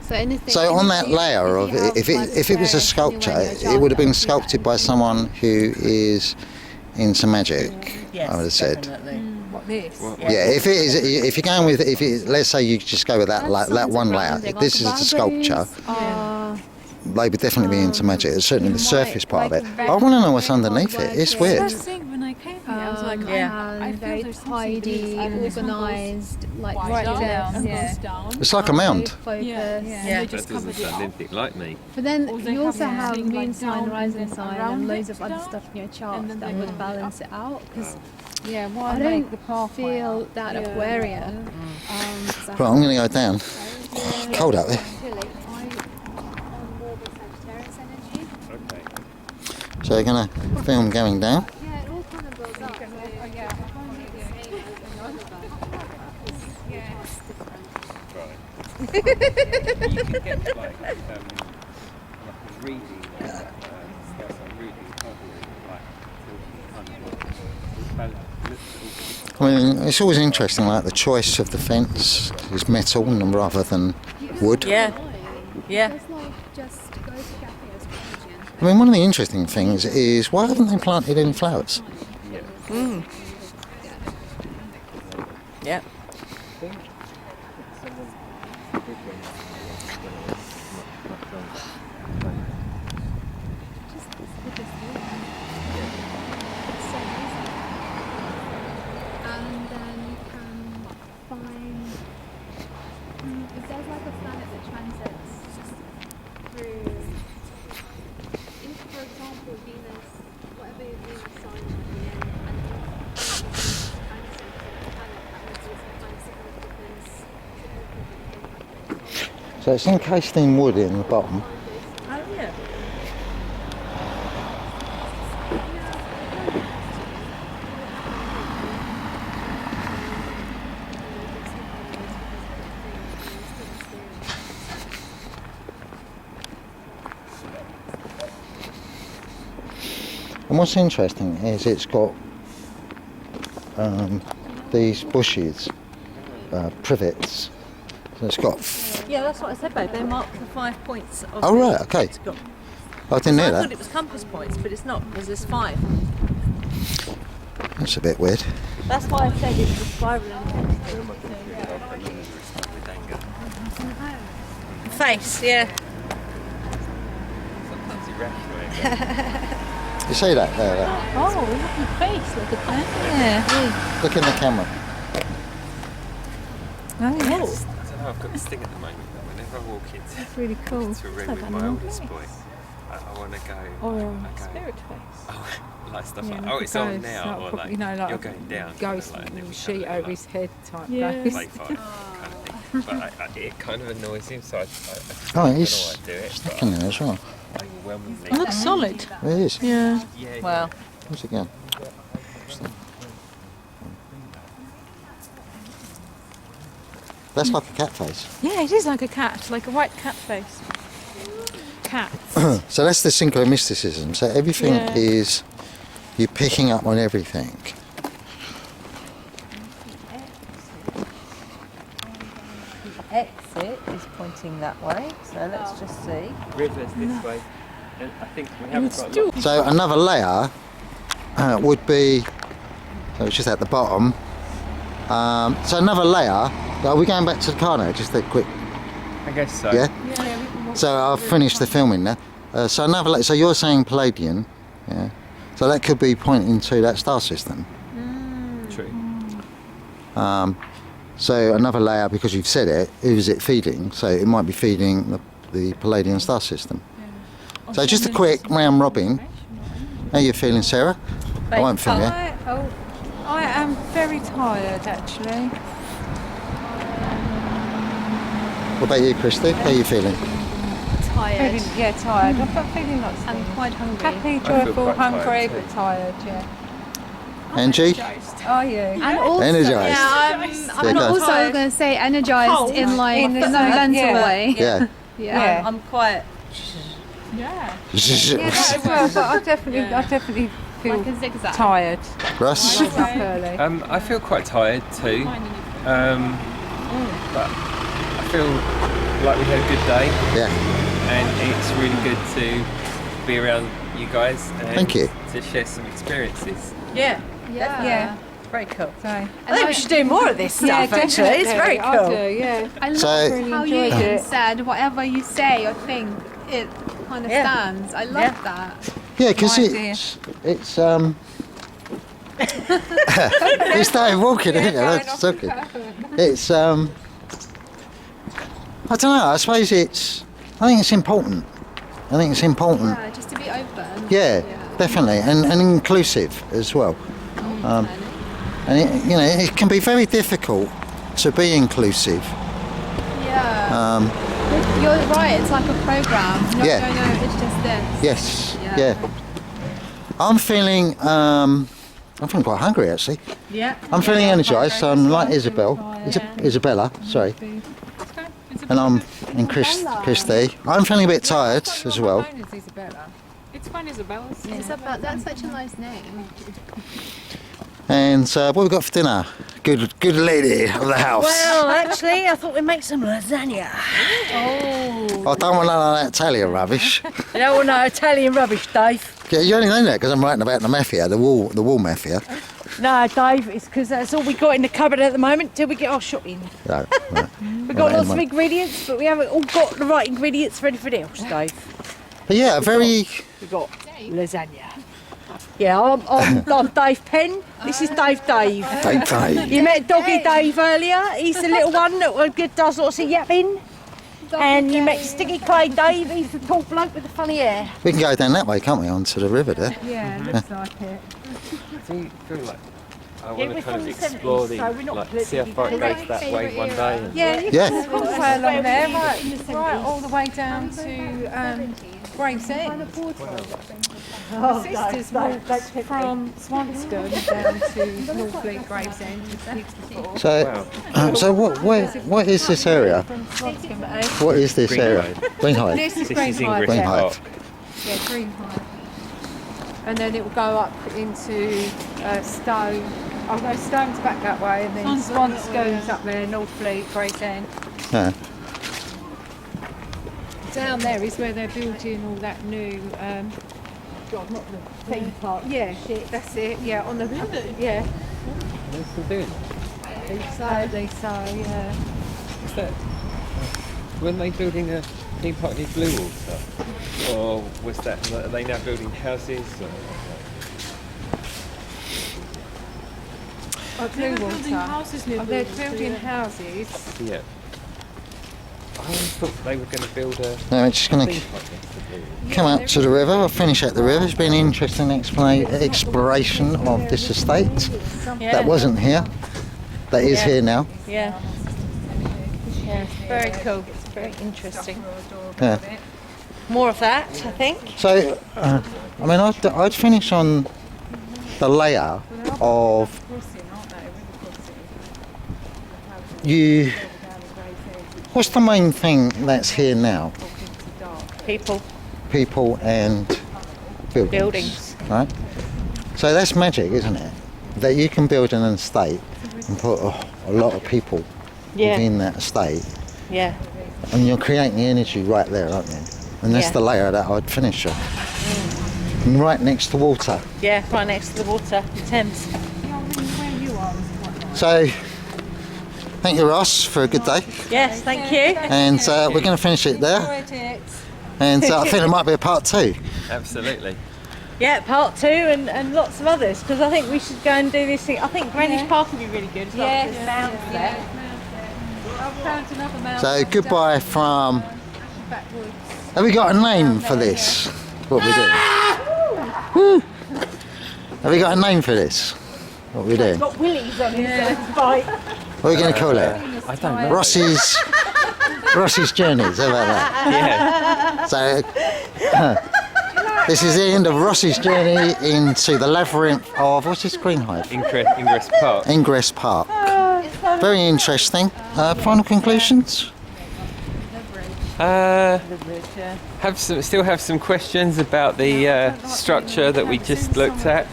[SPEAKER 3] So anything.
[SPEAKER 2] So on that
[SPEAKER 3] if you-
[SPEAKER 2] layer of
[SPEAKER 3] you have,
[SPEAKER 2] if
[SPEAKER 3] like,
[SPEAKER 2] it was a
[SPEAKER 3] Aquarius
[SPEAKER 2] sculpture,
[SPEAKER 3] anywhere in your
[SPEAKER 2] it would have been
[SPEAKER 3] chart,
[SPEAKER 2] sculpted by someone who is into magic.
[SPEAKER 1] Yes,
[SPEAKER 2] I would have said.
[SPEAKER 1] definitely.
[SPEAKER 5] what this.
[SPEAKER 4] Well,
[SPEAKER 1] Yeah.
[SPEAKER 2] Yeah, if you're going with, let's say you just go with that that one layer. If this is a sculpture, they would definitely be into magic. It's certainly the surface part of it. But I want to know what's underneath it. It's weird.
[SPEAKER 6] First thing when I came here, I was like,
[SPEAKER 1] Yeah.
[SPEAKER 6] I feel
[SPEAKER 3] very
[SPEAKER 6] there's something
[SPEAKER 3] tidy,
[SPEAKER 6] beneath, and this one goes
[SPEAKER 3] organised, like
[SPEAKER 6] right
[SPEAKER 3] down,
[SPEAKER 6] down, and
[SPEAKER 5] yeah.
[SPEAKER 6] goes down.
[SPEAKER 2] It's like a mound.
[SPEAKER 3] Focus.
[SPEAKER 6] Yeah,
[SPEAKER 1] Yeah.
[SPEAKER 6] They
[SPEAKER 4] That
[SPEAKER 6] just
[SPEAKER 4] doesn't
[SPEAKER 6] covered it
[SPEAKER 4] sound
[SPEAKER 6] up.
[SPEAKER 4] anything like me.
[SPEAKER 3] But then
[SPEAKER 6] Or they
[SPEAKER 3] you also
[SPEAKER 6] have
[SPEAKER 3] have
[SPEAKER 6] something
[SPEAKER 3] moon
[SPEAKER 6] like
[SPEAKER 3] sign,
[SPEAKER 6] down
[SPEAKER 3] rising
[SPEAKER 6] and then
[SPEAKER 3] sign,
[SPEAKER 6] around
[SPEAKER 3] and loads
[SPEAKER 6] it
[SPEAKER 3] of other
[SPEAKER 6] down,
[SPEAKER 3] stuff in your chart
[SPEAKER 6] and then
[SPEAKER 3] that
[SPEAKER 6] they
[SPEAKER 3] would
[SPEAKER 6] move it
[SPEAKER 3] balance
[SPEAKER 6] up.
[SPEAKER 3] it out. Because
[SPEAKER 5] Yeah, why
[SPEAKER 3] I
[SPEAKER 5] make
[SPEAKER 3] don't
[SPEAKER 5] the pathway
[SPEAKER 3] feel
[SPEAKER 5] up?
[SPEAKER 3] that
[SPEAKER 6] Yeah.
[SPEAKER 3] Aquarian.
[SPEAKER 2] Right, I'm going to go down. Cold out there.
[SPEAKER 3] I'm more of a Sagittarius energy.
[SPEAKER 4] Okay.
[SPEAKER 2] So you're going to film going down.
[SPEAKER 3] Yeah, it all kind of builds up.
[SPEAKER 4] You can get like a reading,
[SPEAKER 2] I mean, it's always interesting, like the choice of the fence is metal rather than wood.
[SPEAKER 1] Yeah. Yeah.
[SPEAKER 3] It's like just go to cafe as Christian.
[SPEAKER 2] I mean, one of the interesting things is why haven't they planted any flowers?
[SPEAKER 1] Mm. Yeah.
[SPEAKER 3] And then you can find if there's like a planet that transits through, if for example Venus, whatever your Venus sign would be in, and if Venus transits a planet that would be some kind of significant impact.
[SPEAKER 2] So it's encased in wood in the bottom.
[SPEAKER 1] Oh yeah.
[SPEAKER 2] And what's interesting is it's got these bushes, privets. So it's got.
[SPEAKER 1] Yeah, that's what I said, babe. They mark the 5 points. Of
[SPEAKER 2] Oh, right, okay.
[SPEAKER 1] It's got,
[SPEAKER 2] I didn't know
[SPEAKER 1] I thought
[SPEAKER 2] that.
[SPEAKER 1] it was compass points, but it's not, because there's 5.
[SPEAKER 2] That's a bit weird.
[SPEAKER 1] That's why I said it's the spiral intensity. Face, yeah.
[SPEAKER 4] Sometimes irrational.
[SPEAKER 2] You see that there?
[SPEAKER 5] Oh, look at your face, look at that. Yeah.
[SPEAKER 2] Look in the camera.
[SPEAKER 5] Oh, yes.
[SPEAKER 4] I don't know, I've got this thing at the moment that whenever I walk into
[SPEAKER 5] That's really cool.
[SPEAKER 4] a room with my oldest boy, I want to go.
[SPEAKER 5] Or
[SPEAKER 4] I
[SPEAKER 5] a
[SPEAKER 4] go,
[SPEAKER 5] spirit face.
[SPEAKER 4] oh, like stuff
[SPEAKER 5] Yeah,
[SPEAKER 4] like,
[SPEAKER 5] like
[SPEAKER 4] oh,
[SPEAKER 5] a
[SPEAKER 4] it's on
[SPEAKER 5] ghost,
[SPEAKER 4] now,
[SPEAKER 5] like
[SPEAKER 4] or
[SPEAKER 5] probably,
[SPEAKER 4] like,
[SPEAKER 5] you know, like
[SPEAKER 4] you're
[SPEAKER 5] a
[SPEAKER 4] going down.
[SPEAKER 5] Ghost
[SPEAKER 4] like,
[SPEAKER 5] with
[SPEAKER 4] then
[SPEAKER 5] a
[SPEAKER 4] we
[SPEAKER 5] sheet
[SPEAKER 4] kind of
[SPEAKER 5] over his head type
[SPEAKER 6] Yeah.
[SPEAKER 5] ghost.
[SPEAKER 4] late vibe kind of thing. But it kind of annoys him, so I
[SPEAKER 2] Oh,
[SPEAKER 4] don't know
[SPEAKER 2] it's
[SPEAKER 4] why I do it.
[SPEAKER 2] stuck
[SPEAKER 4] But
[SPEAKER 2] in there as well.
[SPEAKER 4] overwhelmingly,
[SPEAKER 6] It looks solid.
[SPEAKER 2] It is.
[SPEAKER 6] Yeah.
[SPEAKER 4] yeah,
[SPEAKER 1] Well,
[SPEAKER 2] Once again. That's like a cat face.
[SPEAKER 6] Yeah, it is like a cat, like a white cat face. Cat.
[SPEAKER 2] So that's the synchromysticism. So everything
[SPEAKER 6] Yeah.
[SPEAKER 2] is, you're picking up on everything.
[SPEAKER 1] exit is pointing that way, so let's just see.
[SPEAKER 4] rivers this way. And I think we haven't got a lot.
[SPEAKER 2] So another layer would be, so it's just at the bottom. So another layer, are we going back to the car now? Just a quick,
[SPEAKER 4] I guess so.
[SPEAKER 2] yeah? So I've finished the filming now. So another layer, so you're saying Palladian, yeah? So that could be pointing to that star system.
[SPEAKER 4] True.
[SPEAKER 2] So another layer, because you've said it, who is it feeding? So it might be feeding the Palladian star system. So just a quick round robin. How are you feeling, Sarah? I won't film you.
[SPEAKER 5] I am very tired actually.
[SPEAKER 2] What about you, Christy? How are you feeling?
[SPEAKER 3] Tired.
[SPEAKER 5] Tired. I'm feeling like
[SPEAKER 3] I'm quite hungry.
[SPEAKER 5] happy,
[SPEAKER 4] feel
[SPEAKER 5] joyful,
[SPEAKER 4] quite
[SPEAKER 5] hungry,
[SPEAKER 4] tired
[SPEAKER 5] but
[SPEAKER 4] too.
[SPEAKER 5] tired. Yeah.
[SPEAKER 2] Angie?
[SPEAKER 5] Are you?
[SPEAKER 3] And also,
[SPEAKER 2] Energized.
[SPEAKER 3] yeah,
[SPEAKER 2] Yeah,
[SPEAKER 3] I'm
[SPEAKER 2] go.
[SPEAKER 3] also going to say energized
[SPEAKER 1] Cold.
[SPEAKER 3] in like
[SPEAKER 5] In
[SPEAKER 3] the
[SPEAKER 5] the
[SPEAKER 3] no
[SPEAKER 5] sun,
[SPEAKER 3] mental
[SPEAKER 5] yeah.
[SPEAKER 3] way.
[SPEAKER 2] Yeah.
[SPEAKER 5] Yeah.
[SPEAKER 1] I'm quite.
[SPEAKER 6] Yeah.
[SPEAKER 5] As well, but I definitely feel
[SPEAKER 3] Like a zigzag.
[SPEAKER 5] tired.
[SPEAKER 2] Russ?
[SPEAKER 5] Woke up early.
[SPEAKER 4] I feel quite tired too. But I feel like we had a good day,
[SPEAKER 2] Yeah.
[SPEAKER 4] and it's really good to be around you guys and
[SPEAKER 2] Thank you.
[SPEAKER 4] to share some experiences.
[SPEAKER 1] Yeah,
[SPEAKER 3] Yeah.
[SPEAKER 5] Yeah.
[SPEAKER 1] very cool.
[SPEAKER 5] So.
[SPEAKER 1] I think we should do more of this stuff, actually. It's very
[SPEAKER 5] I
[SPEAKER 1] cool.
[SPEAKER 5] do, yeah.
[SPEAKER 3] I love
[SPEAKER 2] So-
[SPEAKER 3] how you
[SPEAKER 5] enjoyed
[SPEAKER 3] even
[SPEAKER 5] it.
[SPEAKER 3] said whatever you say or think, it kind of
[SPEAKER 1] Yeah.
[SPEAKER 3] stands. I love
[SPEAKER 1] Yeah.
[SPEAKER 3] that.
[SPEAKER 2] Yeah, because
[SPEAKER 5] My
[SPEAKER 2] it's you started walking, didn't you? That's okay. It's I don't know. I suppose I think it's important. I think it's important.
[SPEAKER 3] Yeah, just to be open.
[SPEAKER 2] Yeah, definitely, and inclusive as well. And it can be very difficult to be inclusive.
[SPEAKER 3] Yeah. You're right. It's like a program. No,
[SPEAKER 2] Yeah.
[SPEAKER 3] no, it's just this.
[SPEAKER 2] Yes.
[SPEAKER 3] Yeah.
[SPEAKER 2] Yeah. I'm feeling quite hungry actually.
[SPEAKER 1] Yeah.
[SPEAKER 2] I'm feeling energised, so I'm like Isabella, sorry. And Christy. I'm feeling a bit tired as well.
[SPEAKER 6] It's fine, Isabella.
[SPEAKER 3] Isabel, that's such a nice name.
[SPEAKER 2] And what have we got for dinner? good lady of the house.
[SPEAKER 1] Well, actually, I thought we'd make some lasagna.
[SPEAKER 2] I don't want none of that Italian rubbish.
[SPEAKER 1] You don't want no Italian rubbish, Dave.
[SPEAKER 2] Yeah, you only know that because I'm writing about the mafia, the wall mafia.
[SPEAKER 1] No, Dave, it's because that's all we got in the cupboard at the moment till we get our shopping.
[SPEAKER 2] No,
[SPEAKER 1] We've got lots of ingredients, but we haven't all got the right ingredients for anything else, Dave.
[SPEAKER 2] But yeah, very.
[SPEAKER 1] We've got lasagna. Yeah, I'm Dave Penn. This is Dave.
[SPEAKER 2] Dave.
[SPEAKER 1] You met Doggy Dave earlier. He's the little one that does lots of yapping. And you met Sticky Clay Dave. He's the tall bloke with the funny hair.
[SPEAKER 2] We can go down that way, can't we, onto the river there?
[SPEAKER 5] Yeah, looks like it.
[SPEAKER 4] Do you feel like I
[SPEAKER 1] Yeah,
[SPEAKER 4] want
[SPEAKER 1] we're
[SPEAKER 4] to kind
[SPEAKER 1] from
[SPEAKER 4] of
[SPEAKER 1] the
[SPEAKER 4] explore
[SPEAKER 1] 70s, so we're not
[SPEAKER 4] like see how far it goes that way one day? And
[SPEAKER 5] Yeah, you
[SPEAKER 2] Yeah.
[SPEAKER 5] can all the way along there, right all the way down to Gravesend.
[SPEAKER 1] Oh,
[SPEAKER 5] My sisters walked from Swanston down to Northfleet Gravesend with kids before.
[SPEAKER 2] So what is this area? What is this area? Greenhithe.
[SPEAKER 5] This is
[SPEAKER 4] this is
[SPEAKER 5] Greenhithe.
[SPEAKER 4] Ingress
[SPEAKER 2] Greenhithe.
[SPEAKER 4] Park.
[SPEAKER 5] Yeah, Greenhithe. And then it will go up into Stone. I'll go Stone's back that way, and then Swans goes up there, Northfleet, Gravesend.
[SPEAKER 2] Yeah.
[SPEAKER 5] Down there is where they're building all that new.
[SPEAKER 1] God, not the theme park.
[SPEAKER 5] Yeah, that's it. Yeah, on the yeah.
[SPEAKER 4] What's they doing?
[SPEAKER 5] Sadly, so yeah.
[SPEAKER 4] What's that? When they building a theme park near Blue Water? Or was that, are they now building houses? Or,
[SPEAKER 5] Blue Water. They're building
[SPEAKER 1] uh,
[SPEAKER 5] houses.
[SPEAKER 4] yeah. I always thought they were going to build a
[SPEAKER 2] No, we're just going
[SPEAKER 4] theme
[SPEAKER 2] to
[SPEAKER 4] park next to Blue Water.
[SPEAKER 2] come up to the river. I'll finish at the river. It's been an interesting exploration of this estate that wasn't here. That is here now.
[SPEAKER 1] Yeah. Yeah, very cool. It's very interesting.
[SPEAKER 2] Yeah.
[SPEAKER 1] More of that, I think.
[SPEAKER 2] So, I mean, I'd finish on the layer of you. What's the main thing that's here now? People and buildings. Right? So that's magic, isn't it? That you can build an estate and put a lot of people within that estate.
[SPEAKER 1] Yeah.
[SPEAKER 2] And you're creating the energy right there, aren't you? And that's the layer that I'd finish on. And right next to water.
[SPEAKER 1] Yeah, right next to the water, the Thames.
[SPEAKER 2] So, thank you, Ross, for a good day.
[SPEAKER 1] Yes, thank you.
[SPEAKER 2] And we're going to finish it there. And I think there might be a part 2.
[SPEAKER 4] Absolutely.
[SPEAKER 1] Yeah, part 2 and lots of others, because I think we should go and do this thing. I think Banish Park would be really good as well.
[SPEAKER 5] Yeah,
[SPEAKER 1] There's mounds there.
[SPEAKER 5] I've found another mountain.
[SPEAKER 2] So, goodbye from...
[SPEAKER 5] Backwards.
[SPEAKER 2] Have we got a name for this? What we're doing? Woo. Have we got a name for this? What we're doing?
[SPEAKER 1] It's got willies on it, bite.
[SPEAKER 2] What are we going to call it?
[SPEAKER 4] I don't know.
[SPEAKER 2] Ross's Journeys, how about that?
[SPEAKER 4] Yeah.
[SPEAKER 2] So, this is the end of Ross's journey into the labyrinth of, what's this, Greenhithe?
[SPEAKER 4] Ingress Park.
[SPEAKER 2] Ingress Park. Very interesting. Final conclusions?
[SPEAKER 4] Still have some questions about the structure that we just looked at,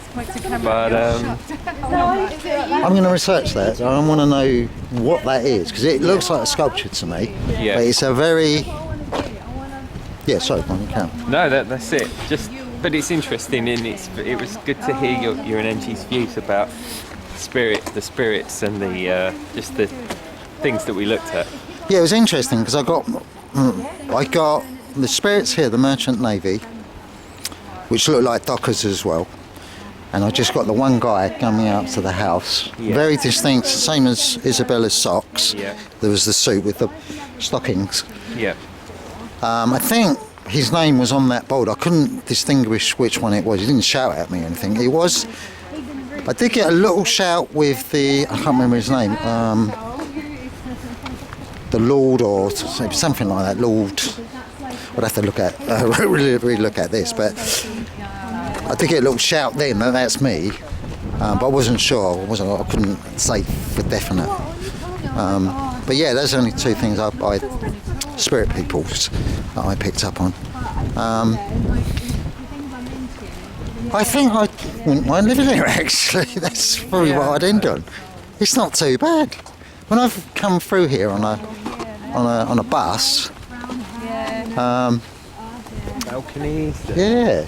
[SPEAKER 4] but
[SPEAKER 2] I'm going to research that. I want to know what that is, because it looks like a sculpture to me.
[SPEAKER 4] yeah.
[SPEAKER 2] But it's a very... Yeah, sorry, Bonnie, you can.
[SPEAKER 4] No, that's it. But it's interesting, and it was good to hear your and Angie's views about the spirits, and the just the things that we looked at.
[SPEAKER 2] Yeah, it was interesting because I got the spirits here, the Merchant Navy, which look like dockers as well. And I just got the one guy coming out to the house, very distinct, same as Isabella's socks.
[SPEAKER 4] Yeah.
[SPEAKER 2] There was the suit with the stockings.
[SPEAKER 4] Yeah.
[SPEAKER 2] I think his name was on that board. I couldn't distinguish which one it was. He didn't shout at me or anything. It was. I did get a little shout with the. I can't remember his name. The Lord or something like that. Lord. I'd have to look at really look at this, but I did get a little shout then. That's me, but I wasn't sure. I couldn't say for definite. But yeah, there's only 2 things I spirit peoples that I picked up on. I think I wouldn't mind living there actually. That's probably what I'd end on. It's not too bad. When I've come through here on a bus,
[SPEAKER 5] Yeah.
[SPEAKER 4] Balconies.
[SPEAKER 2] yeah,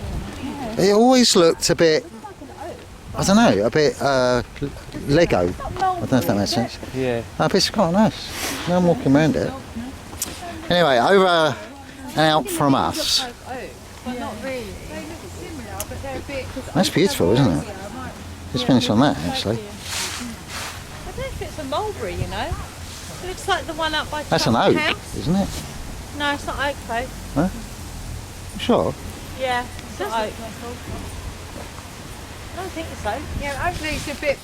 [SPEAKER 2] it always looked a bit, I don't know, a bit Lego. I don't know if that makes sense.
[SPEAKER 4] Yeah.
[SPEAKER 2] But it's quite nice. Now I'm walking around it. Anyway, over and out from us.
[SPEAKER 1] But not really.
[SPEAKER 5] They look similar, but they're a bit.
[SPEAKER 2] That's beautiful, isn't it? Just finished on that actually.
[SPEAKER 1] I don't know if it's a mulberry, you know. It looks like the one up by
[SPEAKER 2] That's an
[SPEAKER 1] Charlton
[SPEAKER 2] oak,
[SPEAKER 1] House.
[SPEAKER 2] isn't it?
[SPEAKER 1] No, it's not oak though.
[SPEAKER 2] Huh? Sure.
[SPEAKER 1] Yeah, it's not oak. I don't think it's oak.
[SPEAKER 5] Yeah, oak leaves a bit.